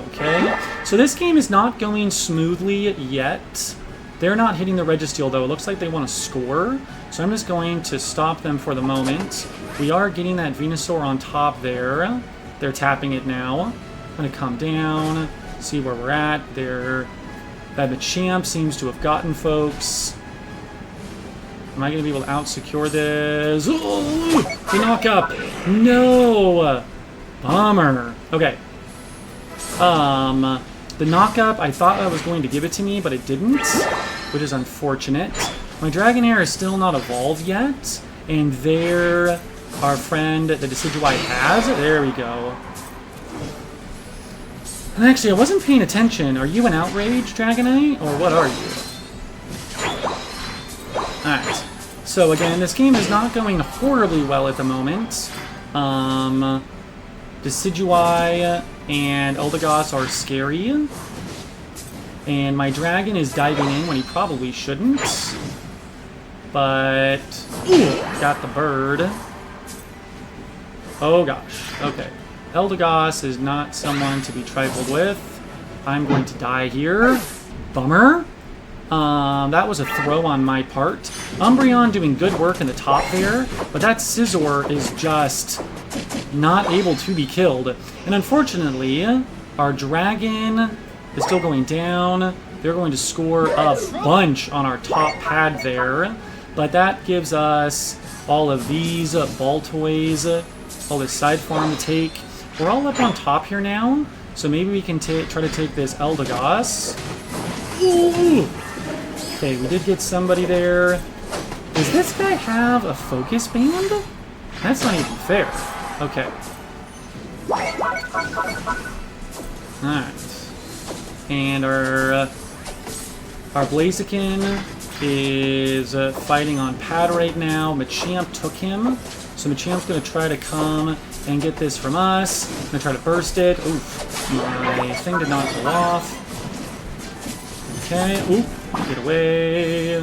okay. So this game is not going smoothly yet. They're not hitting the Registeel, though. It looks like they want to score. So I'm just going to stop them for the moment. We are getting that Venusaur on top there. They're tapping it now. I'm going to come down, see where we're at. That Machamp seems to have gotten folks. Am I going to be able to out-secure this? Oh, the knock-up! No! Bummer. Okay. The knock-up, I thought I was going to give it to me, but it didn't, which is unfortunate. My Dragonair is still not evolved yet, and there our friend, the Decidueye, has. There we go. And actually, I wasn't paying attention. Are you an Outrage, Dragonite, or what are you? Alright. So again, this game is not going horribly well at the moment. Decidueye and Eldegoss are scary. And my dragon is diving in when he probably shouldn't. But, ooh, got the bird. Oh gosh, okay. Eldegoss is not someone to be trifled with. I'm going to die here. Bummer. That was a throw on my part. Umbreon doing good work in the top there, but that Scizor is just not able to be killed. And unfortunately, our dragon is still going down. They're going to score a bunch on our top pad there, but that gives us all of these ball toys, all this side farm to take. We're all up on top here now, so maybe we can try to take this Eldegoss. Ooh. Okay, we did get somebody there. Does this guy have a focus band? That's not even fair. Okay. Alright. And our Blaziken is fighting on pad right now. Machamp took him. So Machamp's going to try to come and get this from us. I'm going to try to burst it. Oof. My thing did not pull off. Okay. Oop. Get away.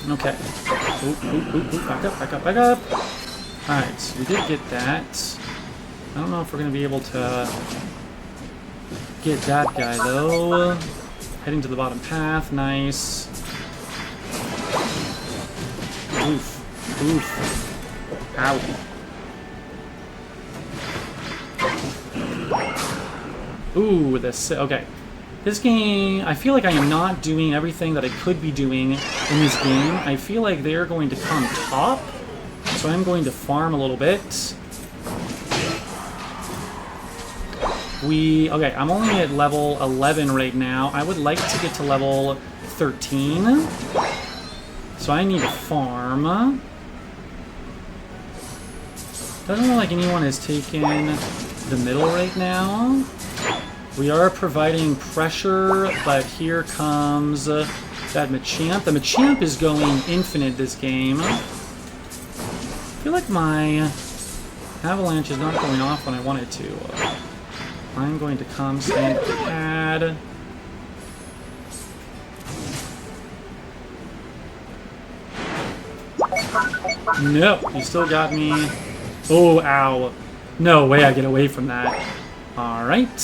Okay. Oop, oop, oop, oop. Back up, back up, back up. Alright, so we did get that. I don't know if we're going to be able to get that guy, though. Heading to the bottom path. Nice. Oof. Oof. Ow. Ooh, this... Okay. This game, I feel like I am not doing everything that I could be doing in this game. I feel like they're going to come top, so I'm going to farm a little bit. Okay, I'm only at level 11 right now. I would like to get to level 13. So I need to farm. Doesn't look like anyone has taken the middle right now. We are providing pressure, but here comes that Machamp. The Machamp is going infinite this game. I feel like my Avalanche is not going off when I want it to. I'm going to come stand at the pad. No, you still got me. Oh, ow. No way I get away from that. Alright.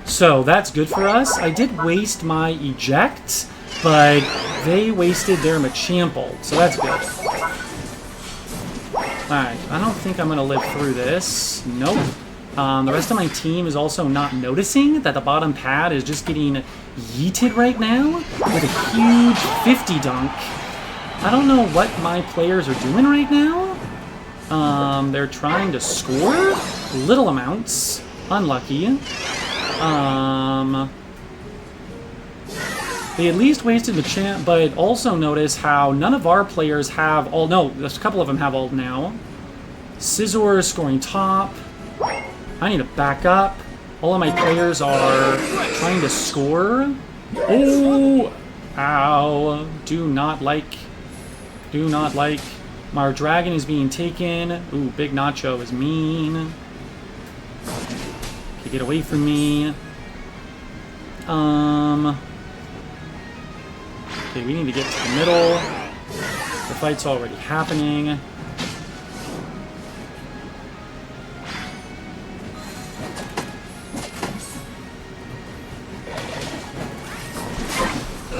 So, that's good for us. I did waste my eject, but they wasted their Machamp ult, so that's good. Alright, I don't think I'm going to live through this. Nope. The rest of my team is also not noticing that the bottom pad is just getting yeeted right now with a huge 50 dunk. I don't know what my players are doing right now. They're trying to score little amounts. Unlucky. They at least wasted the champ, but also notice how none of our players have all. No, there's a couple of them have ult now. Scizor is scoring top. I need to back up. All of my players are trying to score. Oh! Ow. Do not like. Our dragon is being taken. Ooh, Big Nacho is mean. Okay, get away from me. Okay, we need to get to the middle. The fight's already happening.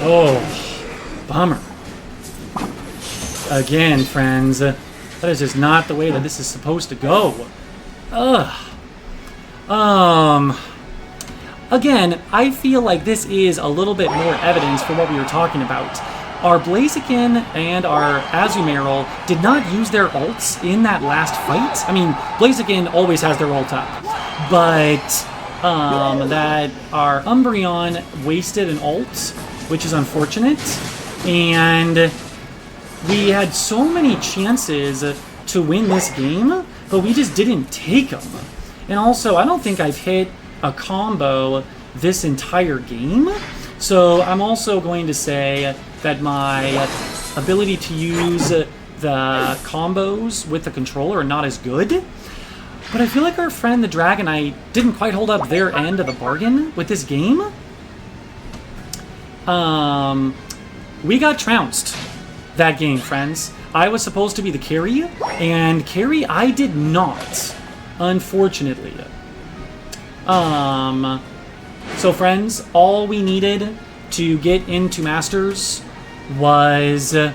Oh, bummer. Again, friends, that is just not the way that this is supposed to go. Ugh. Again, I feel like this is a little bit more evidence for what we were talking about. Our Blaziken and our Azumarill did not use their ults in that last fight. I mean, Blaziken always has their ult up, but that our Umbreon wasted an ult, which is unfortunate, and we had so many chances to win this game, but we just didn't take them. And also, I don't think I've hit a combo this entire game, so I'm also going to say that my ability to use the combos with the controller are not as good. But I feel like our friend the Dragonite didn't quite hold up their end of the bargain with this game. We got trounced that game, friends. I was supposed to be the carry, and carry I did not, unfortunately. So friends, all we needed to get into Masters was to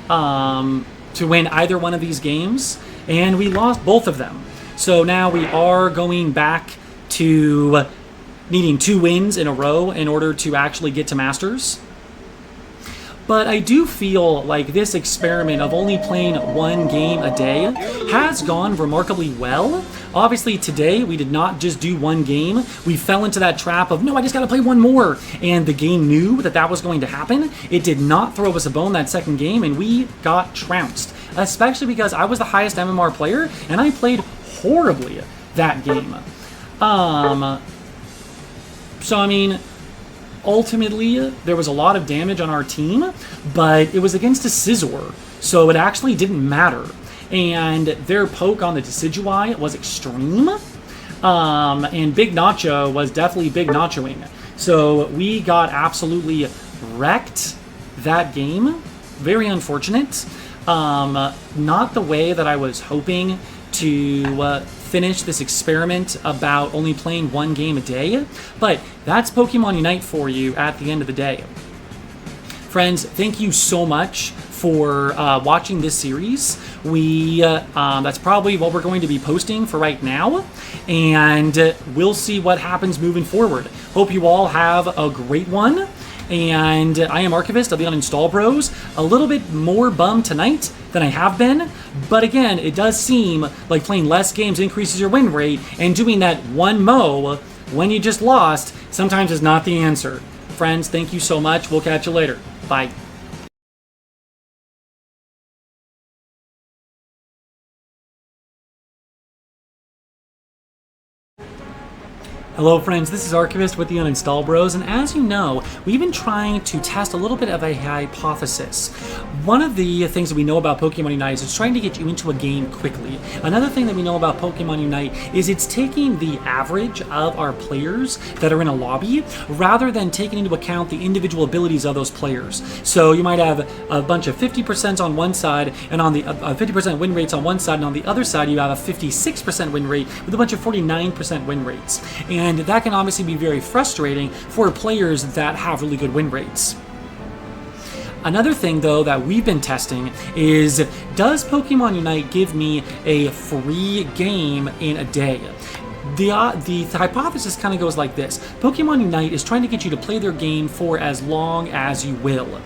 win either one of these games, and we lost both of them. So now we are going back to needing 2 wins in a row in order to actually get to Masters. But I do feel like this experiment of only playing 1 game a day has gone remarkably well. Obviously today we did not just do 1 game. We fell into that trap of, no, I just gotta play 1 more. And the game knew that that was going to happen. It did not throw us a bone that second game, and we got trounced. Especially because I was the highest MMR player, and I played horribly that game. So I mean, ultimately, there was a lot of damage on our team, but it was against a Scizor, so it actually didn't matter. And their poke on the Decidueye was extreme, and Big Nacho was definitely Big Nachoing. So we got absolutely wrecked that game. Very unfortunate. Not the way that I was hoping to finish this experiment about only playing 1 game a day, but that's Pokemon Unite for you at the end of the day. Friends, thank you so much for watching this series. That's probably what we're going to be posting for right now, and we'll see what happens moving forward. Hope you all have a great one. And I am Archivist of the UninstallBros. A little bit more bummed tonight than I have been, but again, it does seem like playing less games increases your win rate, and doing that 1 mo when you just lost sometimes is not the answer. Friends, thank you so much. We'll catch you later. Bye. Hello friends, this is Archivist with the UninstallBros, and as you know, we've been trying to test a little bit of a hypothesis. One of the things that we know about Pokemon Unite is it's trying to get you into a game quickly. Another thing that we know about Pokemon Unite is it's taking the average of our players that are in a lobby, rather than taking into account the individual abilities of those players. So you might have a bunch of 50% on one side, and on the 50% win rates on one side, and on the other side you have a 56% win rate with a bunch of 49% win rates. And that can obviously be very frustrating for players that have really good win rates. Another thing, though, that we've been testing is, does Pokemon Unite give me a free game in a day? The hypothesis kind of goes like this. Pokemon Unite is trying to get you to play their game for as long as you will,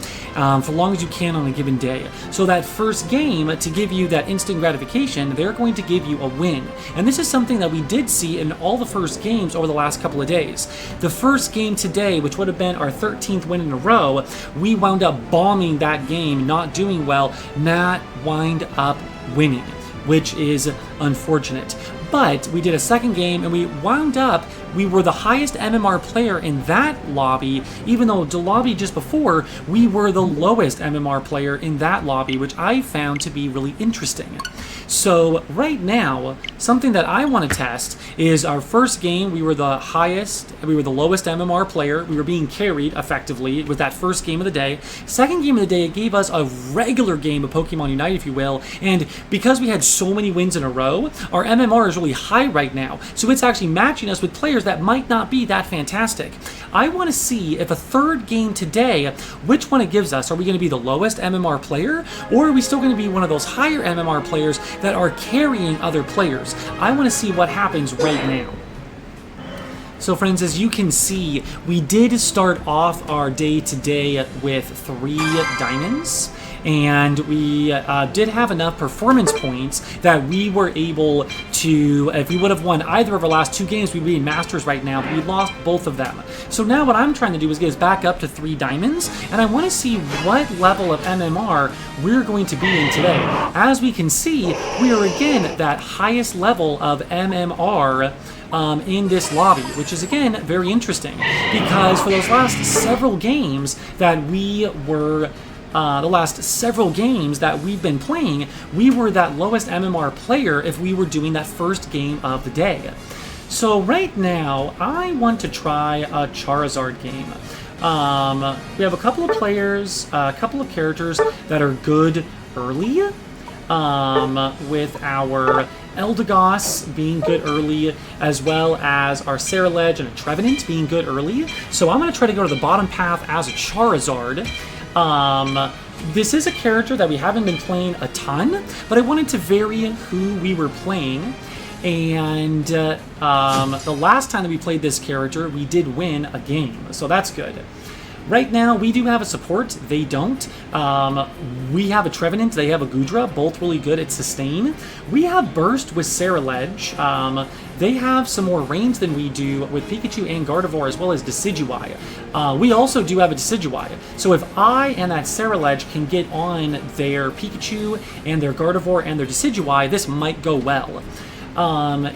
for long as you can on a given day. So that first game, to give you that instant gratification, they're going to give you a win. And this is something that we did see in all the first games over the last couple of days. The first game today, which would have been our 13th win in a row, we wound up bombing that game, not doing well. Matt wind up winning, which is unfortunate. But we did a second game, and we wound up we were the highest MMR player in that lobby, even though the lobby just before, we were the lowest MMR player in that lobby, which I found to be really interesting. So right now, something that I want to test is our first game, we were the lowest MMR player. We were being carried effectively with that first game of the day. Second game of the day, it gave us a regular game of Pokemon Unite, if you will, and because we had so many wins in a row, our MMR is really high right now, so it's actually matching us with players that might not be that fantastic. I want to see if a third game today, which one it gives us. Are we going to be the lowest MMR player, or are we still going to be one of those higher MMR players that are carrying other players? I want to see what happens right now. So friends, as you can see, we did start off our day today with 3 diamonds, and we did have enough performance points that we were able to, if we would have won either of our last 2 games, we'd be in Masters right now, but we lost both of them. So now what I'm trying to do is get us back up to 3 diamonds, and I want to see what level of MMR we're going to be in today. As we can see, we are again at that highest level of MMR in this lobby, which is again very interesting, because for those last several games that we were we've been playing, we were that lowest MMR player if we were doing that first game of the day. So right now, I want to try a Charizard game. We have a couple of players, a couple of characters that are good early, with our Eldegoss being good early, as well as our Ceruledge and a Trevenant being good early. So I'm going to try to go to the bottom path as a Charizard. This is a character that we haven't been playing a ton, but I wanted to vary who we were playing. And the last time that we played this character, we did win a game, so that's good. Right now, we do have a support. They don't. We have a Trevenant. They have a Goodra. Both really good at sustain. We have Burst with Ceruledge. They have some more range than we do with Pikachu and Gardevoir, as well as Decidueye. We also do have a Decidueye. So if I and that Ceruledge can get on their Pikachu and their Gardevoir and their Decidueye, this might go well.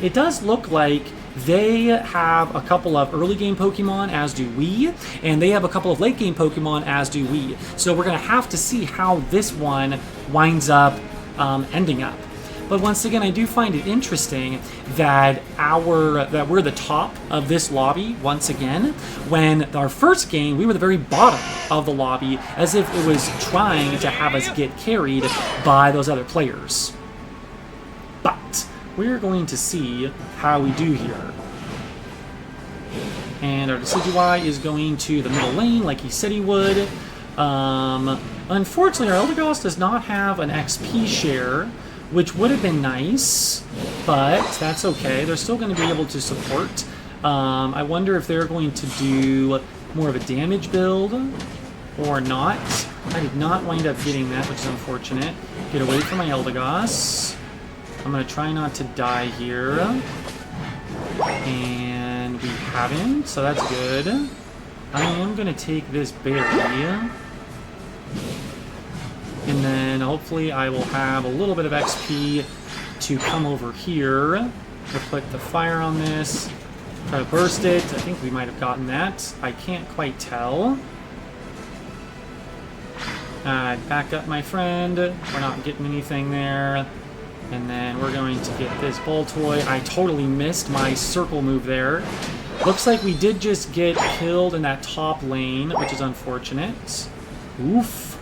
It does look like they have a couple of early game Pokemon, as do we, and they have a couple of late game Pokemon, as do we. So we're going to have to see how this one winds up ending up. But once again, I do find it interesting that we're the top of this lobby once again, when our first game, we were the very bottom of the lobby, as if it was trying to have us get carried by those other players. But we're going to see how we do here. And our Decidueye is going to the middle lane like he said he would. Unfortunately, our Eldegoss does not have an XP share, which would have been nice, but that's okay. They're still going to be able to support. I wonder if they're going to do more of a damage build or not. I did not wind up getting that, which is unfortunate. Get away from my Eldegoss. I'm going to try not to die here. And we haven't, so that's good. I am going to take this berry. And then hopefully I will have a little bit of XP to come over here. To put the fire on this. Try to burst it. I think we might have gotten that. I can't quite tell. Back up, my friend. We're not getting anything there. And then we're going to get this Boltoy. I totally missed my circle move there. Looks like we did just get killed in that top lane, which is unfortunate. Oof.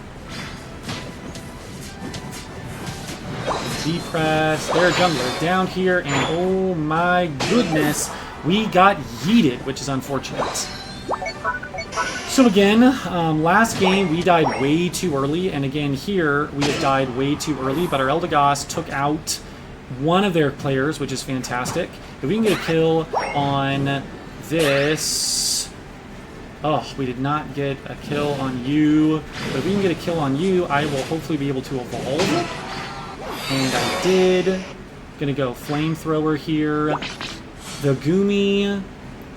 Depress. Their jungler down here, and oh my goodness, we got yeeted, which is unfortunate. So again, last game we died way too early, and again here we have died way too early, but our Eldegoss took out one of their players, which is fantastic. If we can get a kill on this... Oh, we did not get a kill on you, but if we can get a kill on you, I will hopefully be able to evolve. And I did. Gonna go Flamethrower here. The Goomy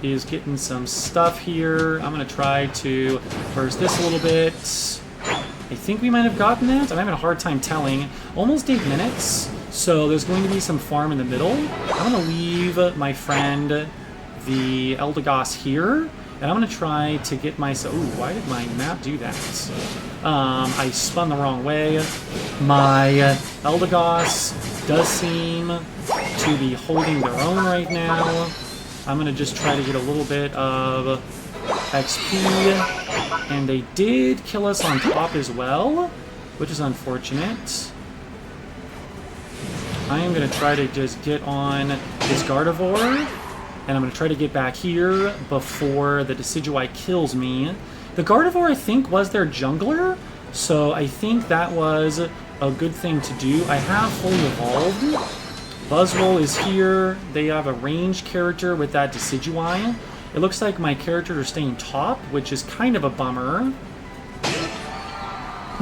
is getting some stuff here. I'm going to try to burst this a little bit. I think we might have gotten that. I'm having a hard time telling. Almost 8 minutes, so there's going to be some farm in the middle. I'm going to leave my friend the Eldegoss here. And I'm going to try to get myself... Ooh, why did my map do that? I spun the wrong way. My Eldegoss does seem to be holding their own right now. I'm going to just try to get a little bit of XP. And they did kill us on top as well, which is unfortunate. I am going to try to just get on this Gardevoir. And I'm going to try to get back here before the Decidueye kills me. The Gardevoir, I think, was their jungler, so I think that was a good thing to do. I have fully evolved. Buzzwole is here. They have a ranged character with that Decidueye. It looks like my characters are staying top, which is kind of a bummer.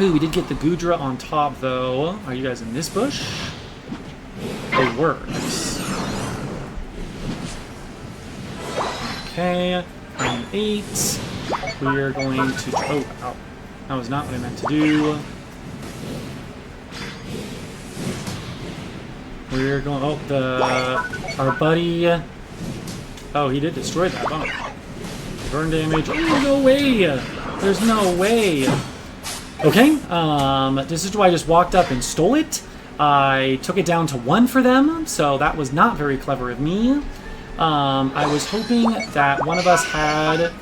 Ooh, we did get the Goodra on top, though. Are you guys in this bush? They were. Okay, I'm 8. We are going to... Oh, ow. That was not what I meant to do. We're going... Oh, our buddy... Oh, he did destroy that bomb. Burn damage. Oh, no way! There's no way! Okay, this is why I just walked up and stole it. I took it down to 1 for them, so that was not very clever of me. I was hoping that one of us had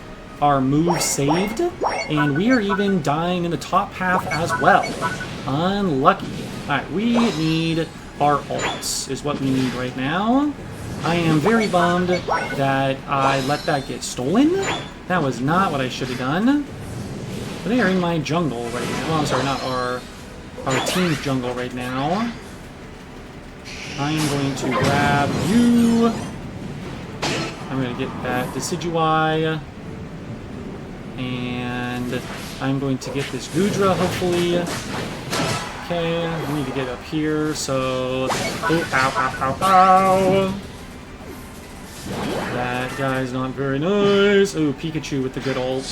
our move saved, and we are even dying in the top half as well. Unlucky. Alright, we need our ults, is what we need right now. I am very bummed that I let that get stolen. That was not what I should have done. But they are in my jungle right now. Oh, I'm sorry, not our team's jungle right now. I am going to grab you. I'm going to get that Decidueye, and I'm going to get this Goodra, hopefully. Okay, I need to get up here, so... Oh, ow, ow, ow, ow! That guy's not very nice. Oh, Pikachu with the good ult.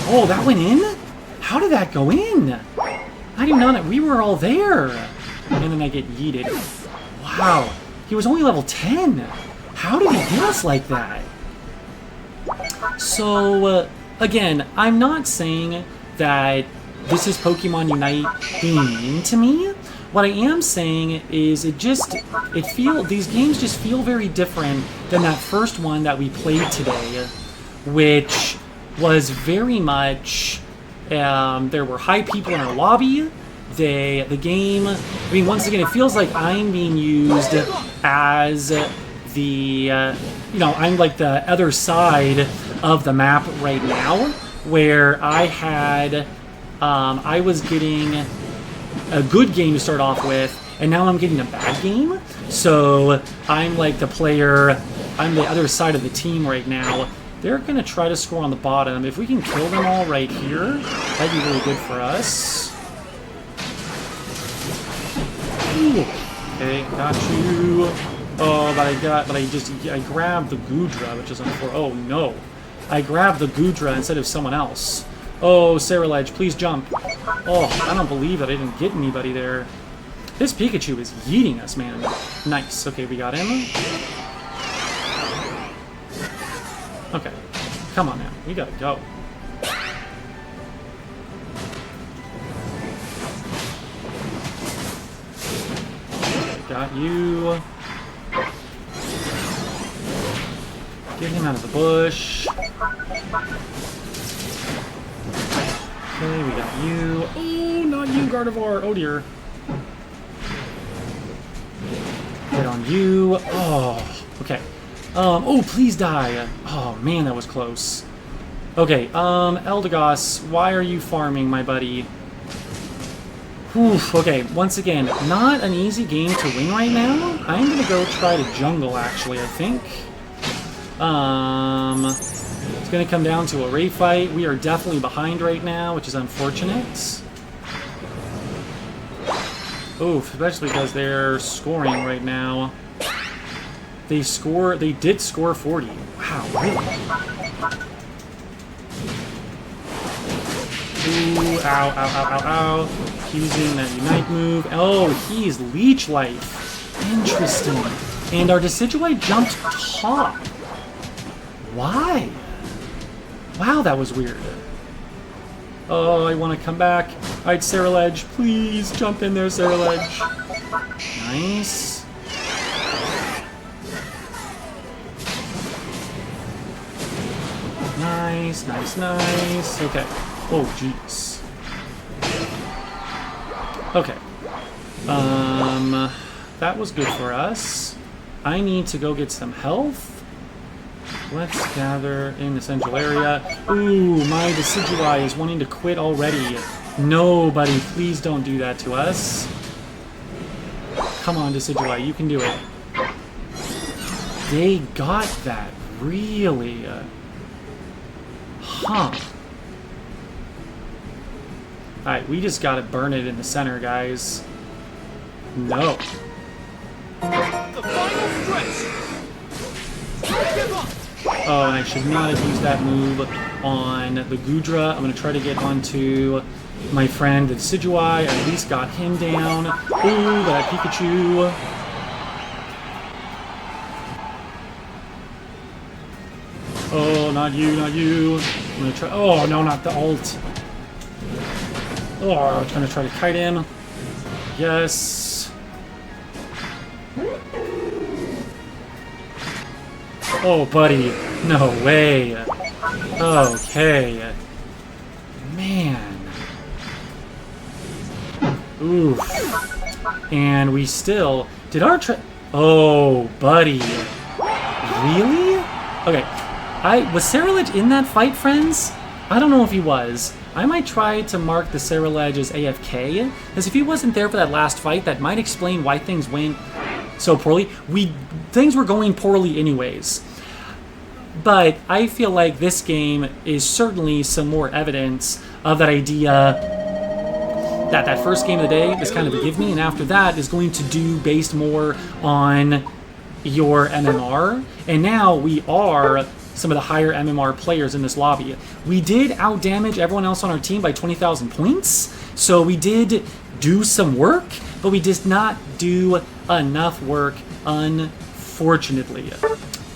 Oh, that went in? How did that go in? I did not... We were all there! And then I get yeeted. Wow, he was only level 10! How did he get us like that? So, again, I'm not saying that this is Pokemon Unite being mean to me. What I am saying is these games just feel very different than that first one that we played today, which was very much, there were high people in our lobby. The game, I mean, once again, it feels like I'm being used as the, I'm like the other side of the map right now, where I had, I was getting a good game to start off with, and now I'm getting a bad game. So I'm like the player, I'm the other side of the team right now. They're going to try to score on the bottom. If we can kill them all right here, that'd be really good for us. Ooh. Okay, got you. Oh, but I grabbed the Goodra, which is unfortunate. Oh no, I grabbed the Goodra instead of someone else. Oh, Sarah Ledge, please jump. Oh, I don't believe that I didn't get anybody there. This Pikachu is yeeting us, man. Nice. Okay, we got him. Okay, come on now, we gotta go. Got you. Get him out of the bush. Okay, we got you. Oh, not you, Gardevoir. Oh, dear. Get on you. Oh, okay. Oh, please die. Oh, man, that was close. Okay, Eldegoss, why are you farming, my buddy? Whew, okay, once again, not an easy game to win right now. I'm gonna go try to jungle, actually, I think. It's gonna come down to a Ray fight. We are definitely behind right now, which is unfortunate. Oof, especially because they're scoring right now. They did score 40. Wow, really? Ooh, ow, ow, ow, ow, ow. Using that Unite move. Oh, he's Leech Life. Interesting. And our Decidueye jumped top. Why? Wow, that was weird. Oh, I want to come back. All right, Ceruledge, please jump in there, Ceruledge. Nice. Nice, nice, nice. Okay. Oh, jeez. Okay. That was good for us. I need to go get some health. Let's gather in the central area. Ooh, my Decidui is wanting to quit already. Nobody, please don't do that to us. Come on, Decidui, you can do it. They got that, really? Huh. Alright, we just gotta burn it in the center, guys. No. The final stretch. Oh, and I should not have used that move on the Gudra. I'm gonna try to get onto my friend the Decidui. I at least got him down. Ooh, that Pikachu. Oh, not you, not you. I'm gonna try. Oh, no, not the ult. Oh, I'm trying to kite him. Yes. Oh, buddy. No way. Okay. Man. Oof. And we still... Did our Oh, buddy. Really? Okay. Was Ceruledge in that fight, friends? I don't know if he was. I might try to mark the Ceruledge as AFK, because if he wasn't there for that last fight, that might explain why things went so poorly. Things were going poorly anyways. But I feel like this game is certainly some more evidence of that idea that that first game of the day is kind of a give me, and after that is going to do based more on your MMR. And now we are some of the higher MMR players in this lobby. We did outdamage everyone else on our team by 20,000 points, so we did do some work, but we did not do enough work, unfortunately.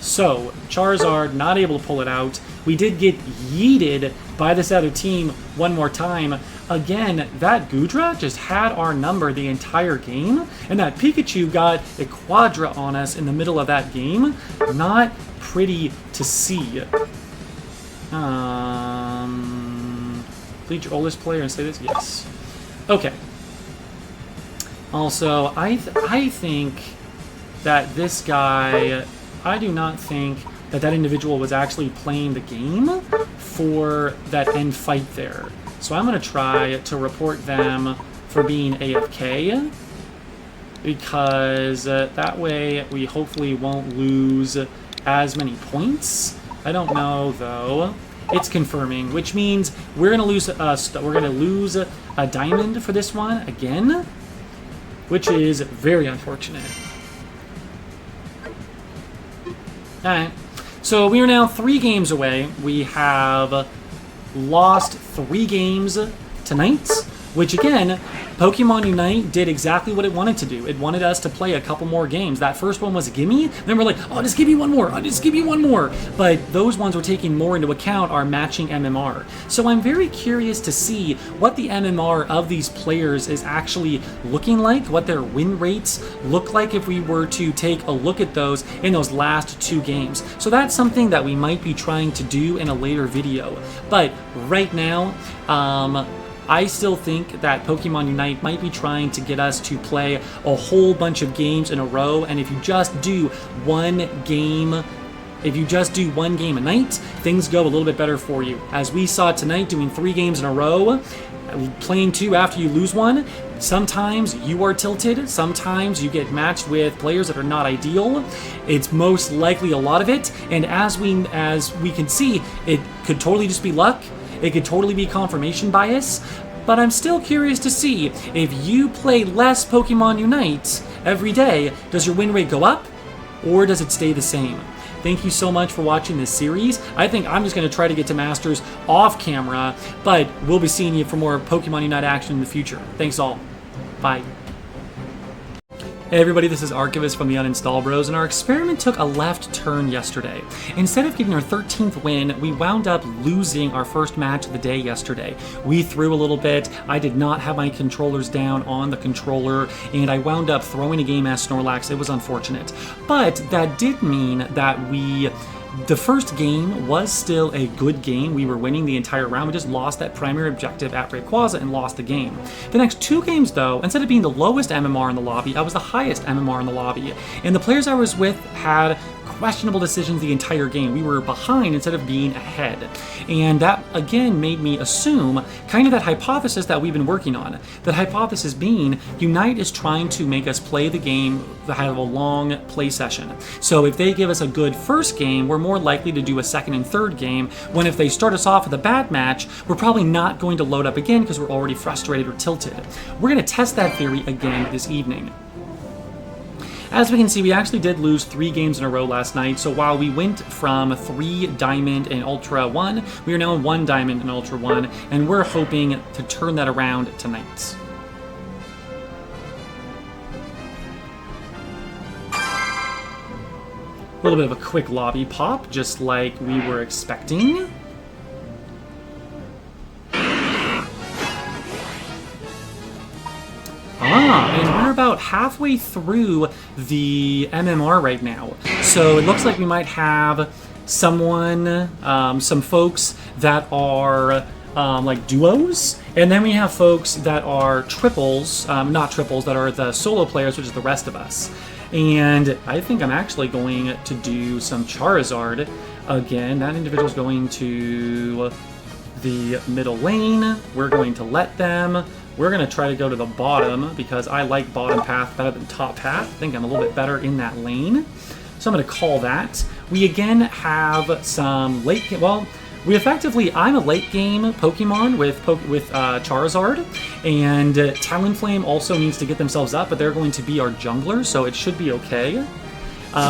So, Charizard not able to pull it out. We did get yeeted by this other team one more time. Again, that Gudra just had our number the entire game, and that Pikachu got a Quadra on us in the middle of that game. Not pretty to see. Bleed your oldest player and say this? Yes. Okay. Also, I think that this guy... I do not think that that individual was actually playing the game for that end fight there. So I'm going to try to report them for being AFK, because that way we hopefully won't lose as many points. I don't know though. It's confirming, which means we're going to lose a diamond for this one again, which is very unfortunate. Alright, so we are now 3 games away. We have lost 3 games tonight, which again, Pokemon Unite did exactly what it wanted to do. It wanted us to play a couple more games. That first one was a gimme, then we're like, oh, just give me one more, just give me one more. But those ones were taking more into account our matching MMR. So I'm very curious to see what the MMR of these players is actually looking like, what their win rates look like if we were to take a look at those in those last 2 games. So that's something that we might be trying to do in a later video. But right now, I still think that Pokemon Unite might be trying to get us to play a whole bunch of games in a row, and if you just do one game a night, things go a little bit better for you. As we saw tonight, doing 3 games in a row, playing 2 after you lose one, sometimes you are tilted, sometimes you get matched with players that are not ideal. It's most likely a lot of it, and as we can see, it could totally just be luck. It could totally be confirmation bias, but I'm still curious to see if you play less Pokemon Unite every day, does your win rate go up or does it stay the same? Thank you so much for watching this series. I think I'm just going to try to get to Masters off camera, but we'll be seeing you for more Pokemon Unite action in the future. Thanks all. Bye. Hey everybody, this is Archivist from the UninstallBros, and our experiment took a left turn yesterday. Instead of getting our 13th win, we wound up losing our first match of the day yesterday. We threw a little bit, I did not have my controllers down on the controller, and I wound up throwing a game as Snorlax. It was unfortunate. But that did mean that the first game was still a good game. We were winning the entire round. We just lost that primary objective at Rayquaza and lost the game. The next two games, though, instead of being the lowest MMR in the lobby, I was the highest MMR in the lobby. And the players I was with had questionable decisions the entire game. We were behind instead of being ahead. And that, again, made me assume kind of that hypothesis that we've been working on. That hypothesis being, Unite is trying to make us play the game that have a long play session. So if they give us a good first game, we're more likely to do a second and third game, when if they start us off with a bad match, we're probably not going to load up again because we're already frustrated or tilted. We're going to test that theory again this evening. As we can see, we actually did lose 3 games in a row last night, so while we went from 3 Diamond and Ultra 1, we are now in 1 Diamond and Ultra 1, and we're hoping to turn that around tonight. A little bit of a quick lobby pop, just like we were expecting. And we're about halfway through the MMR right now. So it looks like we might have someone, some folks that are like duos, and then we have folks that are triples, not triples, that are the solo players, which is the rest of us. And I think I'm actually going to do some Charizard again. That individual's going to the middle lane. We're going to let them. We're going to try to go to the bottom because I like bottom path better than top path. I think I'm a little bit better in that lane. So I'm going to call that. We again have some late game. Well, I'm a late game Pokemon with Charizard, and Talonflame also needs to get themselves up, but they're going to be our jungler, so it should be okay.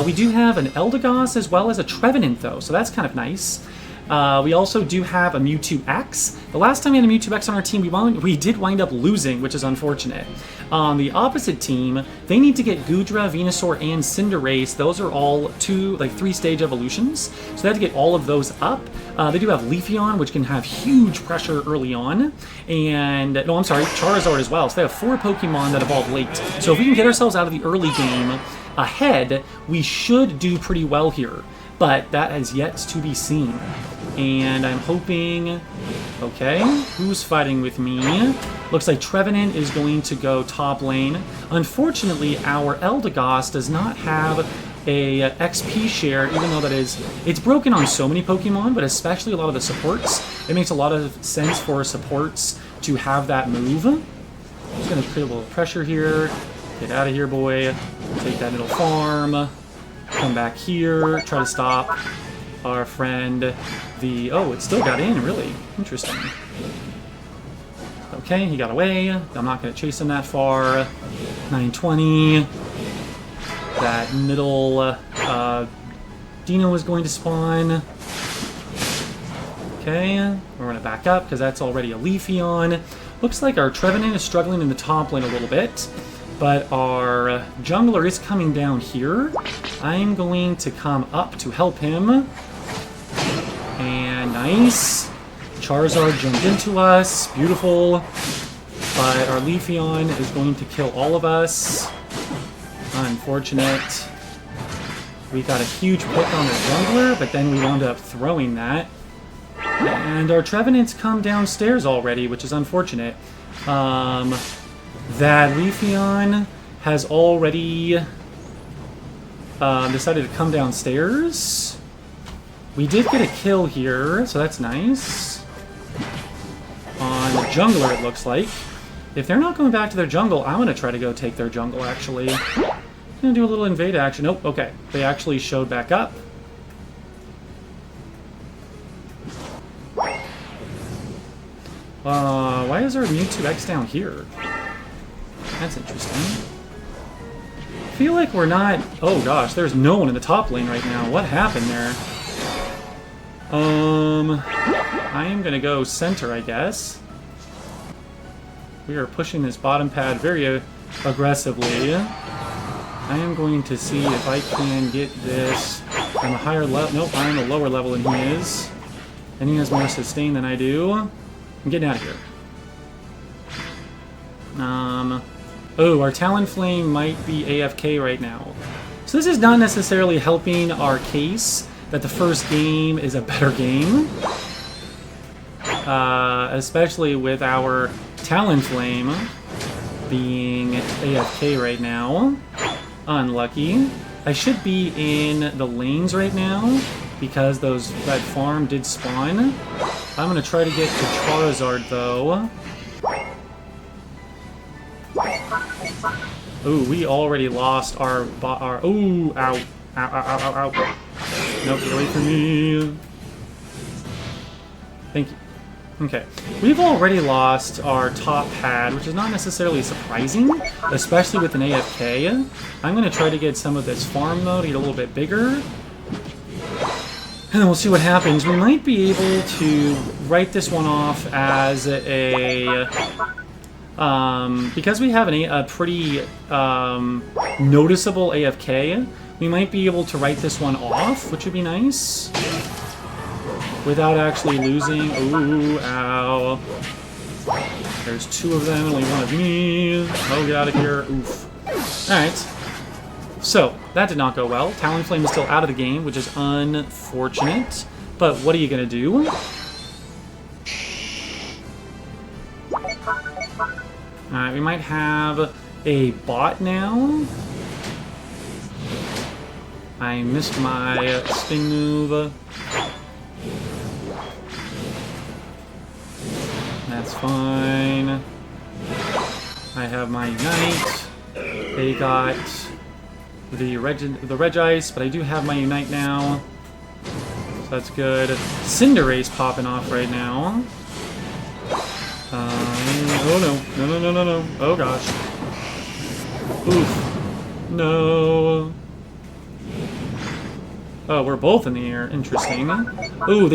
We do have an Eldegoss as well as a Trevenant, though, so that's kind of nice. We also do have a Mewtwo X. The last time we had a Mewtwo X on our team, we did wind up losing, which is unfortunate. On the opposite team, they need to get Goodra, Venusaur, and Cinderace. Those are all 3-stage evolutions, so they have to get all of those up. They do have Leafeon, which can have huge pressure early on, and no, I'm sorry, Charizard as well. So they have 4 Pokemon that evolve late. So if we can get ourselves out of the early game ahead, we should do pretty well here. But that has yet to be seen. And I'm hoping... Okay, who's fighting with me? Looks like Trevenant is going to go top lane. Unfortunately, our Eldegoss does not have a XP share, even though it's broken on so many Pokemon, but especially a lot of the supports. It makes a lot of sense for supports to have that move. I'm just going to create a little pressure here. Get out of here, boy. Take that middle farm. Come back here, try to stop our friend, oh, it still got in, really. Interesting. Okay, he got away. I'm not going to chase him that far. 920. That middle Dino is going to spawn. Okay, we're going to back up because that's already a Leafeon. Looks like our Trevenant is struggling in the top lane a little bit. But our jungler is coming down here. I'm going to come up to help him. And nice. Charizard jumped into us. Beautiful. But our Leafeon is going to kill all of us. Unfortunate. We got a huge pick on the jungler, but then we wound up throwing that. And our Trevenant's come downstairs already, which is unfortunate. That Leafeon has already decided to come downstairs. We did get a kill here, so that's nice. On the jungler, it looks like. If they're not going back to their jungle, I'm going to try to go take their jungle, actually. I'm going to do a little invade action. Nope, okay. They actually showed back up. Why is our Mewtwo X down here? That's interesting. I feel like we're not... Oh gosh, there's no one in the top lane right now. What happened there? I am gonna go center, I guess. We are pushing this bottom pad very aggressively. I am going to see if I can get this on a higher level. Nope, I'm on a lower level than he is. And he has more sustain than I do. I'm getting out of here. Oh, our Talonflame might be AFK right now. So this is not necessarily helping our case that the first game is a better game. Especially with our Talonflame being AFK right now. Unlucky. I should be in the lanes right now because that farm did spawn. I'm gonna try to get to Charizard though. Ooh, we already lost our ooh, ow. Ow, ow, ow, ow. Nope, get away from me. Thank you. Okay, we've already lost our top pad, which is not necessarily surprising, especially with an AFK. I'm going to try to get some of this farm, though, to get a little bit bigger. And then we'll see what happens. We might be able to write this one off as a... because we have a pretty noticeable AFK, we might be able to write this one off, which would be nice. Without actually losing. Ooh, ow. There's two of them, only one of me. Oh, get out of here. Oof. Alright. So, that did not go well. Talonflame is still out of the game, which is unfortunate. But what are you going to do? Alright, we might have a bot now. I missed my sting move. That's fine. I have my Unite. They got the Regice, but I do have my Unite now. So that's good. Cinderace popping off right now. Oh no. No, no, no, no, no. Oh gosh. Oof. No. Oh, we're both in the air. Interesting. Ooh,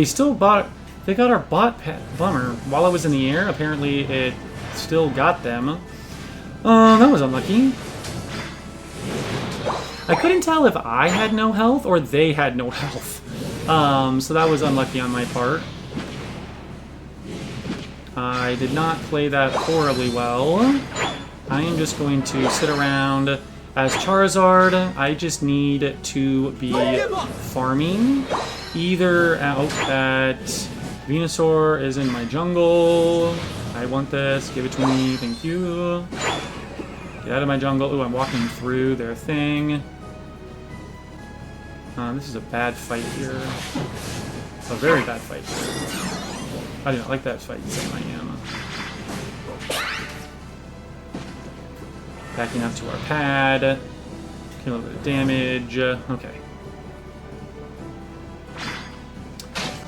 they got our bot bummer while I was in the air. Apparently, it still got them. That was unlucky. I couldn't tell if I had no health or they had no health. So that was unlucky on my part. I did not play that horribly well. I am just going to sit around as Charizard. I just need to be farming. Either out at... Venusaur is in my jungle. I want this. Give it to me. Thank you. Get out of my jungle. Ooh, I'm walking through their thing. This is a bad fight here. A very bad fight. I do not like that fight. So I am. Backing up to our pad. Get a little bit of damage. Okay.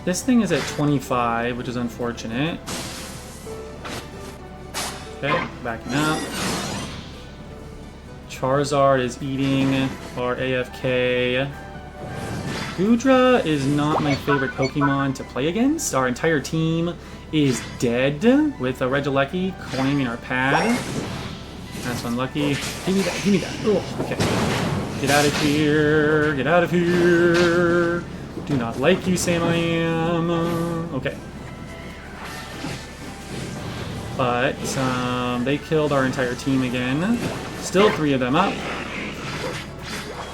This thing is at 25, which is unfortunate. Okay, backing up. Charizard is eating our AFK. Goodra is not my favorite Pokemon to play against. Our entire team is dead with a Regieleki claiming our pad. That's unlucky. Give me that, give me that. Oh, okay. Get out of here, get out of here. Do not like you, Sam I am. Okay. But, they killed our entire team again. Still 3 of them up.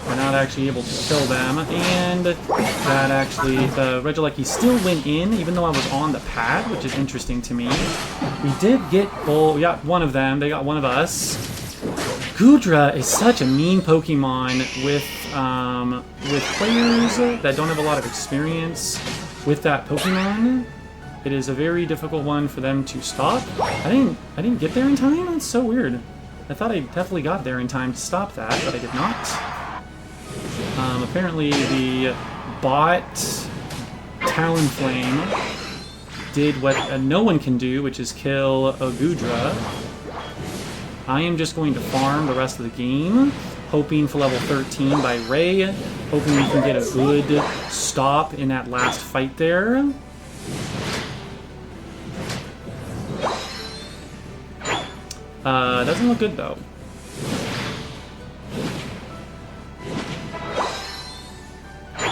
We're not actually able to kill them. And that actually, the Regieleki still went in, even though I was on the pad, which is interesting to me. We did get we got one of them. They got one of us. Goodra is such a mean Pokemon with players that don't have a lot of experience with that Pokemon. It is a very difficult one for them to stop. I didn't get there in time? That's so weird. I thought I definitely got there in time to stop that, but I did not. Apparently the bot Talonflame did what no one can do, which is kill a Goodra. I am just going to farm the rest of the game, hoping for level 13 by Ray, hoping we can get a good stop in that last fight there. Doesn't look good though.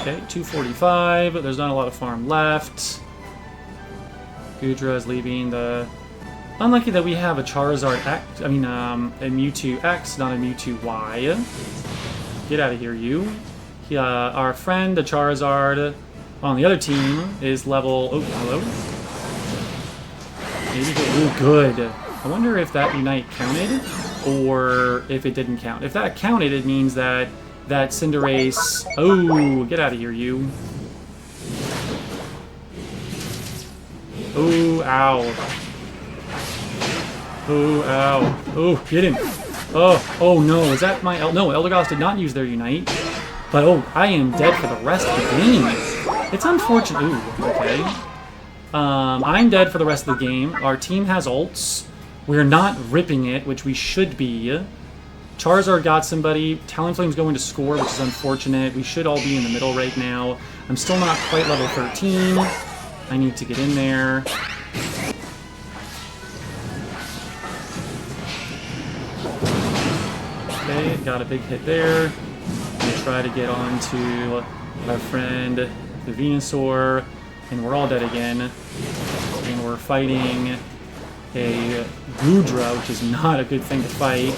Okay, 245. There's not a lot of farm left. Gudra is leaving the... Unlucky that we have a Charizard X, a Mewtwo X, not a Mewtwo Y. Get out of here, you. Our friend, the Charizard, on the other team is level... Oh, hello? Maybe... Oh, good. I wonder if that Unite counted, or if it didn't count. If that counted, it means that Cinderace... Oh, get out of here, you. Oh, ow. Oh, ow. Oh, get him. Oh no, is that my... No, Eldegoss did not use their Unite. But, oh, I am dead for the rest of the game. It's unfortunate. Ooh, okay. I'm dead for the rest of the game. Our team has ults. We're not ripping it, which we should be. Charizard got somebody. Talonflame's going to score, which is unfortunate. We should all be in the middle right now. I'm still not quite level 13. I need to get in there. Okay, got a big hit there. I'm gonna try to get on to our friend, the Venusaur, and we're all dead again. And we're fighting a Gudra, which is not a good thing to fight.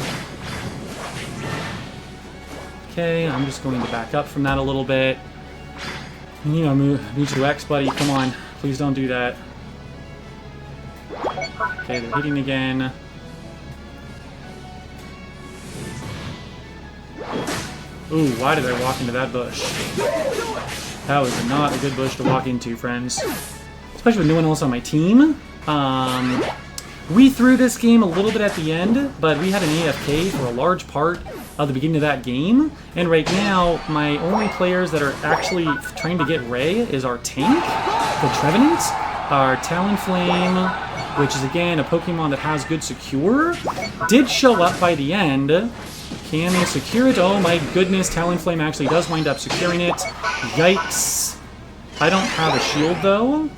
Okay, I'm just going to back up from that a little bit. You know, Mewtwo X, buddy, come on. Please don't do that. Okay, they're hitting again. Ooh, why did I walk into that bush? That was not a good bush to walk into, friends. Especially with no one else on my team. We threw this game a little bit at the end, but we had an AFK for a large part of the beginning of that game. And right now, my only players that are actually trying to get Ray is our tank, the Trevenant, our Talonflame, which is again a Pokemon that has good secure, did show up by the end. Can they secure it? Oh my goodness, Talonflame actually does wind up securing it. Yikes. I don't have a shield though,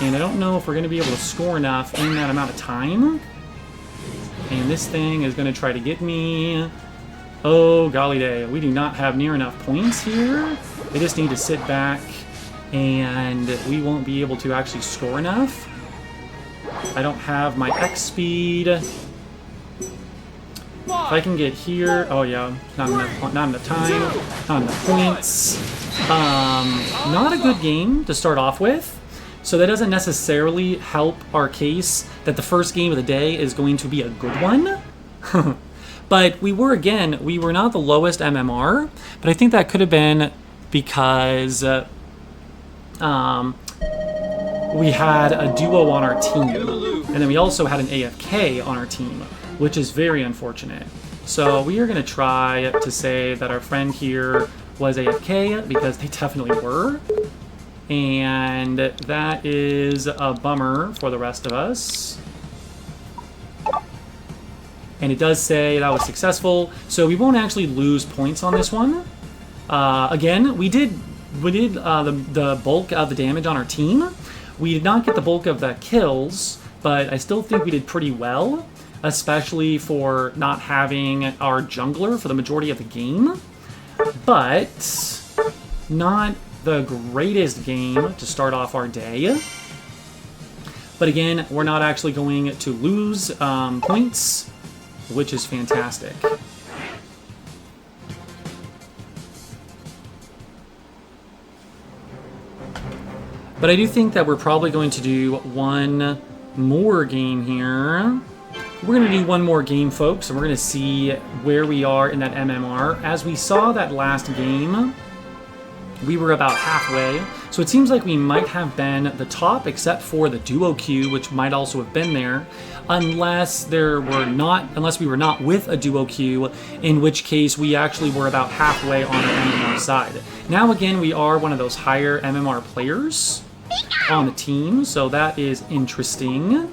and I don't know if we're going to be able to score enough in that amount of time. And this thing is going to try to get me. Oh, golly day. We do not have near enough points here. They just need to sit back, and we won't be able to actually score enough. I don't have my X speed. If I can get here... Oh, yeah. Not enough time. Not enough points. Not a good game to start off with. So that doesn't necessarily help our case that the first game of the day is going to be a good one. But we were not the lowest MMR, but I think that could have been because we had a duo on our team, and then we also had an AFK on our team, which is very unfortunate. So we are going to try to say that our friend here was AFK, because they definitely were, and that is a bummer for the rest of us. And it does say that was successful, so we won't actually lose points on this one. Again, we did the bulk of the damage on our team. We did not get the bulk of the kills, but I still think we did pretty well, especially for not having our jungler for the majority of the game. But not the greatest game to start off our day. But again, we're not actually going to lose points, which is fantastic. But I do think that we're probably going to do one more game here. We're going to do one more game, folks, and we're going to see where we are in that MMR. As we saw that last game, we were about halfway. So it seems like we might have been the top, except for the duo queue, which might also have been there, unless we were not with a duo queue, in which case we actually were about halfway on our MMR side. Now again, we are one of those higher MMR players on the team, so that is interesting.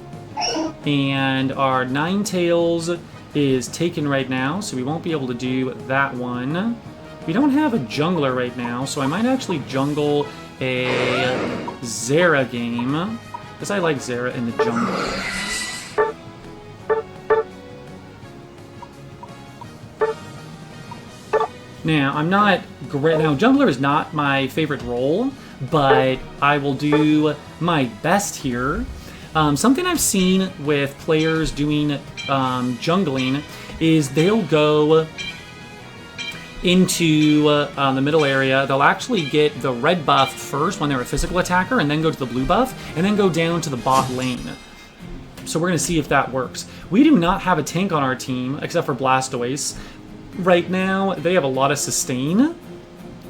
And our Ninetales is taken right now, so we won't be able to do that one. We don't have a jungler right now, so I might actually jungle a Zera game, because I like Zera in the jungle. Now, I'm not great. Now, jungler is not my favorite role, but I will do my best here. Something I've seen with players doing jungling is they'll go into the middle area. They'll actually get the red buff first when they're a physical attacker, and then go to the blue buff, and then go down to the bot lane. So we're going to see if that works. We do not have a tank on our team, except for Blastoise. Right now, they have a lot of sustain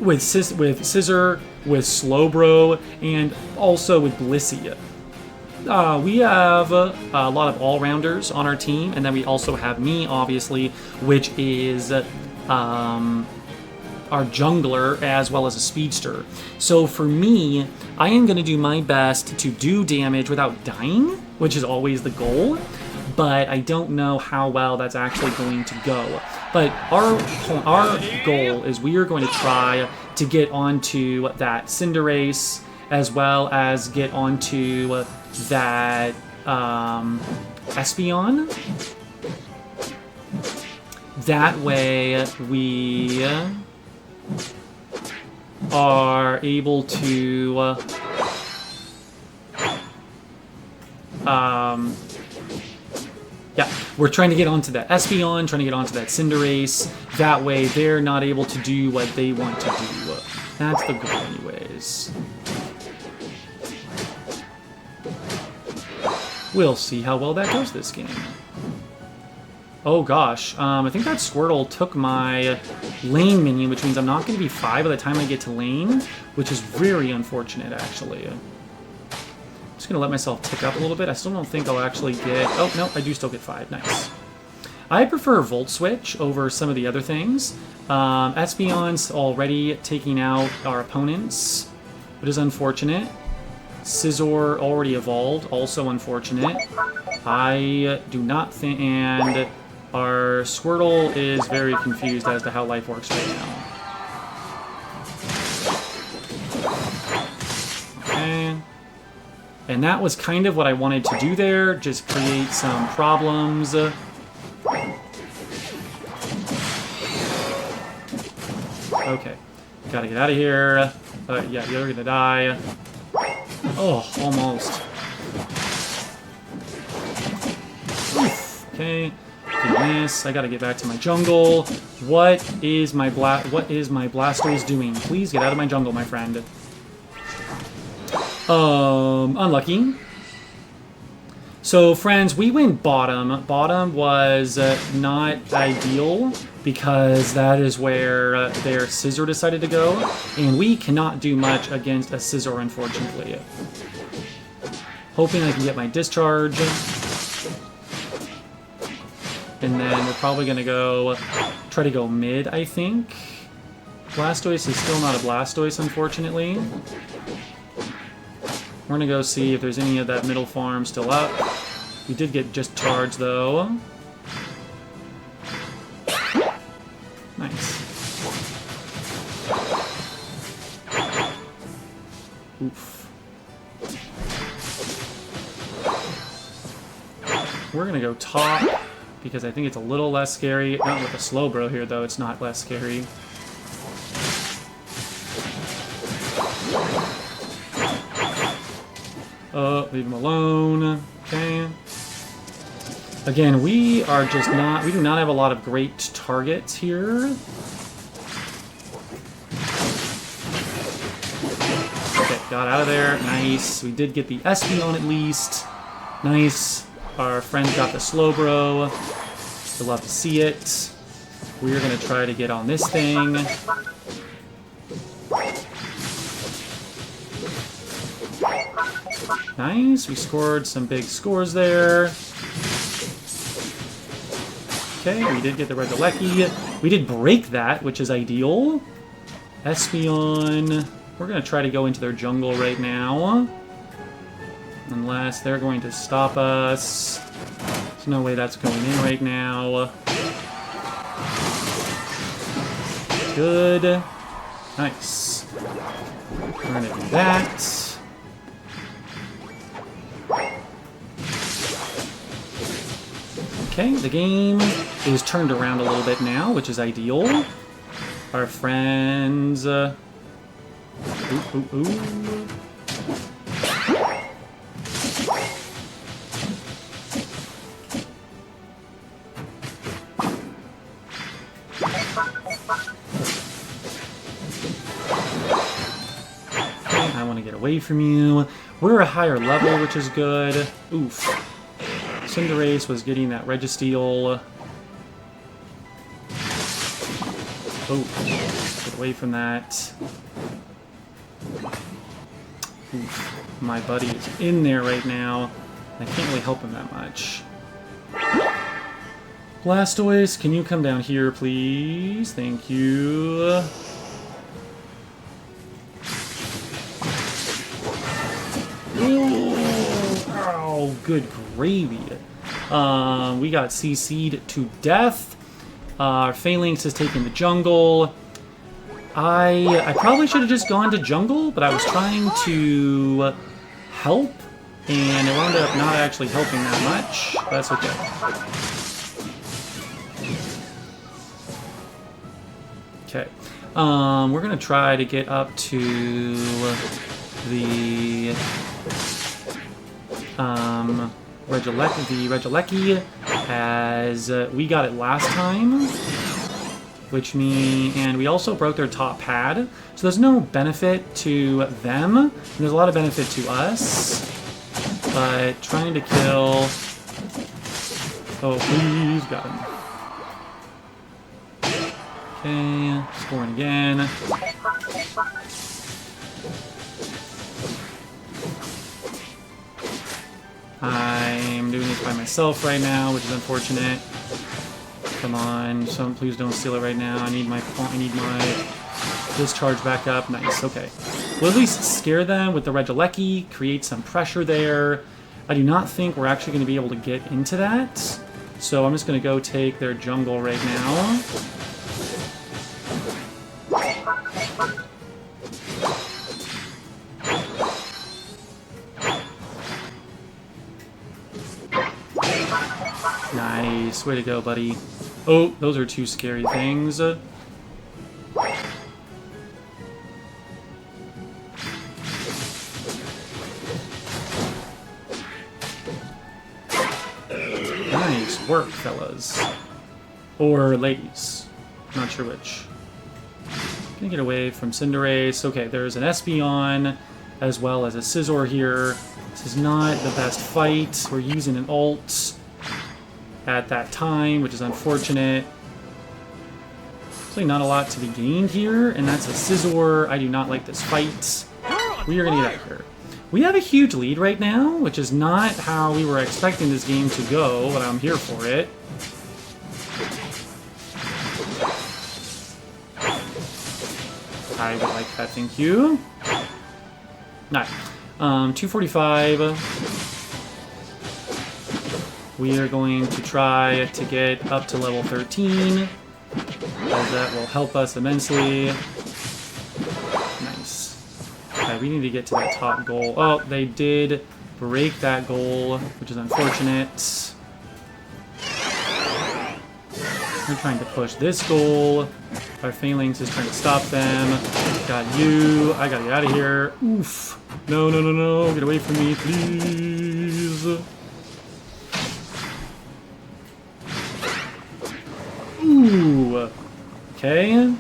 with Scissor, with Slowbro, and also with Blissey. We have a lot of all-rounders on our team, and then we also have me, obviously, which is our jungler as well as a speedster. So for me, I am going to do my best to do damage without dying, which is always the goal, but I don't know how well that's actually going to go. But our goal is we are going to try to get onto that Cinderace, as well as get onto that Espeon. That way we are able to yeah, we're trying to get onto that Espeon, trying to get onto that Cinderace. That way they're not able to do what they want to do. That's the goal anyways. We'll see how well that goes this game. Oh gosh, I think that Squirtle took my lane minion, which means I'm not going to be 5 by the time I get to lane, which is very unfortunate, actually. I'm just going to let myself tick up a little bit. I still don't think I'll actually get... Oh, no, I do still get 5. Nice. I prefer Volt Switch over some of the other things. Espeon's already taking out our opponents, which is unfortunate. Scizor already evolved, also unfortunate. I do not think... And our Squirtle is very confused as to how life works right now. Okay. And that was kind of what I wanted to do there, just create some problems. Okay, gotta get out of here. Yeah, you're gonna die. Oh, almost. Oof. Okay, do this. I gotta get back to my jungle. What is my Blastoise doing? Please get out of my jungle, my friend. Unlucky. So, friends, we went bottom. Bottom was not ideal because that is where their Scissor decided to go, and we cannot do much against a Scissor, unfortunately. Hoping I can get my discharge. And then we're probably going to try to go mid, I think. Blastoise is still not a Blastoise, unfortunately. We're going to go see if there's any of that middle farm still up. We did get just charged, though. Nice. Oof. We're going to go top, because I think it's a little less scary. Not with the Slowbro here, though. It's not less scary. Oh, leave him alone. Okay. Again, we do not have a lot of great targets here. Okay, got out of there. Nice. We did get the Espeon at least. Nice. Our friend got the Slowbro. We'll love to see it. We're going to try to get on this thing. Nice. We scored some big scores there. Okay, we did get the Regieleki. We did break that, which is ideal. Espeon. We're going to try to go into their jungle right now. Unless they're going to stop us. There's no way that's going in right now. Good. Nice. We're going to do that. Okay, the game is turned around a little bit now, which is ideal. our friends. Ooh, ooh, ooh. I want to get away from you. We're a higher level, which is good. Oof. Cinderace was getting that Registeel. Oh, get away from that. Oof. My buddy is in there right now. I can't really help him that much. Blastoise, can you come down here, please? Thank you. Ooh, oh, good gravy. We got CC'd to death. Phalanx has taken the jungle. I probably should have just gone to jungle, but I was trying to help, and it wound up not actually helping that much. That's okay. Okay. We're gonna try to get up to the Regieleki, as we got it last time, and we also broke their top pad, so there's no benefit to them, and there's a lot of benefit to us, but trying to kill... Oh, please, got him. Okay, scoring again. I'm doing this by myself right now, which is unfortunate. Come on, please don't steal it right now. I need my discharge back up. Nice, okay. We'll at least scare them with the Regieleki, create some pressure there. I do not think we're actually going to be able to get into that, so I'm just going to go take their jungle right now. Nice, way to go, buddy. Oh, those are two scary things. Nice work, fellas. Or ladies. Not sure which. Gonna get away from Cinderace. Okay, there's an Espeon, as well as a Scizor here. This is not the best fight. We're using an ult at that time, which is unfortunate. There's not a lot to be gained here, and that's a Scizor. I do not like this fight. We are going to get out of here. We have a huge lead right now, which is not how we were expecting this game to go, but I'm here for it. I would like that, thank you. Alright, 245. We are going to try to get up to level 13, as that will help us immensely. Nice. Okay, we need to get to that top goal. Oh, they did break that goal, which is unfortunate. We're trying to push this goal. Our Phalanx is trying to stop them. Got you. I gotta get out of here. Oof. No, no, no, no. Get away from me, please. Ooh. Okay.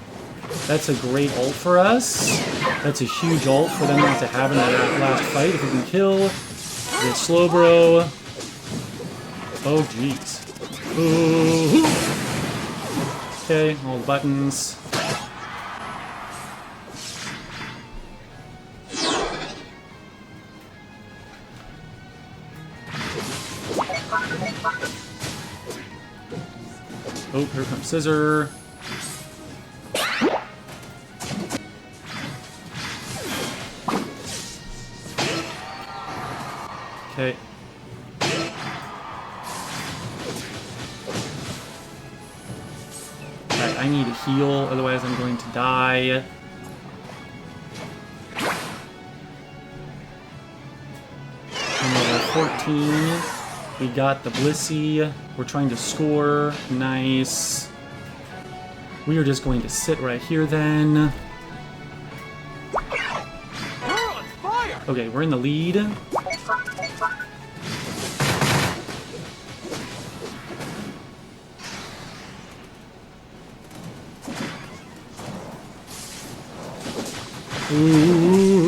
That's a great ult for us. That's a huge ult for them not to have in that last fight. If we can kill the Slowbro. Oh, jeez. Ooh. Okay, all the buttons. Oh, here comes Scizor. Okay. Alright, I need a heal, otherwise I'm going to die. I'm level 14. We got the Blissey. We're trying to score. Nice. We are just going to sit right here then. We're on fire! Okay, we're in the lead. Ooh.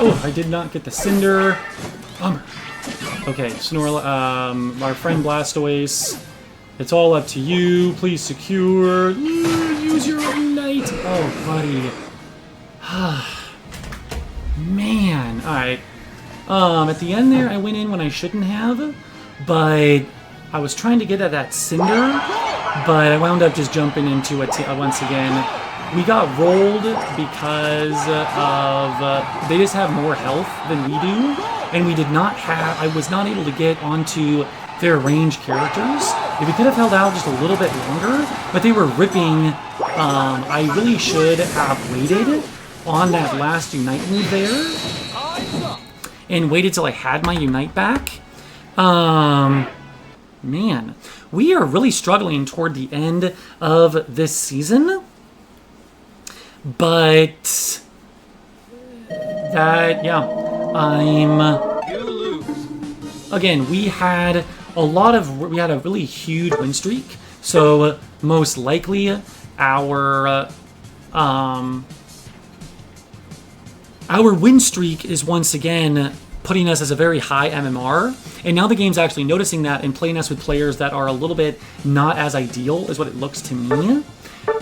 Oh, I did not get the cinder. Bummer. Okay, our friend Blastoise. It's all up to you. Please secure. Use your Ignite. Oh, buddy. Man. Alright. At the end there, I went in when I shouldn't have. But I was trying to get at that cinder. But I wound up just jumping into it once again. We got rolled because of... they just have more health than we do. And we did not have... I was not able to get onto their range characters. If we could have held out just a little bit longer, but they were ripping... I really should have waited on that last Unite move there. And waited till I had my Unite back. Man. We are really struggling toward the end of this season. But that, yeah, You lose. again, we had a really huge win streak. So most likely our win streak is once again putting us as a very high MMR. And now the game's actually noticing that and playing us with players that are a little bit not as ideal is what it looks to me.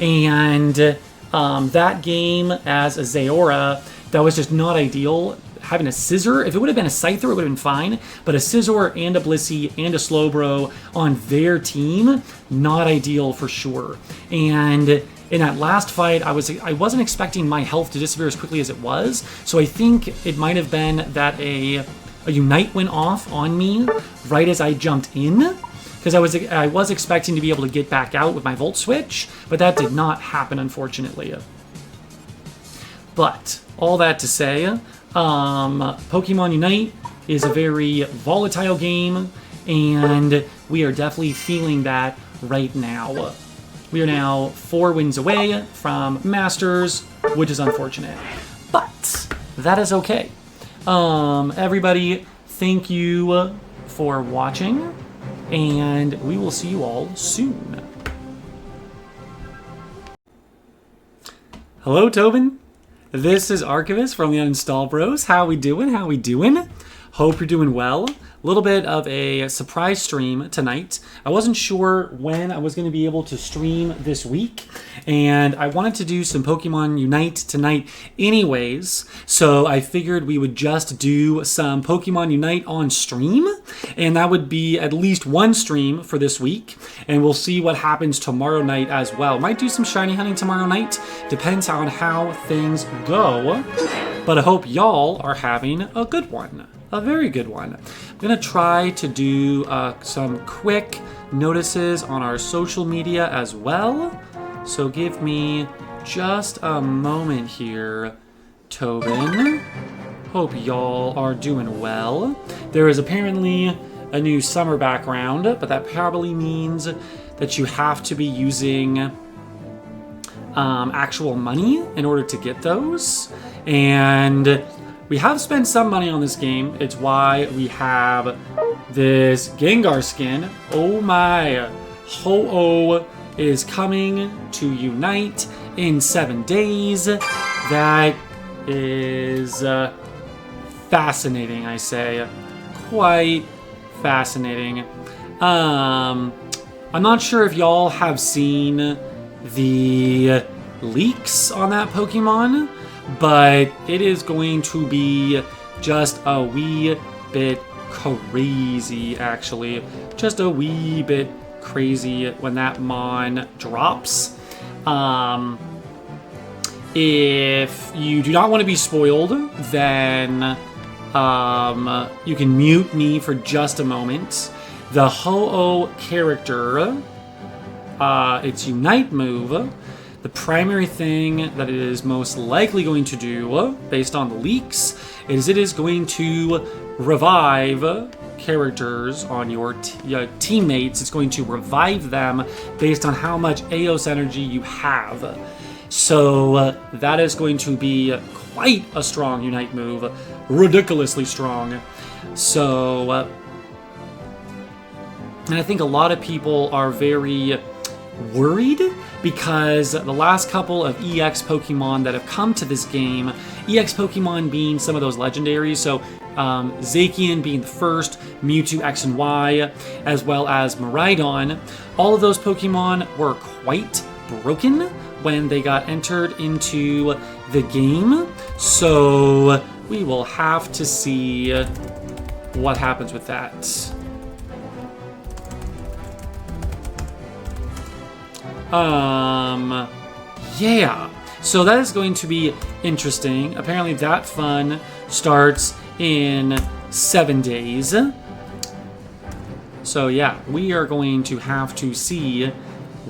And that game as a Zaora, that was just not ideal. Having a Scissor, if it would have been a Scyther, it would have been fine. But a Scizor and a Blissey and a Slowbro on their team, not ideal for sure. And in that last fight, I wasn't expecting my health to disappear as quickly as it was. So I think it might have been that a Unite went off on me right as I jumped in. Because I was expecting to be able to get back out with my Volt Switch, but that did not happen, unfortunately. But, all that to say, Pokemon Unite is a very volatile game, and we are definitely feeling that right now. We are now 4 wins away from Masters, which is unfortunate. But, that is okay. Everybody, thank you for watching. And we will see you all soon. Hello, Tobin. This is Archivist from the UninstallBros. How we doing? How we doing? Hope you're doing well. A little bit of a surprise stream tonight. I wasn't sure when I was going to be able to stream this week, and I wanted to do some Pokemon Unite tonight anyways, so I figured we would just do some Pokemon Unite on stream, and that would be at least one stream for this week, and we'll see what happens tomorrow night as well. Might do some shiny hunting tomorrow night, depends on how things go, but I hope y'all are having a good one. A very good one. I'm going to try to do some quick notices on our social media as well. So give me just a moment here, Tobin. Hope y'all are doing well. There is apparently a new summer background, but that probably means that you have to be using actual money in order to get those. And we have spent some money on this game. It's why we have this Gengar skin. Oh my. Ho-Oh is coming to Unite in 7 days. That is fascinating, I say. Quite fascinating. I'm not sure if y'all have seen the leaks on that Pokemon, but it is going to be just a wee bit crazy, actually. Just a wee bit crazy when that Mon drops. If you do not want to be spoiled, then you can mute me for just a moment. The Ho-Oh character, its Unite move, the primary thing that it is most likely going to do, based on the leaks, is it is going to revive characters, on your teammates. It's going to revive them based on how much Eos energy you have. So that is going to be quite a strong Unite move. Ridiculously strong. So, and I think a lot of people are very worried because the last couple of EX Pokemon that have come to this game, EX Pokemon being some of those legendaries, so Zacian being the first, Mewtwo X and Y, as well as Miraidon, all of those Pokemon were quite broken when they got entered into the game. So we will have to see what happens with that. Yeah. So that is going to be interesting. Apparently that fun starts in 7 days. So yeah, we are going to have to see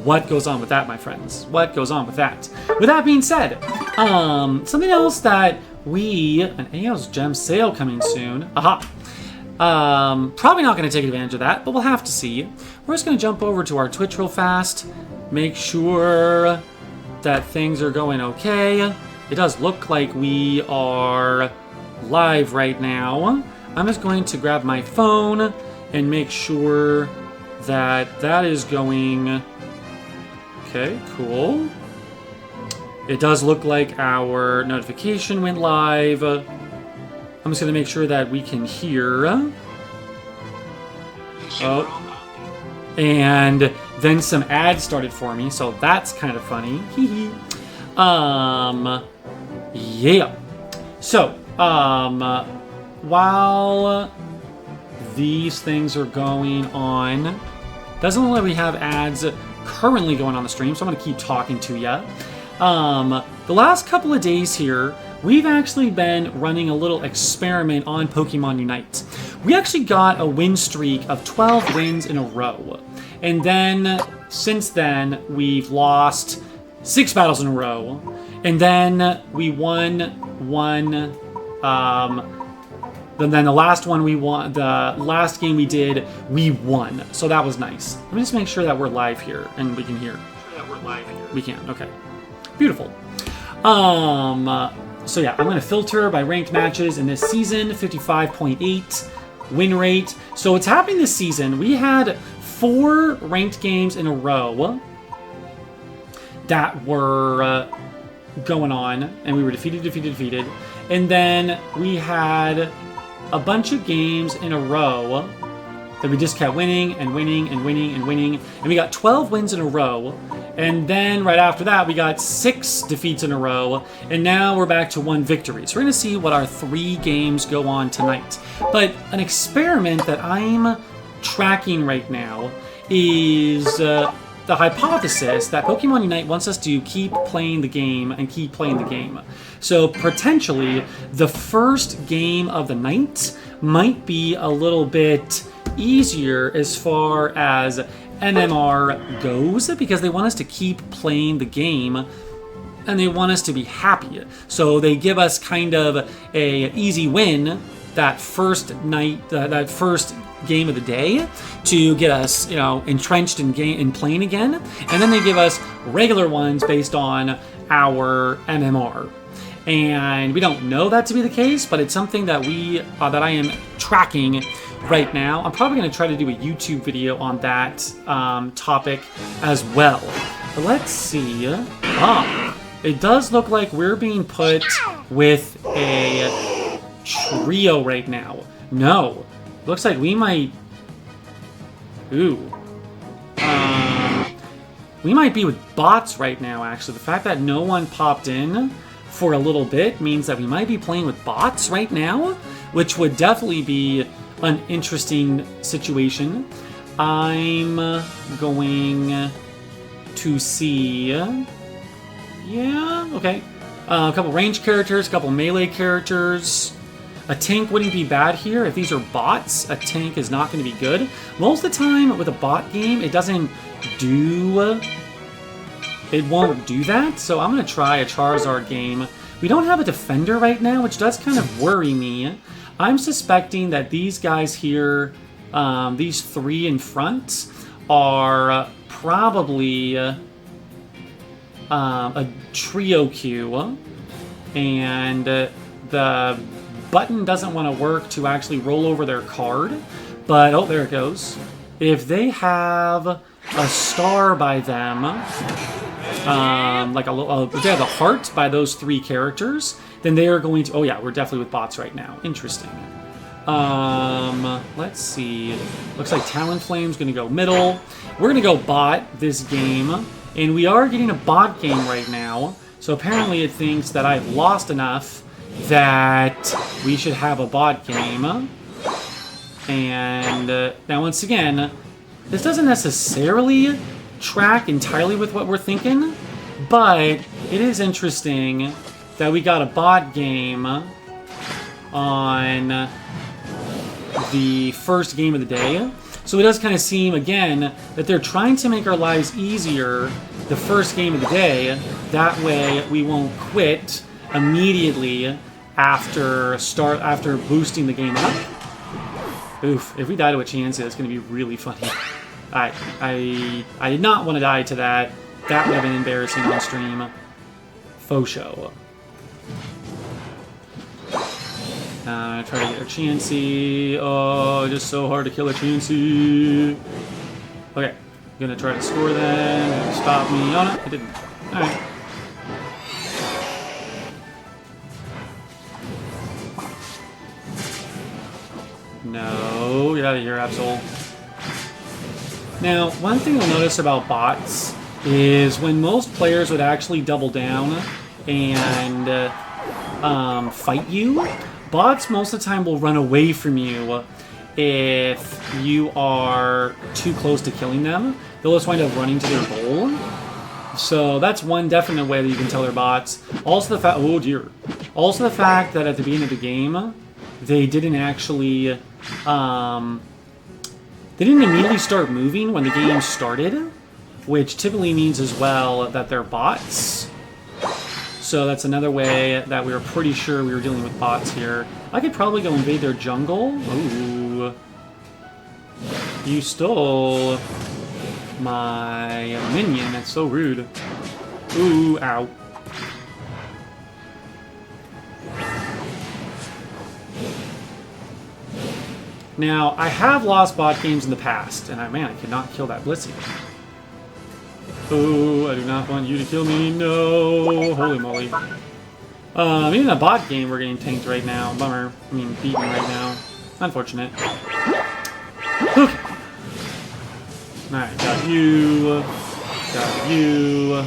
what goes on with that, my friends. What goes on with that? With that being said, something else that an Eos Gem sale coming soon. Aha. Probably not going to take advantage of that, but we'll have to see. We're just going to jump over to our Twitch real fast. Make sure that things are going okay. It does look like we are live right now. I'm just going to grab my phone and make sure that that is going. Okay, cool. It does look like our notification went live. I'm just going to make sure that we can hear. Oh. And then some ads started for me, so that's kind of funny. Yeah. So, while these things are going on, doesn't look like we have ads currently going on the stream, so I'm going to keep talking to you. The last couple of days here, we've actually been running a little experiment on Pokemon Unite. We actually got a win streak of 12 wins in a row. And then, since then, we've lost 6 battles in a row. And then we won one. Then the last one we won, the last game we did, we won. So that was nice. Let me just make sure that we're live here and we can hear. We can, okay. Beautiful. So yeah, I'm going to filter by ranked matches in this season, 55.8 win rate. So what's happening this season, we had 4 ranked games in a row that were going on, and we were defeated. And then we had a bunch of games in a row that we just kept winning. And we got 12 wins in a row. And then right after that, we got 6 defeats in a row. And now we're back to 1 victory. So we're going to see what our 3 games go on tonight. But an experiment that I'm tracking right now is the hypothesis that Pokemon Unite wants us to keep playing the game and keep playing the game. So potentially the first game of the night might be a little bit easier as far as MMR goes, because they want us to keep playing the game and they want us to be happy. So they give us kind of a easy win that first night, that first game of the day to get us, entrenched in playing again, and then they give us regular ones based on our MMR. And we don't know that to be the case, but it's something that that I am tracking right now. I'm probably going to try to do a YouTube video on that topic as well. But let's see. It does look like we're being put with a trio right now. No. Looks like we might... Ooh. We might be with bots right now, actually. The fact that no one popped in for a little bit means that we might be playing with bots right now, which would definitely be an interesting situation. I'm going to see... Yeah, okay. A couple range characters, a couple melee characters. A tank wouldn't be bad here. If these are bots, a tank is not going to be good. Most of the time with a bot game, it doesn't do... It won't do that, so I'm going to try a Charizard game. We don't have a defender right now, which does kind of worry me. I'm suspecting that these guys here These three in front are probably a trio queue, and the button doesn't want to work to actually roll over their card, but oh, there it goes. If they have a star by them, like if they have a heart by those three characters, then they are going to. Oh yeah, we're definitely with bots right now. Interesting. Let's see. Looks like Talonflame's going to go middle. We're going to go bot this game, and we are getting a bot game right now. So apparently it thinks that I've lost enough that we should have a bot game. And now once again, this doesn't necessarily track entirely with what we're thinking, but it is interesting that we got a bot game on the first game of the day. So it does kind of seem, again, that they're trying to make our lives easier the first game of the day. That way we won't quit immediately after boosting the game up. Oof, if we die to a chance, it's going to be really funny. I did not want to die to that. That would have been embarrassing on stream. Faux show. Try to get a Chansey. Oh, just so hard to kill a Chansey. Okay, gonna try to score then. Stop me. Oh no, it didn't. Alright. No, get out of here, Absol. Now, one thing you'll notice about bots is when most players would actually double down and fight you, bots most of the time will run away from you if you are too close to killing them. They'll just wind up running to their goal. So that's one definite way that you can tell they're bots. Also the fact, oh dear. Also the fact that at the beginning of the game, they didn't actually, they didn't immediately start moving when the game started, which typically means as well that they're bots. So that's another way that we were pretty sure we were dealing with bots here. I could probably go invade their jungle. Ooh. You stole my minion. That's so rude. Ooh, ow. Now, I have lost bot games in the past, and man, I cannot kill that Blissey. Oh, I do not want you to kill me, no! Holy moly. Even a bot game we're getting tanked right now. Bummer. I mean, beaten right now. Unfortunate. Okay. Alright, got you. Got you.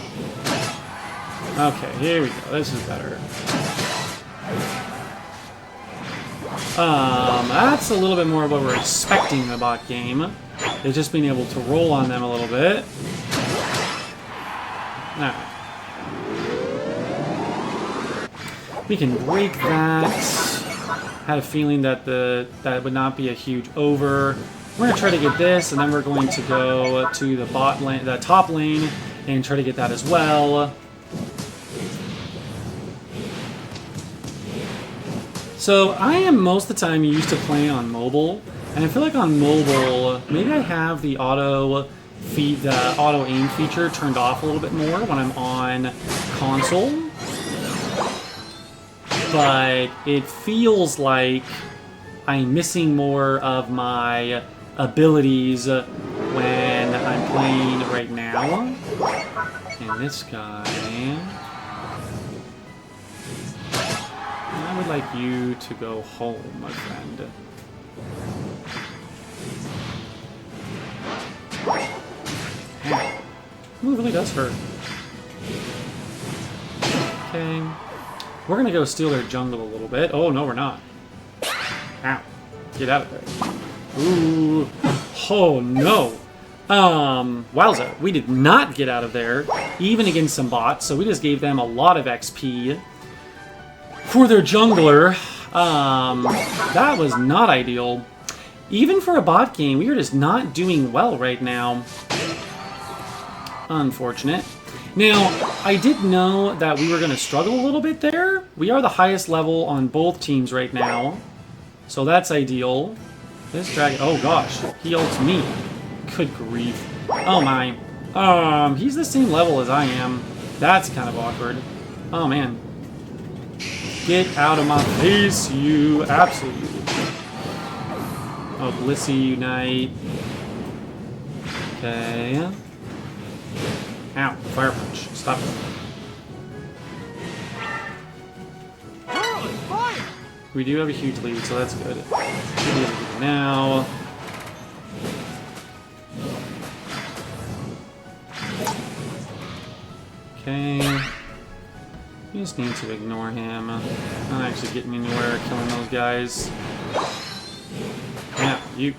Okay, here we go. This is better. That's a little bit more of what we're expecting in the bot game. They've just been able to roll on them a little bit. Alright. We can break that. Had a feeling that that would not be a huge over. We're gonna try to get this, and then we're going to go to the bot lane, the top lane, and try to get that as well. So I am most of the time used to playing on mobile, and I feel like on mobile, maybe I have the auto aim feature turned off a little bit more when I'm on console. But it feels like I'm missing more of my abilities when I'm playing right now. And this guy, I would like you to go home, my friend. Ooh, it really does hurt. Okay. We're gonna go steal their jungle a little bit. Oh, no, we're not. Ow. Get out of there. Ooh. Oh, no. Wowza. We did not get out of there, even against some bots, so we just gave them a lot of XP for their jungler. That was not ideal. Even for a bot game, we are just not doing well right now. Unfortunate. Now, I did know that we were going to struggle a little bit there. We are the highest level on both teams right now, so that's ideal. This dragon... Oh, gosh. He ults me. Good grief. Oh, my. He's the same level as I am. That's kind of awkward. Oh, man. Get out of my face, you absolute... Oh, Blissey Unite. Okay. Ow. Fire Punch. Stop it. We do have a huge lead, so that's good. We'll be able to do it now. Okay. You just need to ignore him. Not actually getting anywhere killing those guys. Yeah, you.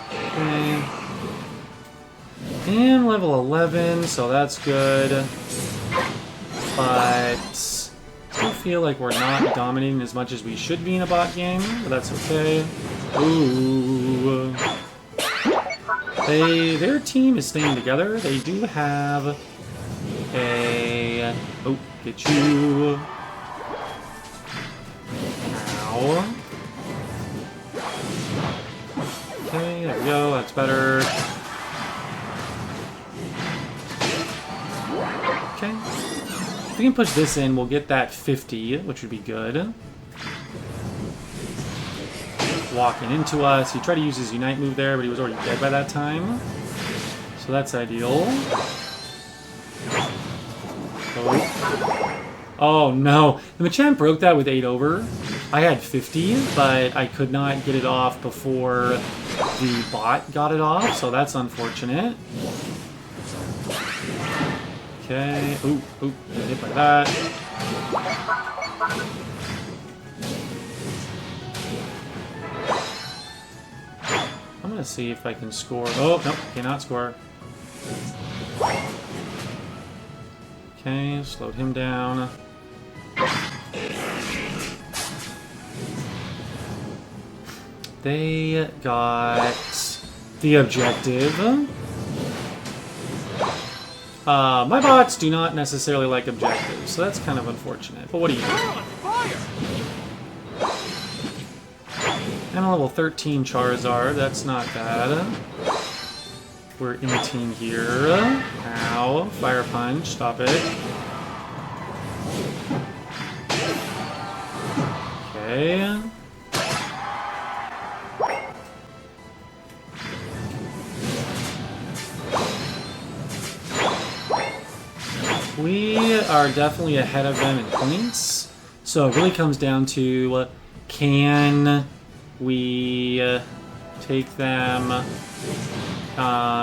Okay. And level 11, so that's good. But I feel like we're not dominating as much as we should be in a bot game, but that's okay. Ooh. Their team is staying together. They do have a... Oh, get you. Ow. Okay, there we go. That's better. Okay. If we can push this in, we'll get that 50, which would be good. Walking into us. He tried to use his Unite move there, but he was already dead by that time. So that's ideal. Oh no. The Machamp broke that with 8 over. I had 50, but I could not get it off before the bot got it off, so that's unfortunate. Okay. Ooh, get hit by that. I'm gonna see if I can score. Oh, no, cannot score. Okay, slowed him down. They got the objective. My bots do not necessarily like objectives, so that's kind of unfortunate. But what do you do? And a level 13 Charizard, that's not bad. We're in the team here. Ow. Fire Punch, stop it. Okay. We are definitely ahead of them in points. So it really comes down to, can we take them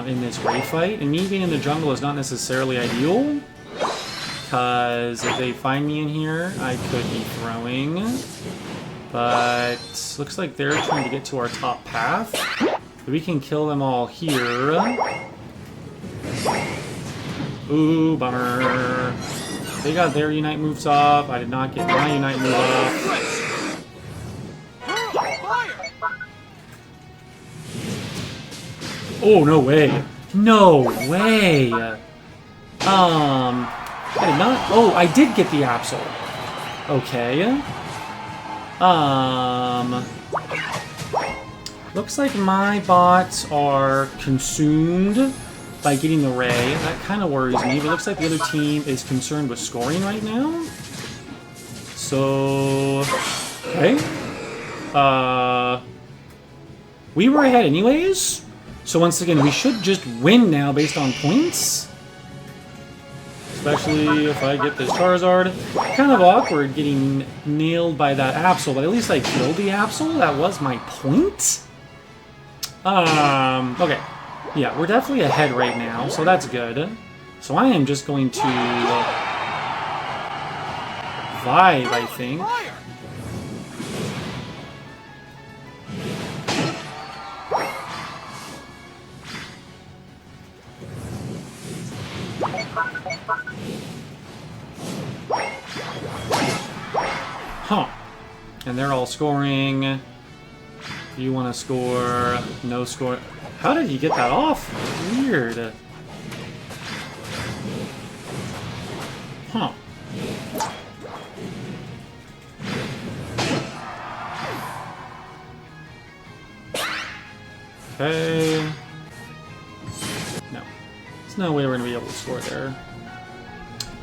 in this raid fight? And me being in the jungle is not necessarily ideal, because if they find me in here, I could be throwing. But looks like they're trying to get to our top path. We can kill them all here. Ooh, bummer. They got their Unite moves off. I did not get my Unite move off. Oh, no way. No way. I did not... Oh, I did get the Absol. Okay. Looks like my bots are consumed by getting the Ray. That kind of worries me, but it looks like the other team is concerned with scoring right now. So... Okay. We were ahead anyways. So once again, we should just win now based on points. Especially if I get this Charizard. Kind of awkward getting nailed by that Absol, but at least I killed the Absol. That was my point. Okay. Yeah, we're definitely ahead right now, so that's good. So I am just going to vibe, I think. Huh. And they're all scoring. You want to score, no score. How did he get that off? Weird. Huh. Okay. No. There's no way we're going to be able to score there.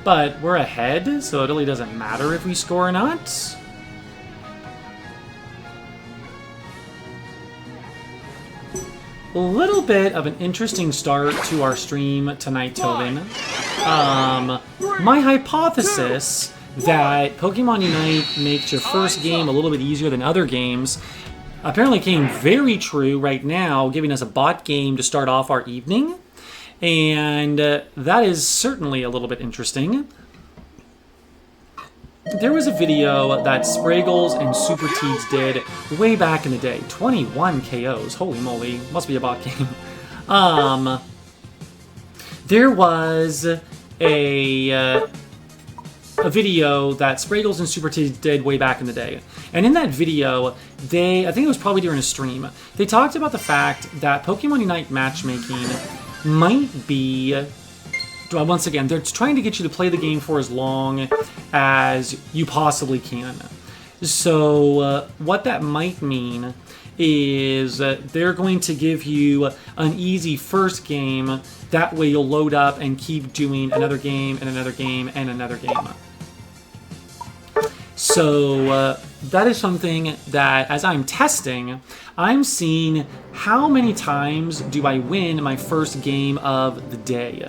But we're ahead, so it really doesn't matter if we score or not. A little bit of an interesting start to our stream tonight, Tobin. My hypothesis that Pokemon Unite makes your first game a little bit easier than other games apparently came very true right now, giving us a bot game to start off our evening. And that is certainly a little bit interesting. There was a video that Spraggles and Super Teeds did way back in the day. 21 KOs. Holy moly. Must be a bot game. There was a video that Spraggles and Super Teeds did way back in the day. And in that video, I think it was probably during a stream, they talked about the fact that Pokemon Unite matchmaking might be... Once again, they're trying to get you to play the game for as long as you possibly can. So what that might mean is they're going to give you an easy first game. That way you'll load up and keep doing another game and another game and another game. So that is something that, as I'm testing, I'm seeing how many times do I win my first game of the day.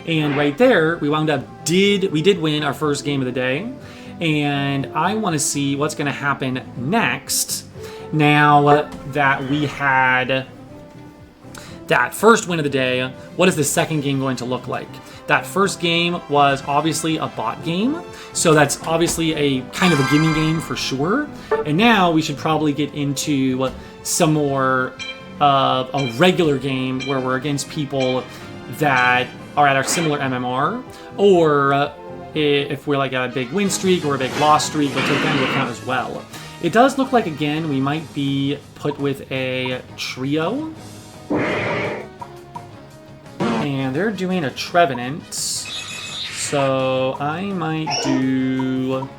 And right there, we did win our first game of the day. And I want to see what's going to happen next. Now that we had that first win of the day, what is the second game going to look like? That first game was obviously a bot game. So that's obviously a kind of a gimme game for sure. And now we should probably get into some more a regular game where we're against people that are at our similar MMR, or if we're like at a big win streak or a big loss streak, we'll take that into account as well. It does look like, again, we might be put with a trio. And they're doing a Trevenant. So I might do...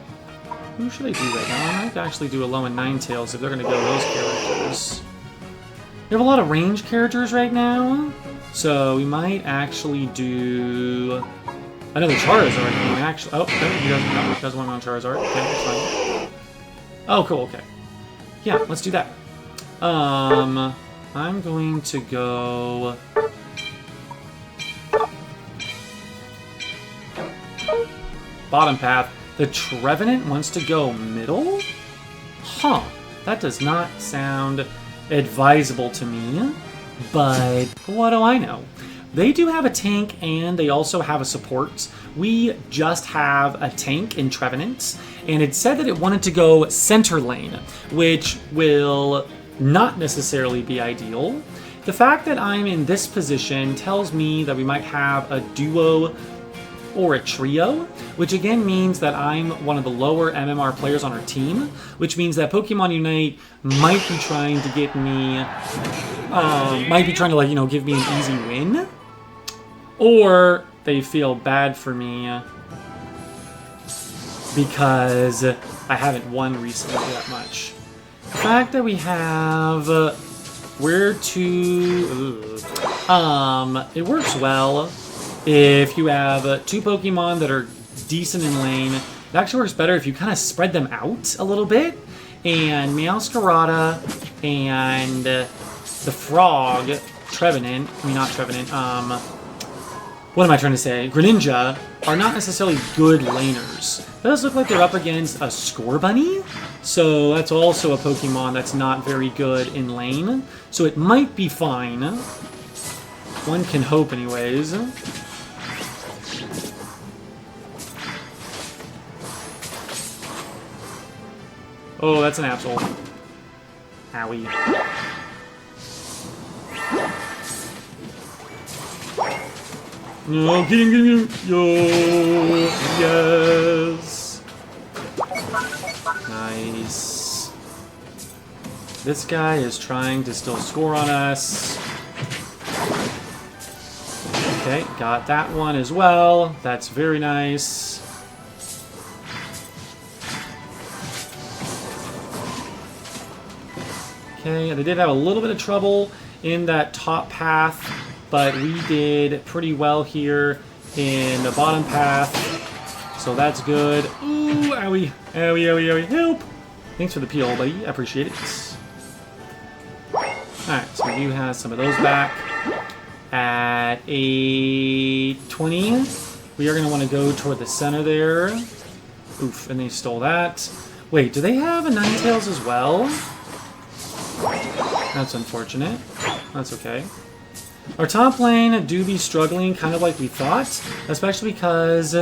Who should I do right now? I might actually do a Low and Ninetales if they're going to go those characters. We have a lot of range characters right now. So we might actually do another Charizard game. Actually, oh, he doesn't want me on Charizard. Okay, that's fine. Oh, cool. Okay, yeah, let's do that. I'm going to go bottom path. The Trevenant wants to go middle? Huh. That does not sound advisable to me. But what do I know? They do have a tank and they also have a support. We just have a tank in Trevenant, and it said that it wanted to go center lane, which will not necessarily be ideal. The fact that I'm in this position tells me that we might have a duo or a trio, which again means that I'm one of the lower MMR players on our team, which means that Pokemon Unite might be trying to get me, give me an easy win, or they feel bad for me because I haven't won recently that much. The fact that we have, it works well. If you have two Pokemon that are decent in lane, it actually works better if you kind of spread them out a little bit. And Meowscarada and the Frog, what am I trying to say? Greninja are not necessarily good laners. It does look like they're up against a Scorbunny, so that's also a Pokemon that's not very good in lane. So it might be fine. One can hope anyways. Oh, that's an Absol. Owie. No, get him. Yo, yes. Nice. This guy is trying to still score on us. Okay, got that one as well. That's very nice. Okay, they did have a little bit of trouble in that top path, but we did pretty well here in the bottom path. So that's good. Ooh, owie, owie, owie, owie, help! Thanks for the peel, buddy. I appreciate it. Alright, so we do have some of those back. At 820, we are going to want to go toward the center there. Oof, and they stole that. Wait, do they have a Ninetales as well? That's unfortunate. That's okay. Our top lane do be struggling kind of like we thought, especially because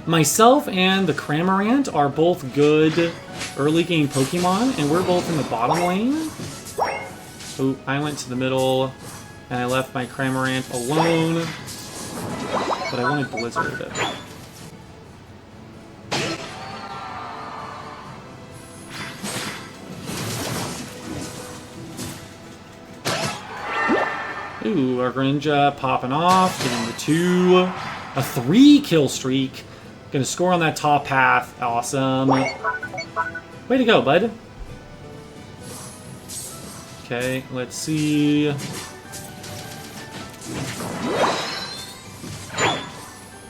myself and the Cramorant are both good early game Pokemon, and we're both in the bottom lane. Oh, I went to the middle, and I left my Cramorant alone, but I wanted Blizzard. Ooh, our Greninja popping off, getting the 2. A 3 kill streak. Gonna score on that top path. Awesome. Way to go, bud. Okay, let's see.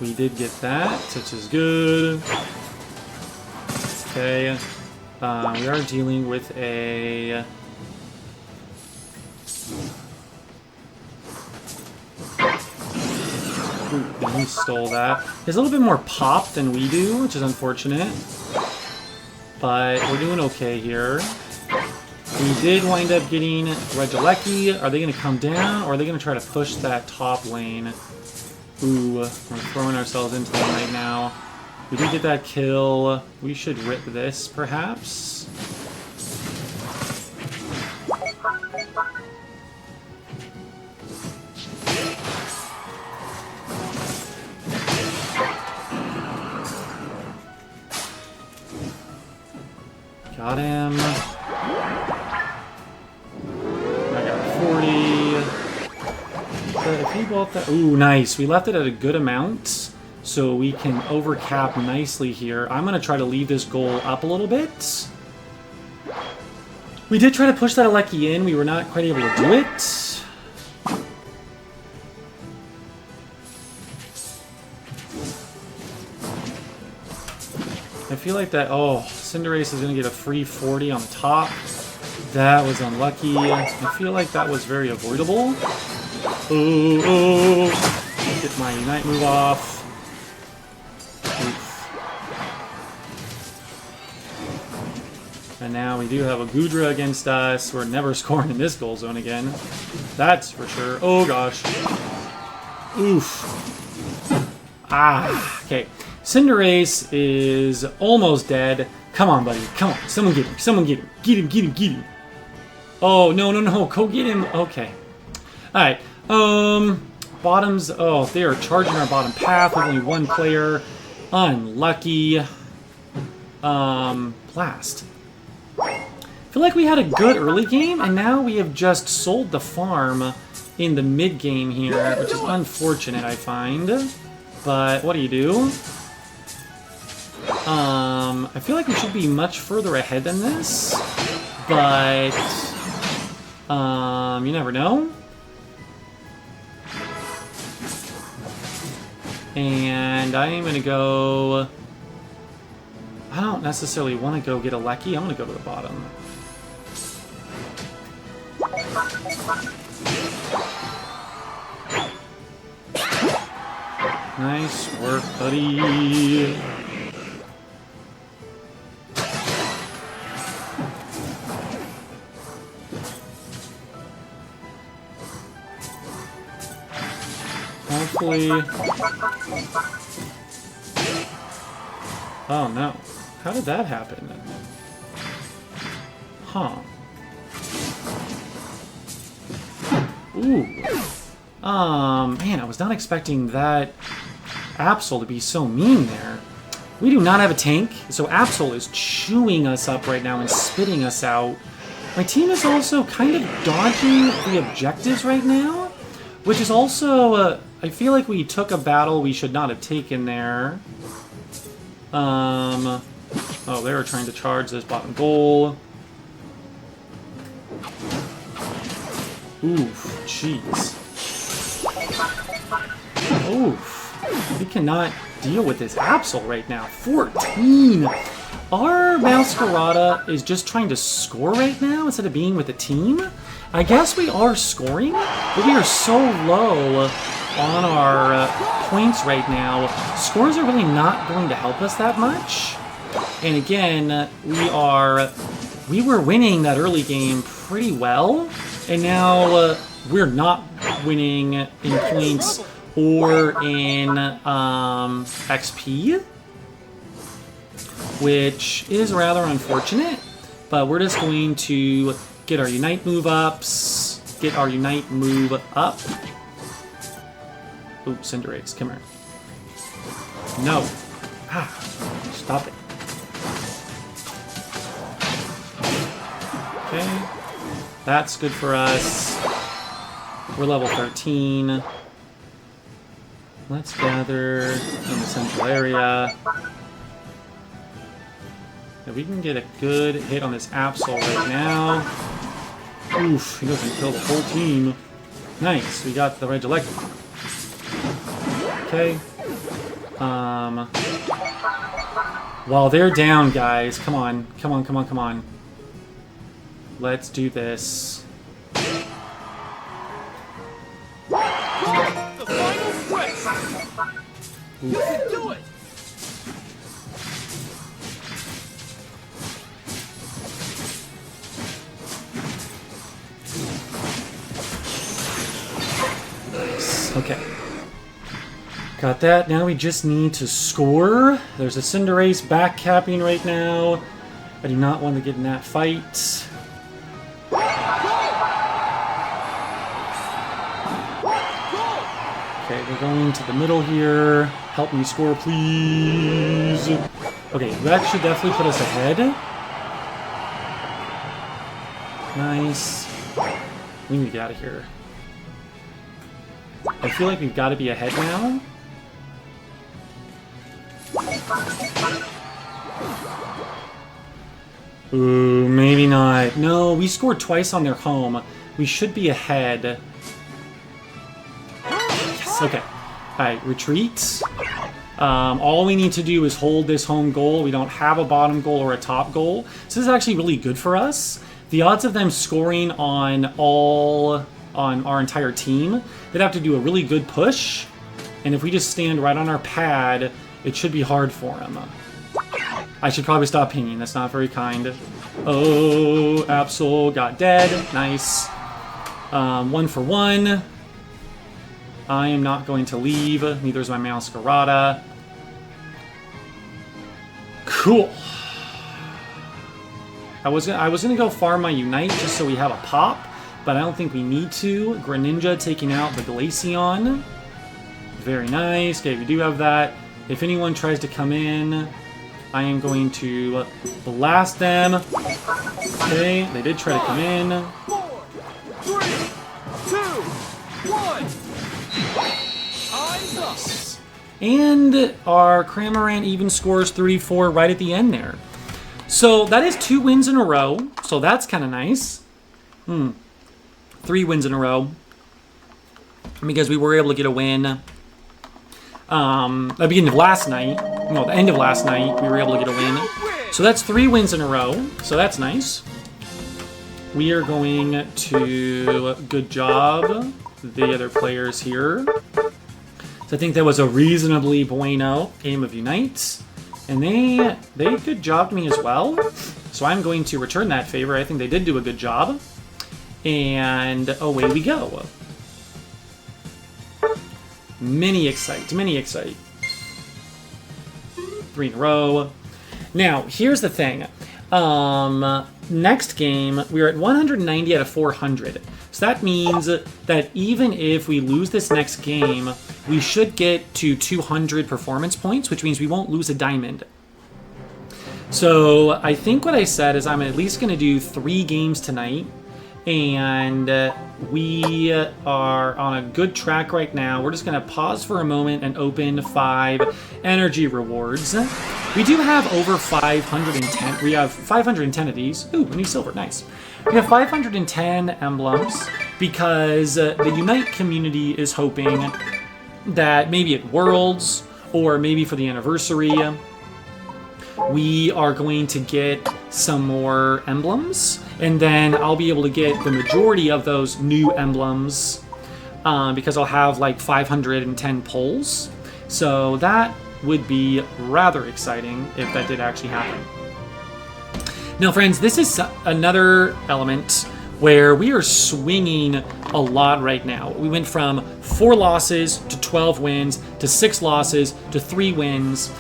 We did get that, which is good. Okay. We are dealing with a... Ooh, he stole that. He has a little bit more pop than we do, which is unfortunate. But we're doing okay here. We did wind up getting Regieleki. Are they going to come down, or are they going to try to push that top lane? Ooh, we're throwing ourselves into them right now. We did get that kill. We should rip this, perhaps. Got him. I got 40. But if he bought that... Ooh, nice. We left it at a good amount, so we can overcap nicely here. I'm going to try to leave this goal up a little bit. We did try to push that Alecki in. We were not quite able to do it. I feel like that... Oh, Cinderace is going to get a free 40 on the top. That was unlucky. I feel like that was very avoidable. Oh. Get my Unite move off. Oof. And now we do have a Goodra against us. We're never scoring in this goal zone again. That's for sure. Oh, gosh. Oof. Ah, okay. Cinderace is almost dead. Come on, buddy. Come on. Someone get him. Someone get him. Get him, get him, get him. Oh, no, no, no. Go get him. Okay. Alright. Bottoms. Oh, they are charging our bottom path with only one player. Unlucky. Blast. I feel like we had a good early game, and now we have just sold the farm in the mid game here, which is unfortunate, I find. But what do you do? I feel like we should be much further ahead than this, but you never know. And I am going to go... I don't necessarily want to go get a Lecky. I'm going to go to the bottom. Nice work, buddy. Hopefully... Oh no. How did that happen? Huh. Ooh. Man, I was not expecting that Absol to be so mean there. We do not have a tank, so Absol is chewing us up right now and spitting us out. My team is also kind of dodging the objectives right now, which is also, I feel like we took a battle we should not have taken there. Oh, they were trying to charge this bottom goal. Oof, jeez. Oof. We cannot deal with this Absol right now. 14! Our Masquerada is just trying to score right now instead of being with the team. I guess we are scoring, but we are so low on our points right now. Scores are really not going to help us that much. And again, we were winning that early game pretty well, and now we're not winning in points or in XP, which is rather unfortunate. But we're just going to get our Unite move ups, get our Unite move up. Oops, Cinderace, come here. No. Ah, stop it. Okay, that's good for us. We're level 13. Let's gather in the central area. If we can get a good hit on this Absol right now. Oof, he doesn't kill the whole team. Nice, we got the Regieleki. Okay. While they're down, guys, come on. Come on, come on, come on. Let's do this. The final twist. You can do it. Nice. Okay. Got that. Now we just need to score. There's a Cinderace backcapping right now. I do not want to get in that fight. Okay, we're going to the middle here. Help me score, please. Okay, that should definitely put us ahead. Nice. We need to get out of here. I feel like we've got to be ahead now. Ooh, maybe not. No, we scored twice on their home. We should be ahead. Yes, okay. Alright, retreat. All we need to do is hold this home goal. We don't have a bottom goal or a top goal. So this is actually really good for us. The odds of them scoring on our entire team, they'd have to do a really good push. And if we just stand right on our pad, it should be hard for them. I should probably stop pinging. That's not very kind. Oh, Absol got dead. Nice. 1 for 1. I am not going to leave. Neither is my Masquerada. Cool. I was gonna go farm my Unite just so we have a pop, but I don't think we need to. Greninja taking out the Glaceon. Very nice. Okay, we do have that. If anyone tries to come in, I am going to blast them. Okay, they did try to come in. 4, 3, 2, 1. Time's up. And our Cramorant even scores 34 right at the end there. So that is 2 wins in a row. So that's kind of nice. 3 wins in a row. Because we were able to get a win. At the beginning of last night. No, the end of last night, we were able to get a win. So that's 3 wins in a row. So that's nice. We are going to good job the other players here. So I think that was a reasonably bueno game of Unite. And they good jobbed me as well. So I'm going to return that favor. I think they did do a good job. And away we go. Mini excite, mini excite. 3 in a row. Now, here's the thing. Next game, we're at 190 out of 400. So that means that even if we lose this next game, we should get to 200 performance points, which means we won't lose a diamond. So I think what I said is I'm at least going to do 3 games tonight. And we are on a good track right now. We're just going to pause for a moment and open 5 energy rewards. We do have over 510. We have 510 of these. Ooh, a new silver. Nice. We have 510 emblems. because the Unite community is hoping that maybe at Worlds or maybe for the anniversary, we are going to get some more emblems, and then I'll be able to get the majority of those new emblems because I'll have like 510 pulls. So that would be rather exciting if that did actually happen. Now, friends, this is another element where we are swinging a lot right now. We went from 4 losses to 12 wins to 6 losses to 3 wins.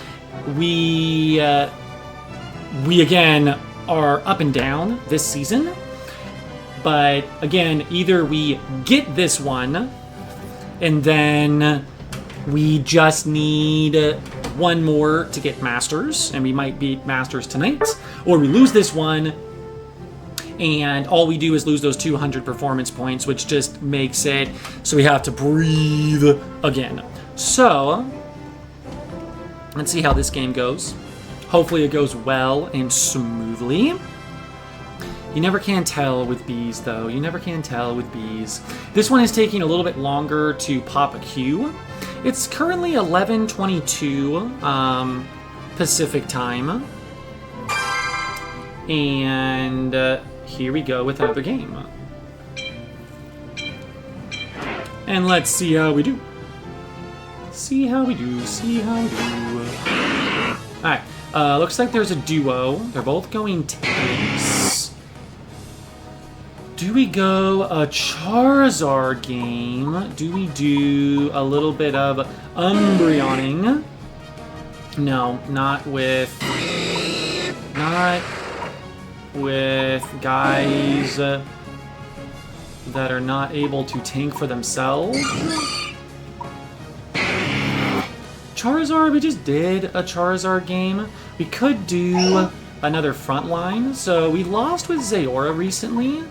We again are up and down this season, but again, either we get this one and then we just need one more to get Masters, and we might beat Masters tonight, or we lose this one and all we do is lose those 200 performance points, which just makes it so we have to breathe again. So let's see how this game goes. Hopefully it goes well and smoothly. You never can tell with bees, though. You never can tell with bees. This one is taking a little bit longer to pop a queue. It's currently 11:22 Pacific time. And here we go with another game. And let's see how we do. See how we do, see how we do. Alright, looks like there's a duo. They're both going tanks. Do we go a Charizard game? Do we do a little bit of Umbreoning? No, not with guys that are not able to tank for themselves. Charizard, we just did a Charizard game. We could do another frontline. So we lost with Zaora recently.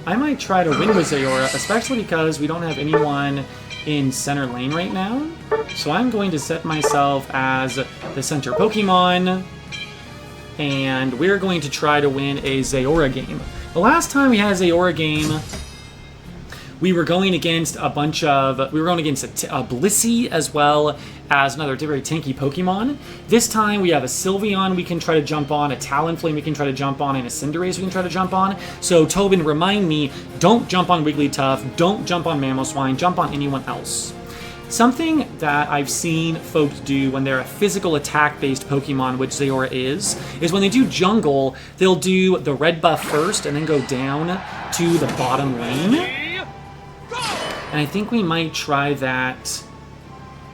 I might try to win with Zaora, especially because we don't have anyone in center lane right now. So I'm going to set myself as the center Pokemon, and we're going to try to win a Zaora game. The last time we had a Zaora game, we were going against a Blissey as well as another very tanky Pokemon. This time we have a Sylveon we can try to jump on, a Talonflame we can try to jump on, and a Cinderace we can try to jump on. So Tobin, remind me, don't jump on Wigglytuff, don't jump on Mamoswine, jump on anyone else. Something that I've seen folks do when they're a physical attack-based Pokemon, which Zaora is when they do jungle, they'll do the red buff first and then go down to the bottom lane. And I think we might try that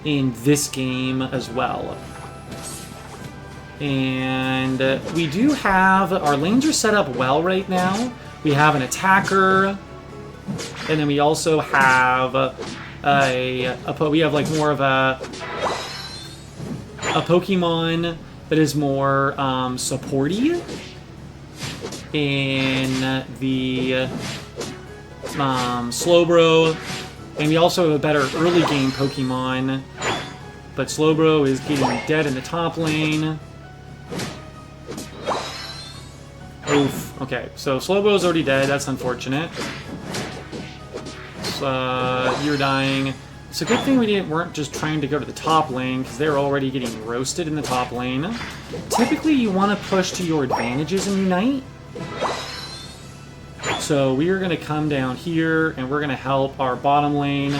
in this game as well. And we do have, our lanes are set up well right now. We have an attacker, and then we also have we have like more of a Pokemon that is more supporty in the Slowbro, and we also have a better early game Pokemon, but Slowbro is getting dead in the top lane. Oof. Okay, so Slowbro's already dead. That's unfortunate. You're dying. It's a good thing we weren't just trying to go to the top lane, because they're already getting roasted in the top lane. Typically, you want to push to your advantages in Unite. So we are going to come down here, and we're going to help our bottom lane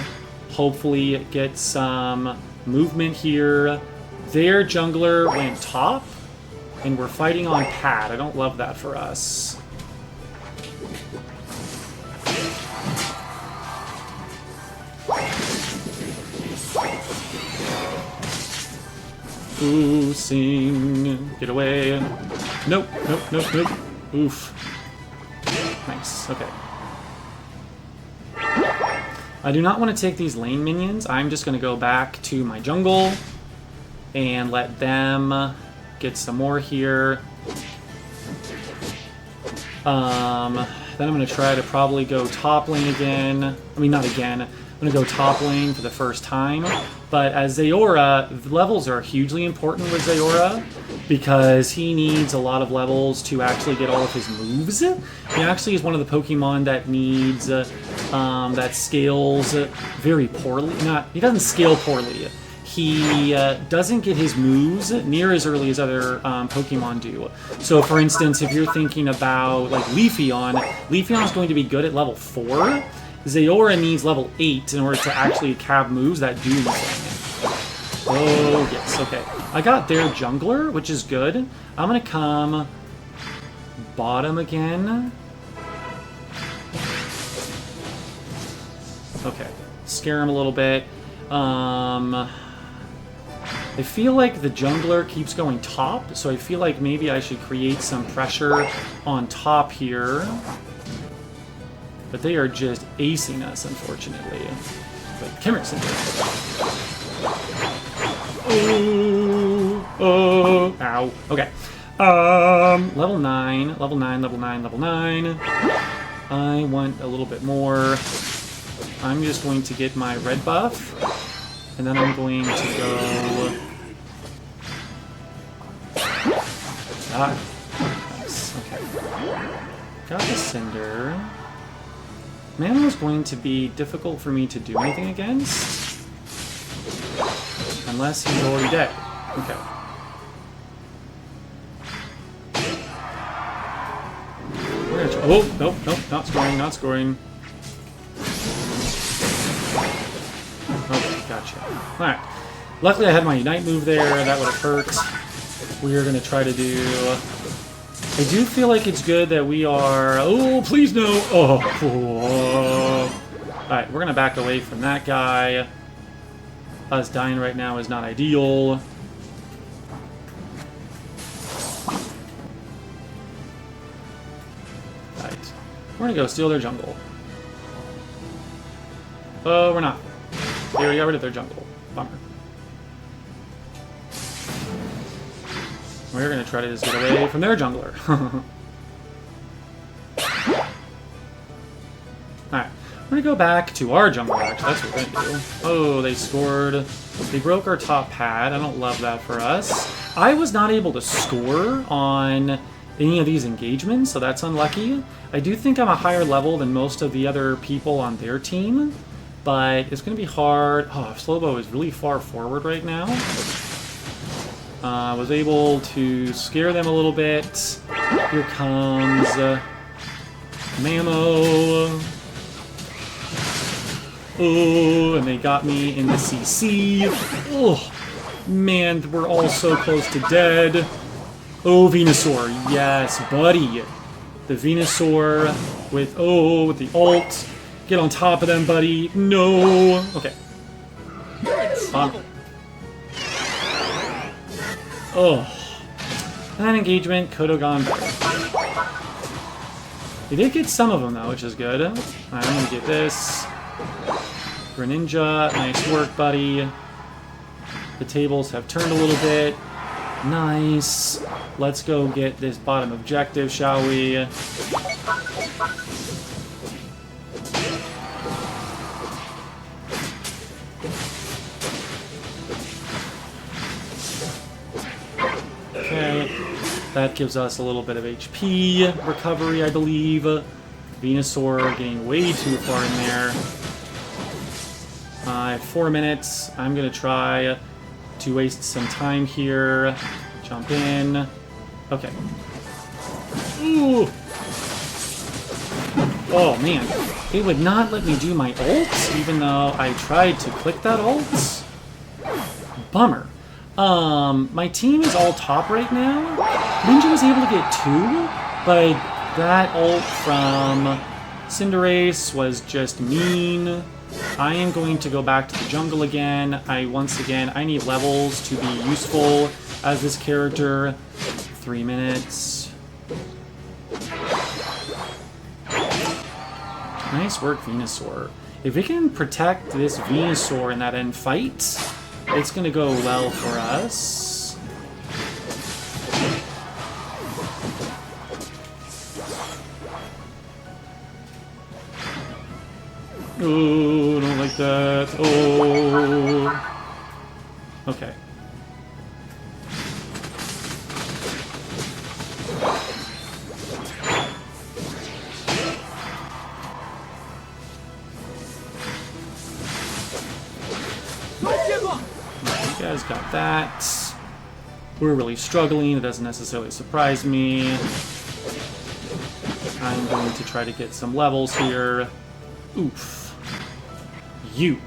hopefully get some movement here. Their jungler went top, and we're fighting on pad. I don't love that for us. Ooh, sing. Get away. Nope, nope, nope, nope. Oof. Nice, okay. I do not want to take these lane minions. I'm just going to go back to my jungle and let them get some more here. Then I'm going to try to probably go top lane again. I mean, not again. I'm going to go top lane for the first time. But as Zaora, levels are hugely important with Zaora because he needs a lot of levels to actually get all of his moves. He actually is one of the Pokemon that needs, that scales very poorly. He doesn't scale poorly. He doesn't get his moves near as early as other Pokemon do. So, for instance, if you're thinking about like Leafeon is going to be good at level 4. Zaora needs level 8 in order to actually have moves that do anything. Oh, yes, okay. I got their jungler, which is good. I'm going to come bottom again. Okay, scare him a little bit. I feel like the jungler keeps going top, so I feel like maybe I should create some pressure on top here. But they are just acing us, unfortunately. But Kimmerson. Oh, ow. Okay. Level 9, level 9, level 9, level 9. I want a little bit more. I'm just going to get my red buff. And then I'm going to go... Nice. Okay. Got the Cinder. Mana is going to be difficult for me to do anything against. Unless he's already dead. Okay. We're gonna try. Oh, nope, not scoring, not scoring. Okay, gotcha. Alright. Luckily I had my Unite move there, that would have hurt. We are going to try to do... I do feel like it's good that we are... Oh, please no! Oh. Alright, we're going to back away from that guy. Us dying right now is not ideal. Alright. We're going to go steal their jungle. Oh, we're not. They already got rid of their jungle. Bummer. We're going to try to just get away from their jungler. Alright. We're going to go back to our jungler, actually. That's what we're going to do. Oh, they scored. They broke our top pad. I don't love that for us. I was not able to score on any of these engagements, so that's unlucky. I do think I'm a higher level than most of the other people on their team, but it's going to be hard. Oh, Slowbo is really far forward right now. Was able to scare them a little bit. Here comes Mamo. Oh, and they got me in the CC. Oh, man, we're all so close to dead. Oh, Venusaur. Yes, buddy. The Venusaur with the ult. Get on top of them, buddy. No. Okay. Oh. That engagement could have gone better. We did get some of them, though, which is good. Alright, I'm going to get this. Greninja, nice work, buddy. The tables have turned a little bit. Nice. Let's go get this bottom objective, shall we? Okay. That gives us a little bit of HP recovery, I believe. Venusaur getting way too far in there. 4 minutes. I'm going to try to waste some time here. Jump in. Okay. Ooh! Oh, man. It would not let me do my ult, even though I tried to click that ult. Bummer. My team is all top right now. Ninja was able to get 2, but that ult from Cinderace was just mean. I am going to go back to the jungle again. I need levels to be useful as this character. 3 minutes. Nice work, Venusaur. If we can protect this Venusaur in that end fight, it's going to go well for us. Ooh, don't like like that. Oh. Okay. Don't give up. You guys got that. We're really struggling. It doesn't necessarily surprise me. I'm going to try to get some levels here. Oof. You.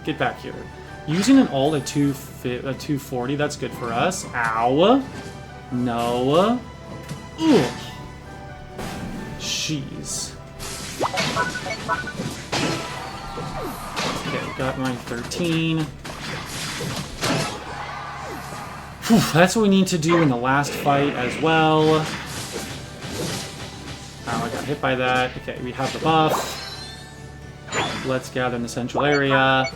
Get back here. Using an ult at 240, that's good for us. Ow. No. Ugh. Jeez. Okay, got mine 13. Whew, that's what we need to do in the last fight as well. Oh, I got hit by that. Okay, we have the buff. Let's gather in the central area.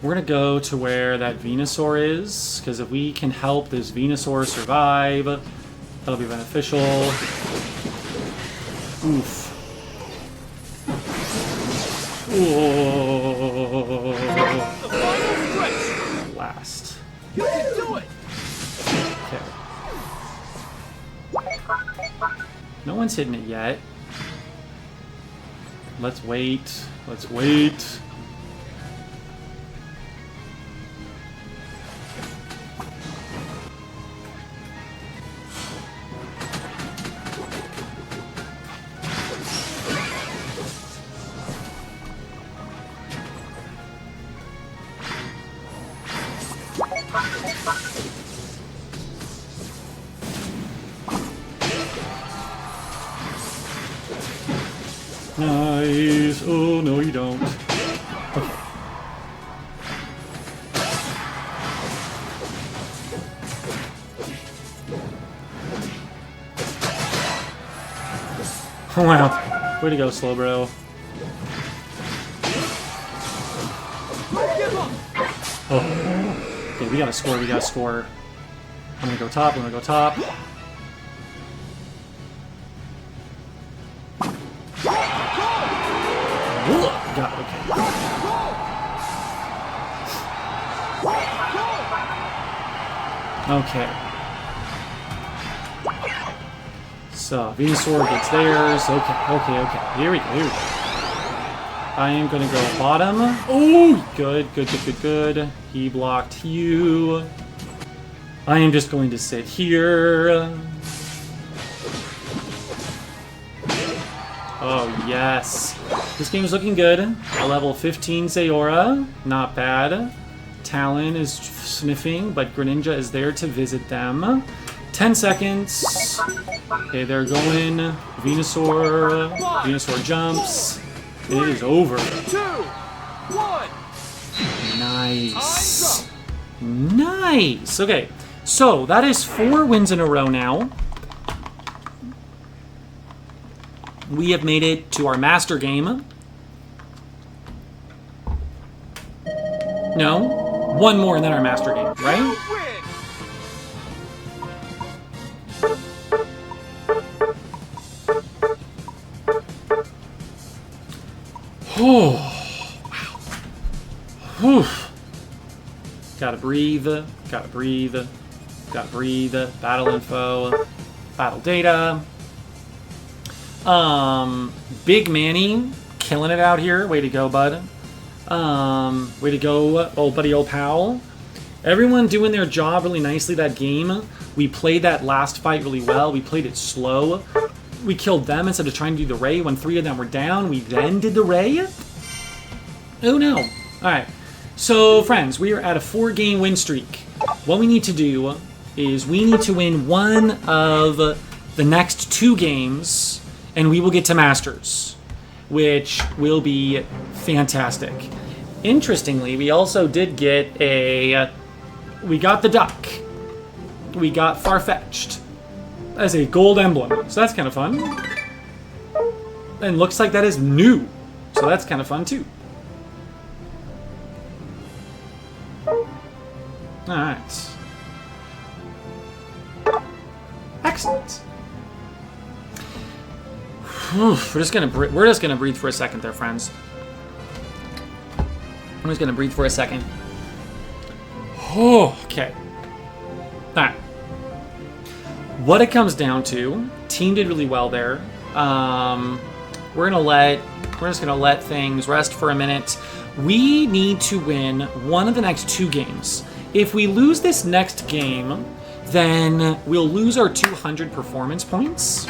We're gonna go to where that Venusaur is, because if we can help this Venusaur survive, that'll be beneficial. Oof. Whoa. The final stretch. Last. You can do it. Okay. No one's hitting it yet. Let's wait. Let's wait. Nice. Oh, no, you don't. Okay. Wow. Way to go, slow bro. Don't give up. Oh. Okay, we gotta score, we gotta score. I'm gonna go top, I'm gonna go top. Got it, okay. Okay. So, Venusaur gets theirs. Okay. Here we go. I am gonna go bottom. Oh, good. He blocked you. I am just going to sit here. Oh, yes. This game is looking good. A level 15 Zayora. Not bad. Talon is sniffing, but Greninja is there to visit them. 10 seconds. Okay, they're going. Venusaur jumps. It is over. 2, 1. Nice. Nice. Okay, so that is 4 wins in a row now. We have made it to our master game. No, 1 more and then our master game, right? Oh, wow. Whew. Gotta breathe. Battle info. Battle data. Big Manny, killing it out here. Way to go, bud. Way to go, old buddy, old pal. Everyone doing their job really nicely that game. We played that last fight really well. We played it slow. We killed them instead of trying to do the Ray. When 3 of them were down, we then did the Ray. Oh no. Alright. So, friends, we are at a 4-game win streak. What we need to do is we need to win 1 of the next 2 games, and we will get to Masters, which will be fantastic. Interestingly, we also did get we got the duck. We got Farfetch'd as a gold emblem, so that's kind of fun. And looks like that is new, so that's kind of fun too. Alright. Excellent. We're just gonna breathe for a second there, friends. I'm just going to breathe for a second. Oh, okay. All right. What it comes down to, team did really well there. We're just gonna let things rest for a minute. We need to win one of the next 2 games. If we lose this next game, then we'll lose our 200 performance points.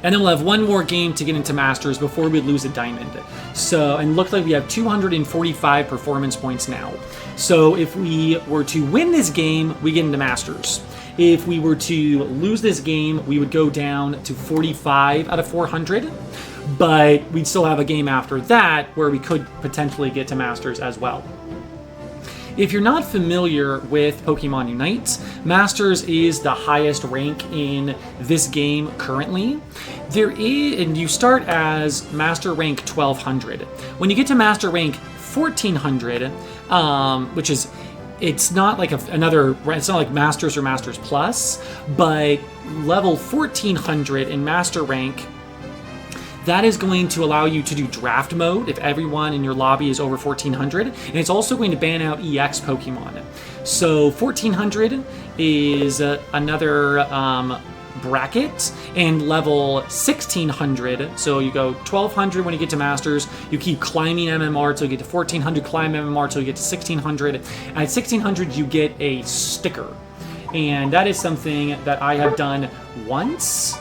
And then we'll have one more game to get into Masters before we lose a diamond. So, and look like we have 245 performance points now. So if we were to win this game, we get into Masters. If we were to lose this game, we would go down to 45 out of 400. But we'd still have a game after that where we could potentially get to Masters as well. If you're not familiar with Pokemon Unite, Masters is the highest rank in this game currently. And you start as Master rank 1200. When you get to Master rank 1400, which is, it's not like it's not like Masters or Masters Plus, but level 1400 in Master rank, that is going to allow you to do draft mode if everyone in your lobby is over 1400, and it's also going to ban out EX Pokemon. So 1400 is another bracket, and level 1600, so you go 1200 when you get to Masters, you keep climbing MMR till you get to 1400, climb MMR till you get to 1600, and at 1600 you get a sticker. And that is something that I have done once.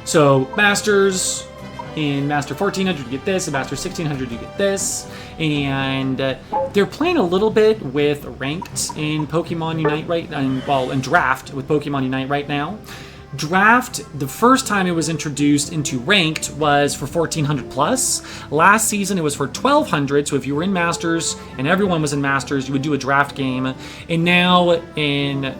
So Masters, in Master 1400 you get this, in Master 1600 you get this, and they're playing a little bit with ranked in Pokemon Unite and Draft with Pokemon Unite right now. Draft, the first time it was introduced into ranked was for 1400 plus. Last season it was for 1200, so if you were in Masters and everyone was in Masters, you would do a draft game. And now in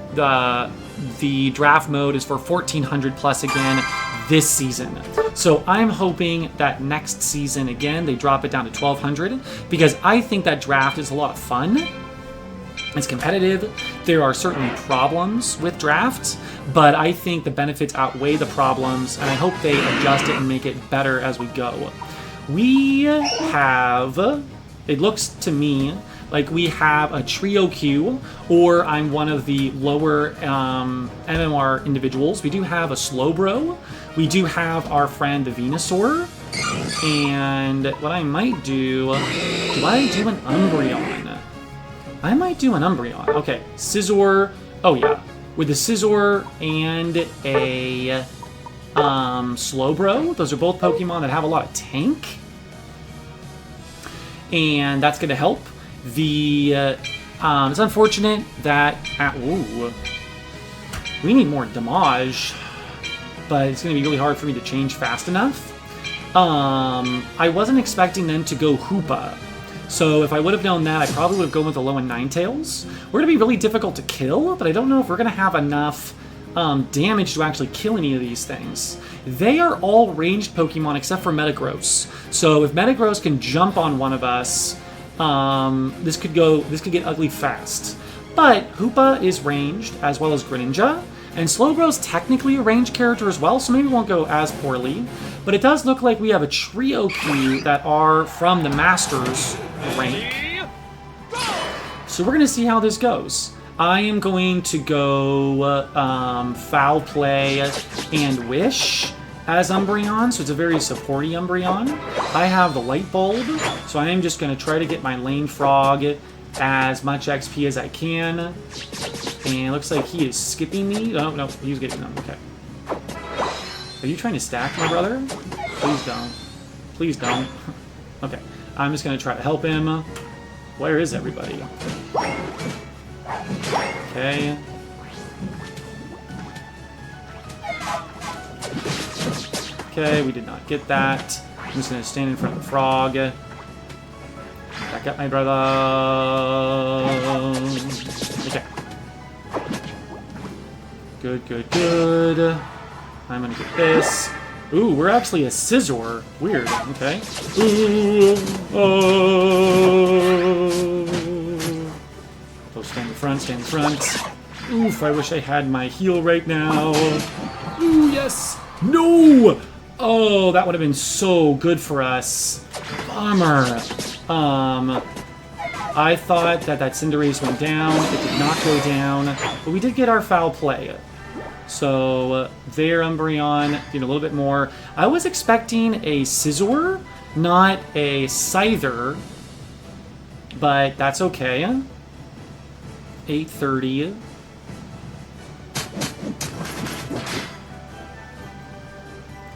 the draft mode is for 1400 plus again this season. So I'm hoping that next season again they drop it down to 1200, because I think that draft is a lot of fun. It's competitive. There are certainly problems with drafts, but I think the benefits outweigh the problems, and I hope they adjust it and make it better as we go. We have, it looks to me like we have a trio queue, or I'm one of the lower MMR individuals. We do have a UninstallBro. We do have our friend the Venusaur. And what I might do I do an Umbreon? I might do an Umbreon. Okay, Scizor. Oh yeah, with the Scizor and a UninstallBro. Those are both Pokemon that have a lot of tank, and that's going to help. It's unfortunate that we need more damage, but it's going to be really hard for me to change fast enough. I wasn't expecting them to go Hoopa. So if I would have known that, I probably would have gone with the Low and Ninetales. We're going to be really difficult to kill, but I don't know if we're going to have enough damage to actually kill any of these things. They are all ranged Pokemon except for Metagross. So if Metagross can jump on one of us, this could get ugly fast. But Hoopa is ranged, as well as Greninja. And Slowbro's technically a ranged character as well, so maybe it won't go as poorly. But it does look like we have a trio queue that are from the Masters rank. So we're going to see how this goes. I am going to go Foul Play and Wish as Umbreon, so it's a very supporty Umbreon. I have the Light Bulb, so I am just going to try to get my Lane Frog as much XP as I can. And it looks like he is skipping me. Oh, no, he's getting them. Okay. Are you trying to stack my brother? Please don't. Please don't. Okay. I'm just going to try to help him. Where is everybody? Okay. Okay, we did not get that. I'm just going to stand in front of the frog. Back up, my brother. Okay. Good, good, good. I'm going to get this. Ooh, we're actually a Scizor. Weird. Okay. Ooh. Oh. Oh, stand in front, stand in front. Oof, I wish I had my heal right now. Ooh, yes. No! Oh, that would have been so good for us. Bummer. I thought that Cinderace went down. It did not go down. But we did get our foul play. So there, Umbreon doing a little bit more. I was expecting a Scizor, not a Scyther. But that's okay. 830.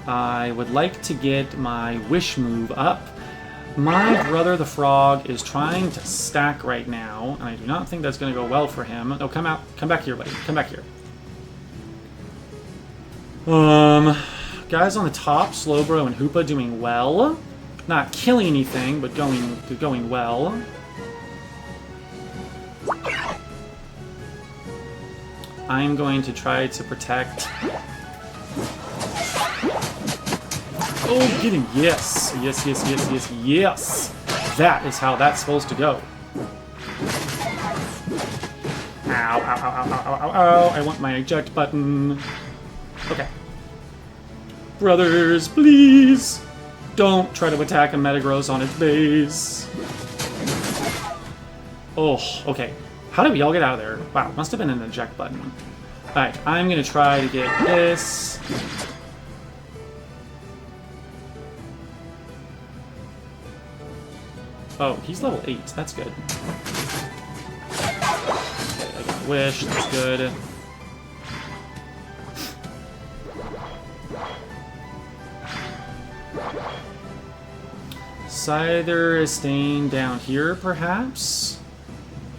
I would like to get my Wish move up. My brother the Frog is trying to stack right now, and I do not think that's going to go well for him. No, come out. Come back here, buddy. Come back here. Guys on the top, Slowbro and Hoopa doing well. Not killing anything, but going well. I'm going to try to protect. Oh, get him. Yes. Yes, yes, yes, yes, yes. That is how that's supposed to go. Ow, ow, ow, ow, ow, ow, ow. I want my eject button. Okay. Brothers, please. Don't try to attack a Metagross on its base. Oh, okay. How did we all get out of there? Wow, must have been an eject button. Alright, I'm going to try to get this. Oh, he's level 8. That's good. Okay, I got Wish. That's good. Scyther is staying down here, perhaps?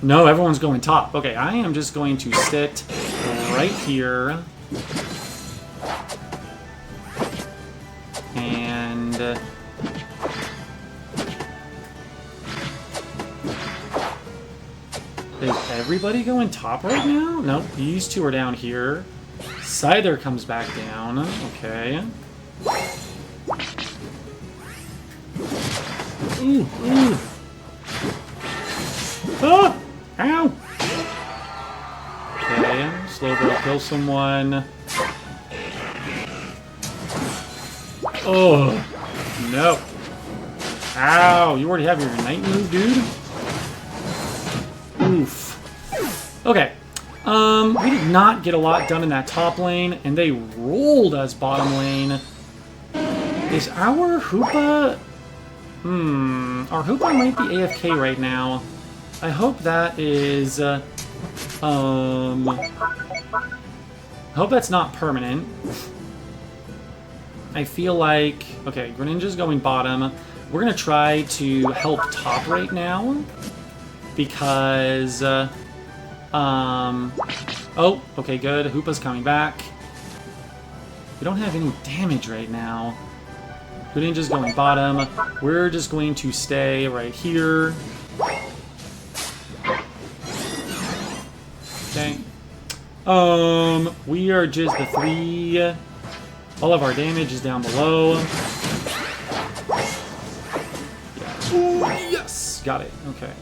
No, everyone's going top. Okay, I am just going to sit right here. And... is everybody going top right now? Nope, these two are down here. Scyther comes back down. Okay. Ooh, ooh. Ah! Ow! Okay, Slowbro kill someone. Oh, no. Ow, you already have your Ignite move, dude? Oof. Okay. We did not get a lot done in that top lane, and they rolled us bottom lane. Is our Hoopa... our Hoopa might be AFK right now. I hope that is... I hope that's not permanent. I feel like... Okay, Greninja's going bottom. We're going to try to help top right now. Because... oh, okay, good. Hoopa's coming back. We don't have any damage right now. Greninja's going bottom. We're just going to stay right here. Okay. We are just the 3. All of our damage is down below. Yeah. Ooh, yes! Got it. Okay.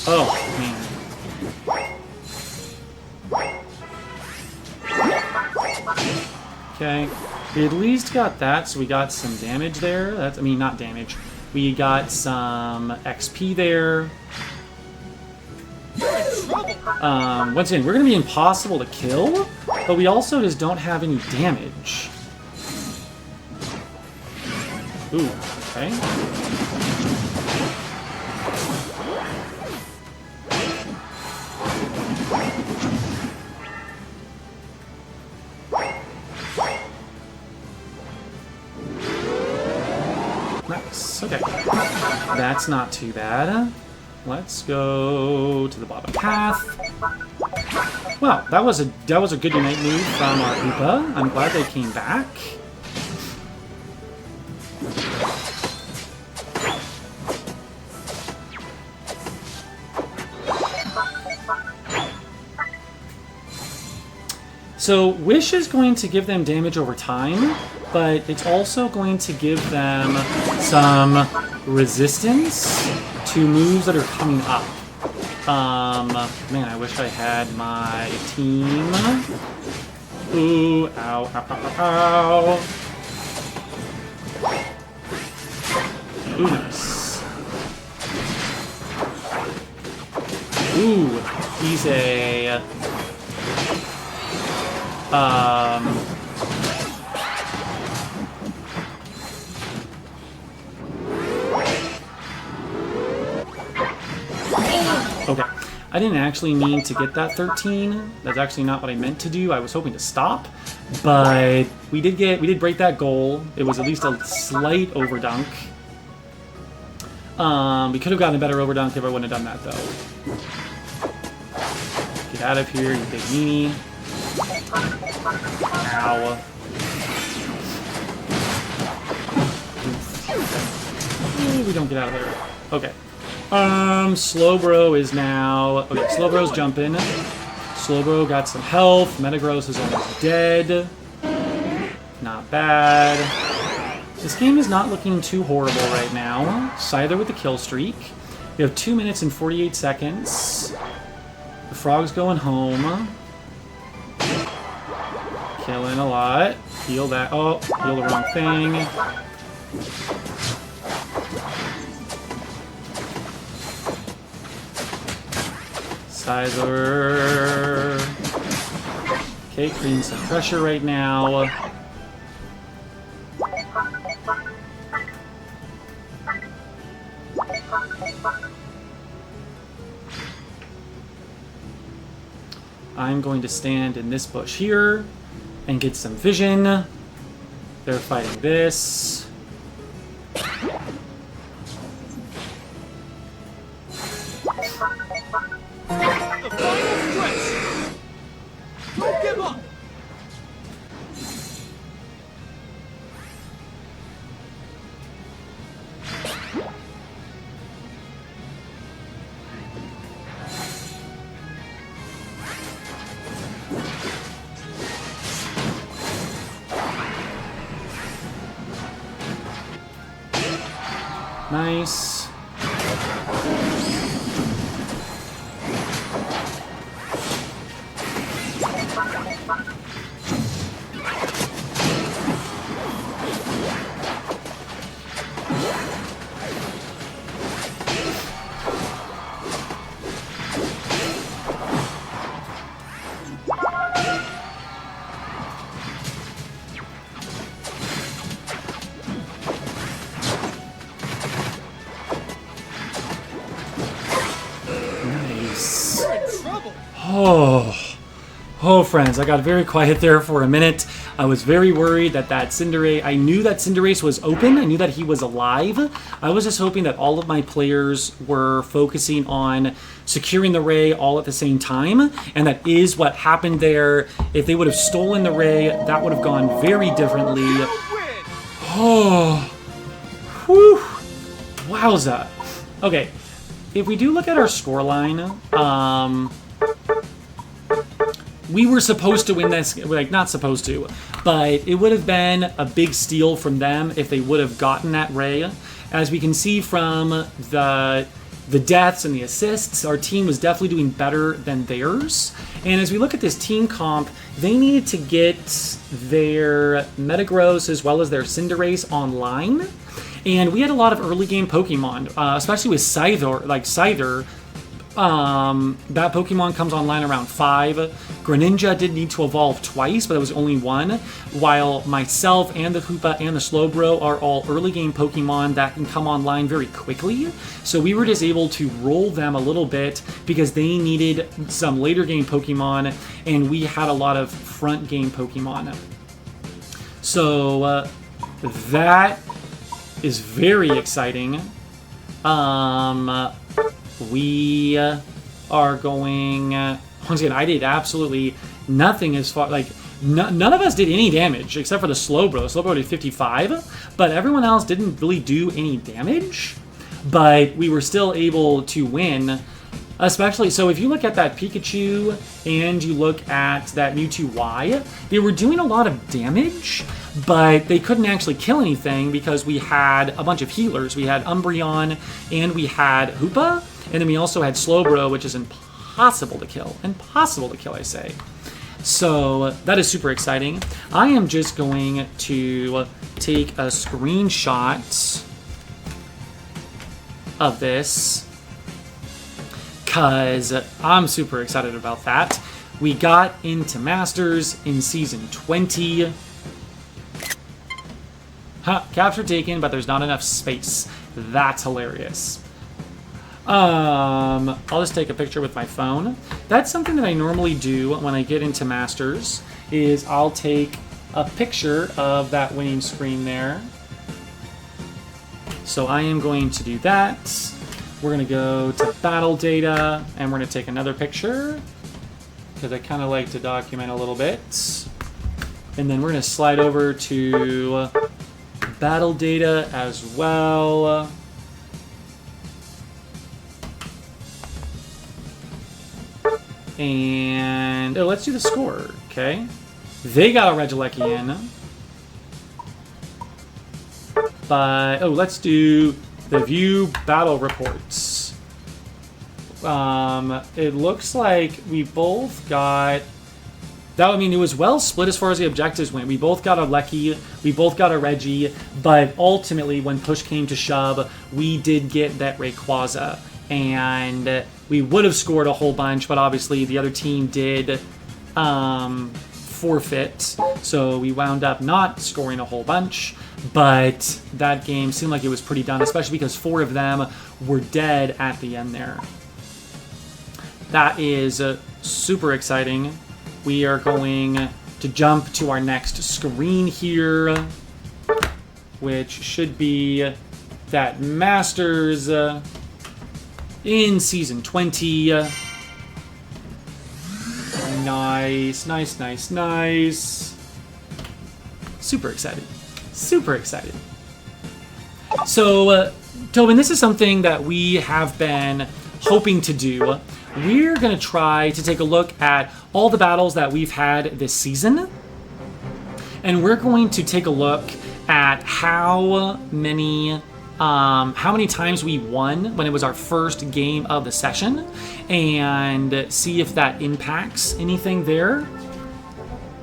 Oh, man. Okay. We at least got that, so we got some damage there. That's, I mean, not damage. We got some XP there. Once again, we're going to be impossible to kill, but we also just don't have any damage. Ooh, okay. Nice, okay. That's not too bad. Let's go to the bottom path. Well, that was a good Unite move from our Hoopa. I'm glad they came back. So Wish is going to give them damage over time, but it's also going to give them some resistance to moves that are coming up. Man, I wish I had my team. Ooh, ow, ow, ow, ow, Ooh, nice. Ooh, he's a... Okay, I didn't actually mean to get that 13. That's actually not what I meant to do. I was hoping to stop, but we did break that goal. It was at least a slight overdunk. We could have gotten a better overdunk if I wouldn't have done that, though. Get out of here, you big meanie. Ow. Ooh, we don't get out of there. Okay. SlowBro is now... Okay, SlowBro's jumping. SlowBro got some health. Metagross is almost dead. Not bad. This game is not looking too horrible right now. Scyther with the kill streak. We have 2 minutes and 48 seconds. The frog's going home. Killing a lot. Heal that. Oh, heal the wrong thing. Scyther. Okay, creating some pressure right now. I'm going to stand in this bush here and get some vision. They're fighting this. The final stretch! Don't give up! Nice. Oh, friends, I got very quiet there for a minute. I was very worried that Cinderace... I knew that Cinderace was open. I knew that he was alive. I was just hoping that all of my players were focusing on securing the Ray all at the same time. And that is what happened there. If they would have stolen the Ray, that would have gone very differently. Oh. Whew. Wowza. Okay. If we do look at our scoreline, we were supposed to win this, like, not supposed to, but it would have been a big steal from them if they would have gotten that Ray. As we can see from the deaths and the assists, our team was definitely doing better than theirs. And as we look at this team comp, they needed to get their Metagross as well as their Cinderace online. And we had a lot of early game Pokemon, especially with Scyther, that Pokemon comes online around 5. Greninja did need to evolve twice, but it was only one, while myself and the Hoopa and the Slowbro are all early game Pokemon that can come online very quickly. So we were just able to roll them a little bit because they needed some later game Pokemon, and we had a lot of front game Pokemon. So that is very exciting. We are going... once again, I did absolutely nothing as far... Like, none of us did any damage, except for the Slowbro. Slowbro did 55, but everyone else didn't really do any damage. But we were still able to win. Especially, so if you look at that Pikachu and you look at that Mewtwo Y, they were doing a lot of damage, but they couldn't actually kill anything because we had a bunch of healers. We had Umbreon and we had Hoopa, and then we also had Slowbro, which is impossible to kill. Impossible to kill, I say. So that is super exciting. I am just going to take a screenshot of this because I'm super excited about that. We got into Masters in Season 20. Huh, capture taken, but there's not enough space. That's hilarious. I'll just take a picture with my phone. That's something that I normally do when I get into Masters, is I'll take a picture of that winning screen there. So I am going to do that. We're going to go to battle data, and we're going to take another picture, because I kind of like to document a little bit. And then we're going to slide over to battle data as well. And let's do the score, okay? They got a Regieleki in. But, let's do the view battle reports. It looks like we both got... I mean, it was well split as far as the objectives went. We both got a Lecky, we both got a Reggie, but ultimately, when push came to shove, we did get that Rayquaza. And we would have scored a whole bunch, but obviously the other team did forfeit. So we wound up not scoring a whole bunch. But that game seemed like it was pretty done, especially because 4 of them were dead at the end there. That is super exciting. We are going to jump to our next screen here, which should be that Masters in Season 20. Nice, nice, nice, nice. Super excited. Super excited. So, Tobin, this is something that we have been hoping to do. We're going to try to take a look at all the battles that we've had this season. And we're going to take a look at how many times we won when it was our first game of the session, and see if that impacts anything there.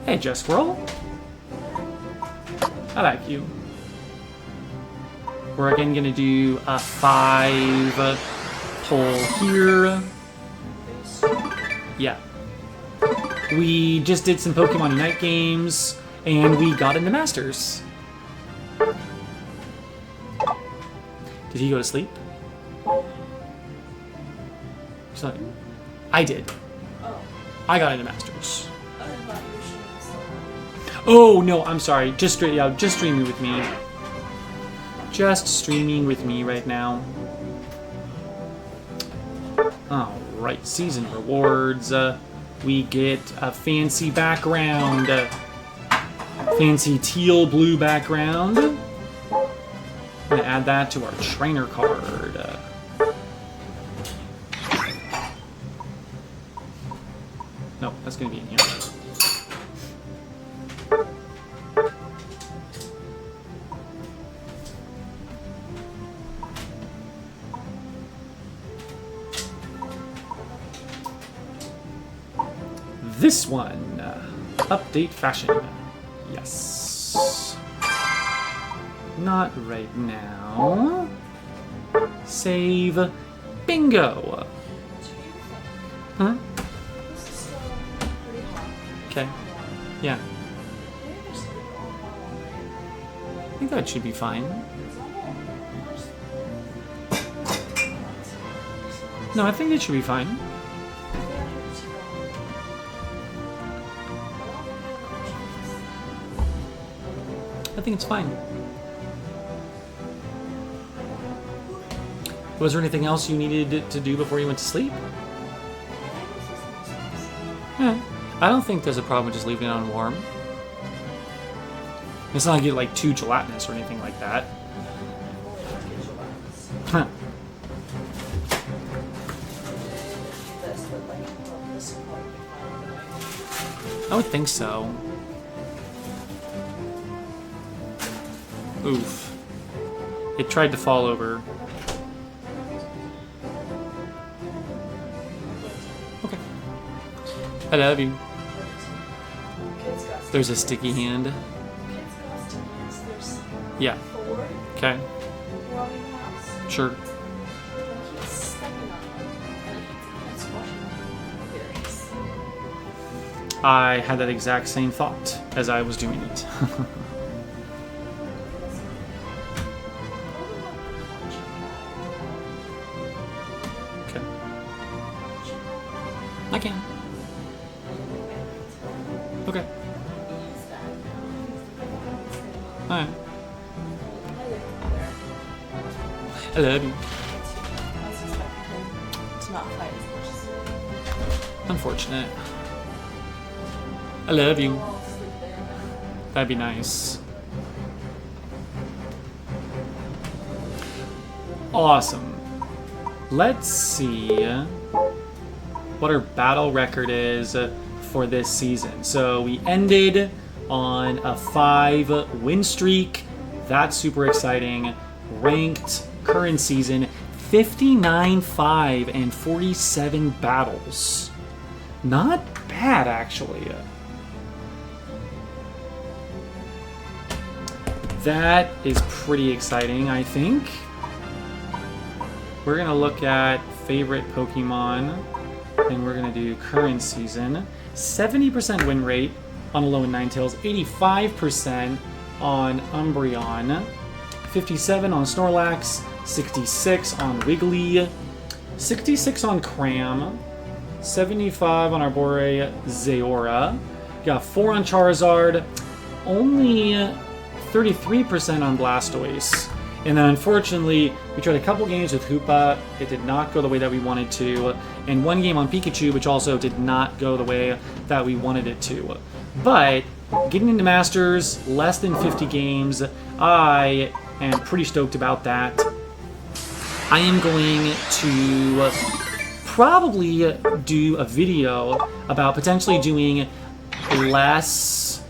Hey, Just Squirrel. I like you. We're again going to do a 5 pull here. Yeah. We just did some Pokemon Unite games, and we got into Masters. Did he go to sleep? So, I did. I got into Masters. Oh, no, I'm sorry. Just streaming with me. Just streaming with me right now. Alright, season rewards. We get a fancy background. Fancy teal-blue background. I'm going to add that to our trainer card. No, that's going to be in here. This one, update fashion. Yes. Not right now. Save. Bingo. Huh? Okay. Yeah. I think that should be fine. No, I think it should be fine. I think it's fine. Was there anything else you needed to do before you went to sleep? Yeah. I don't think there's a problem with just leaving it on warm. It's not like you get like too gelatinous or anything like that. Huh. I would think so. Oof. It tried to fall over. Okay. I love you. There's a sticky hand. Yeah. Okay. Sure. I had that exact same thought as I was doing it. Okay. I can. Okay. Alright. I love you. To not fight as much as Unfortunate. I love you. I'll sleep there. That'd be nice. Awesome. Let's see what our battle record is for this season. So we ended on a 5-win streak. That's super exciting. Ranked current season 59-5 and 47 battles. Not bad, actually. That is pretty exciting, I think. We're going to look at favorite Pokemon, and we're going to do current season. 70% win rate on Alolan Ninetales, 85% on Umbreon, 57 on Snorlax, 66 on Wiggly, 66 on Cram, 75 on Arbore Zeora, got 4 on Charizard, only 33% on Blastoise. And then unfortunately, we tried a couple games with Hoopa. It did not go the way that we wanted to. And one game on Pikachu, which also did not go the way that we wanted it to. But getting into Masters, less than 50 games, I am pretty stoked about that. I am going to probably do a video about potentially doing less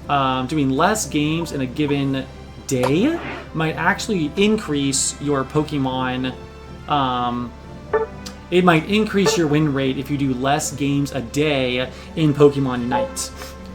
games in a given day. Might actually increase your Pokemon. It might increase your win rate if you do less games a day in Pokemon Unite.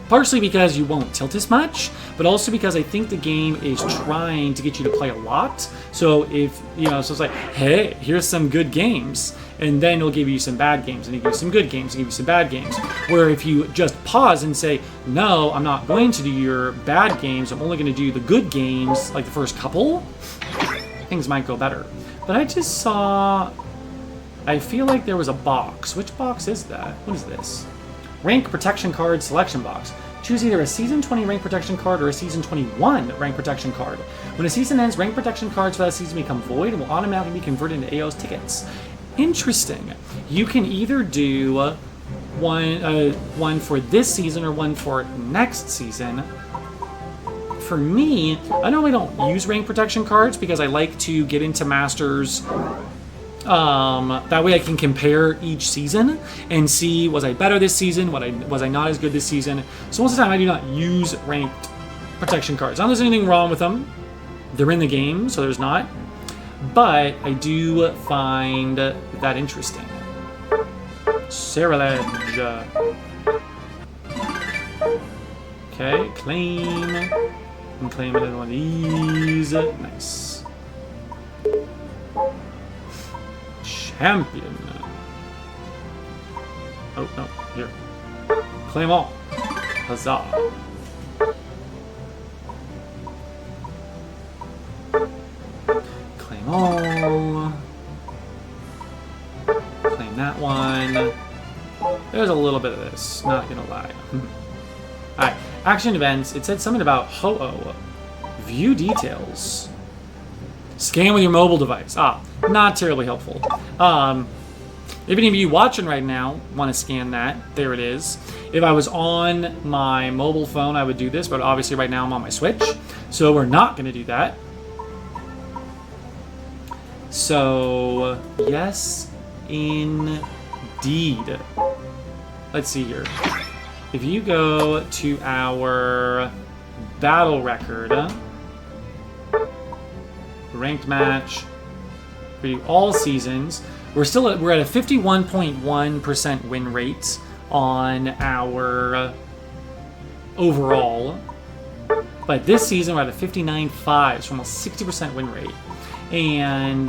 Partially because you won't tilt as much, but also because I think the game is trying to get you to play a lot. So if, so it's like, hey, here's some good games. And then it'll give you some bad games, and it'll give you some good games, and give you some bad games. Where if you just pause and say, no, I'm not going to do your bad games, I'm only going to do the good games, like the first couple, things might go better. But I just saw, I feel like there was a box. Which box is that? What is this? Rank Protection Card Selection Box. Choose either a Season 20 Rank Protection card or a Season 21 Rank Protection card. When a season ends, Rank Protection cards for that season become void and will automatically be converted into AO's tickets. Interesting. You can either do one for this season or one for next season. For me, I normally don't use rank protection cards because I like to get into Masters. That way I can compare each season and see, was I better this season? Was I not as good this season? So most of the time I do not use ranked protection cards. Not that there's anything wrong with them. They're in the game, so there's not. But I do find that interesting. Cerulege. Okay, claim. And claim another one of these. Nice. Champion. Oh, no, here. Claim all. Huzzah. Claim all. Claim that one. There's a little bit of this, not gonna lie. Alright, action events. It said something about Ho-Oh. View details. Scan with your mobile device. Not terribly helpful. If any of you watching right now want to scan that, there it is. If I was on my mobile phone, I would do this, but obviously right now I'm on my Switch, so we're not going to do that. So, yes, indeed. Let's see here. If you go to our battle record, ranked match, we do all seasons. We're at a 51.1% win rate on our overall. But this season we're at a 59.5, so almost 60% win rate. And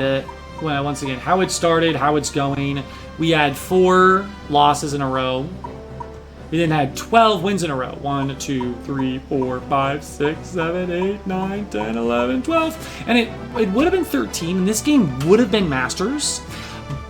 once again, how it started, how it's going. We had 4 losses in a row. We then had 12 wins in a row. 1, 2, 3, 4, 5, 6, 7, 8, 9, 10, 11, 12. And it would have been 13, and this game would have been Masters.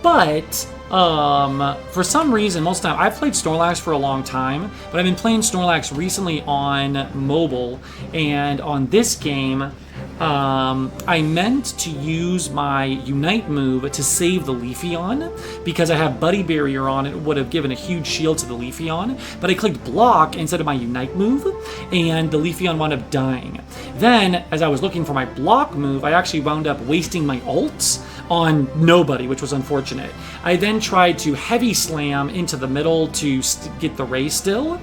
But for some reason, most of the time, I've played Snorlax for a long time, but I've been playing Snorlax recently on mobile, and on this game, I meant to use my Unite move to save the Leafeon, because I have Buddy Barrier on. It would have given a huge shield to the Leafeon, but I clicked block instead of my Unite move, and the Leafeon wound up dying. Then, as I was looking for my block move, I actually wound up wasting my ults on nobody, which was unfortunate. I then tried to heavy slam into the middle to get the Ray still,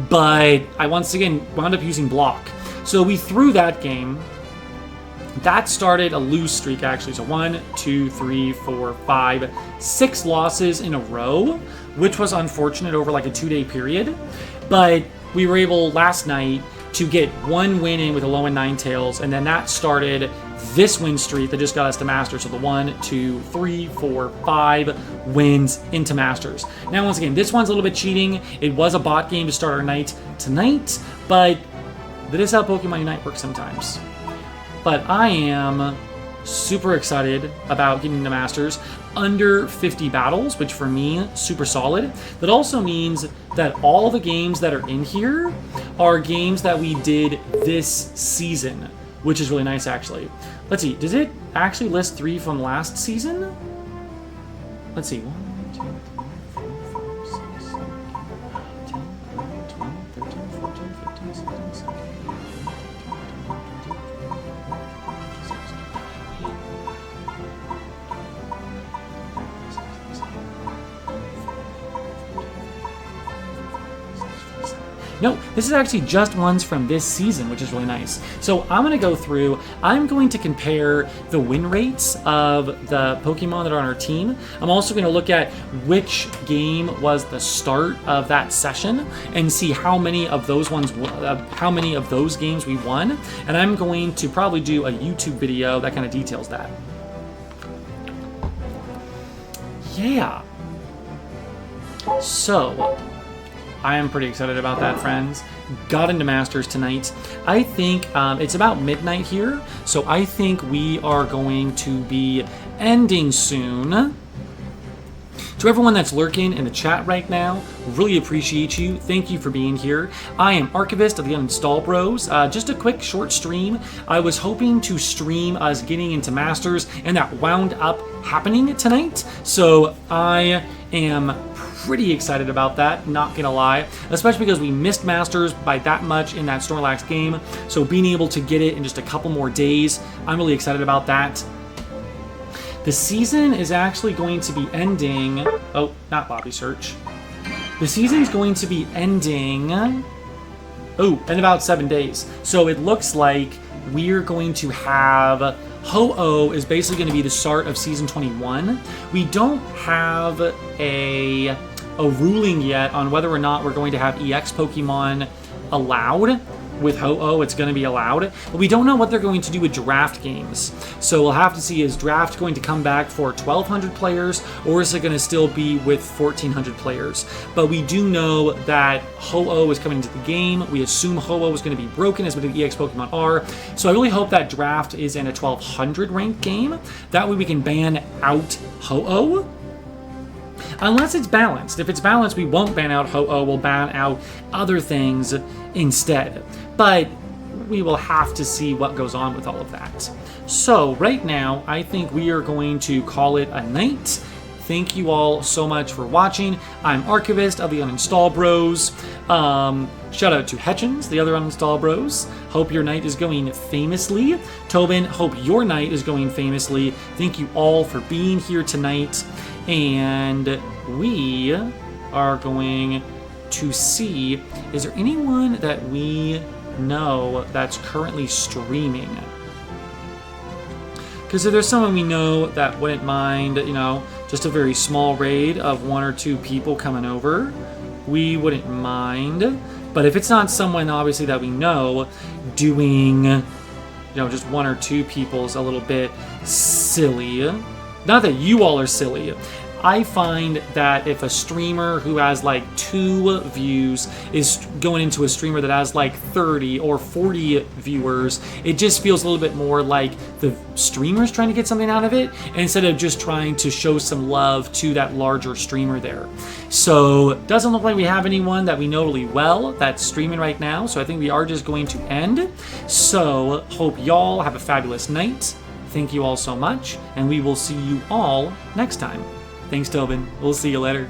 but I once again wound up using block. So we threw that game. That started a lose streak, actually. So 1, 2, 3, 4, 5, 6 losses in a row, which was unfortunate over like a 2-day period. But we were able last night to get 1 win in with a low and 9 tails, and then that started this win streak that just got us to Masters. So the 1, 2, 3, 4, 5 wins into Masters. Now, once again, this one's a little bit cheating. It was a bot game to start our night tonight, but that is how Pokemon Unite works sometimes. But I am super excited about getting to Masters. Under 50 battles, which for me, super solid. That also means that all the games that are in here are games that we did this season, which is really nice, actually. Let's see, does it actually list 3 from last season? Let's see, 1, 2, 3, 4, 5, 6, 7, 8, 10, 11, 12, 13, 14, 15, 16, 17, 18. No, this is actually just ones from this season, which is really nice. So I'm going to go through, I'm going to compare the win rates of the Pokemon that are on our team. I'm also going to look at which game was the start of that session and see how many of those how many of those games we won. And I'm going to probably do a YouTube video that kind of details that. Yeah. So I am pretty excited about that, friends. Got into Masters tonight. I think it's about midnight here, so I think we are going to be ending soon. To everyone that's lurking in the chat right now, really appreciate you. Thank you for being here. I am Archivist of the UninstallBros. Just a quick short stream. I was hoping to stream us getting into Masters, and that wound up happening tonight. So I am pretty excited about that, not gonna lie, especially because we missed Masters by that much in that Snorlax game. So being able to get it in just a couple more days, I'm really excited about that. The season is actually going to be ending. Oh, not lobby search. The season's going to be ending. Oh, in about 7 days. So it looks like we're going to have Ho-Oh is basically going to be the start of season 21. We don't have a ruling yet on whether or not we're going to have EX Pokemon allowed. With Ho-Oh, it's going to be allowed, but we don't know what they're going to do with draft games. So we'll have to see, is draft going to come back for 1,200 players, or is it going to still be with 1,400 players? But we do know that Ho-Oh is coming into the game. We assume Ho-Oh is going to be broken as many EX Pokemon are. So I really hope that draft is in a 1,200 ranked game. That way we can ban out Ho-Oh. Unless it's balanced. If it's balanced, we won't ban out Ho-Oh. We'll ban out other things instead. But we will have to see what goes on with all of that. So right now, I think we are going to call it a night. Thank you all so much for watching. I'm Archivist of the UninstallBros. Shout out to Hetchins, the other UninstallBros. Hope your night is going famously. Tobin, hope your night is going famously. Thank you all for being here tonight. And we are going to see, is there anyone that we know that's currently streaming? Because if there's someone we know that wouldn't mind, you know, just a very small raid of 1 or 2 people coming over, we wouldn't mind. But if it's not someone, obviously, that we know, doing, you know, just 1 or 2 people is a little bit silly. Not that you all are silly. I find that if a streamer who has like 2 views is going into a streamer that has like 30 or 40 viewers, it just feels a little bit more like the streamer's trying to get something out of it instead of just trying to show some love to that larger streamer there. So doesn't look like we have anyone that we know really well that's streaming right now, so I think we are just going to end. So hope y'all have a fabulous night. Thank you all so much, and we will see you all next time. Thanks, Tobin. We'll see you later.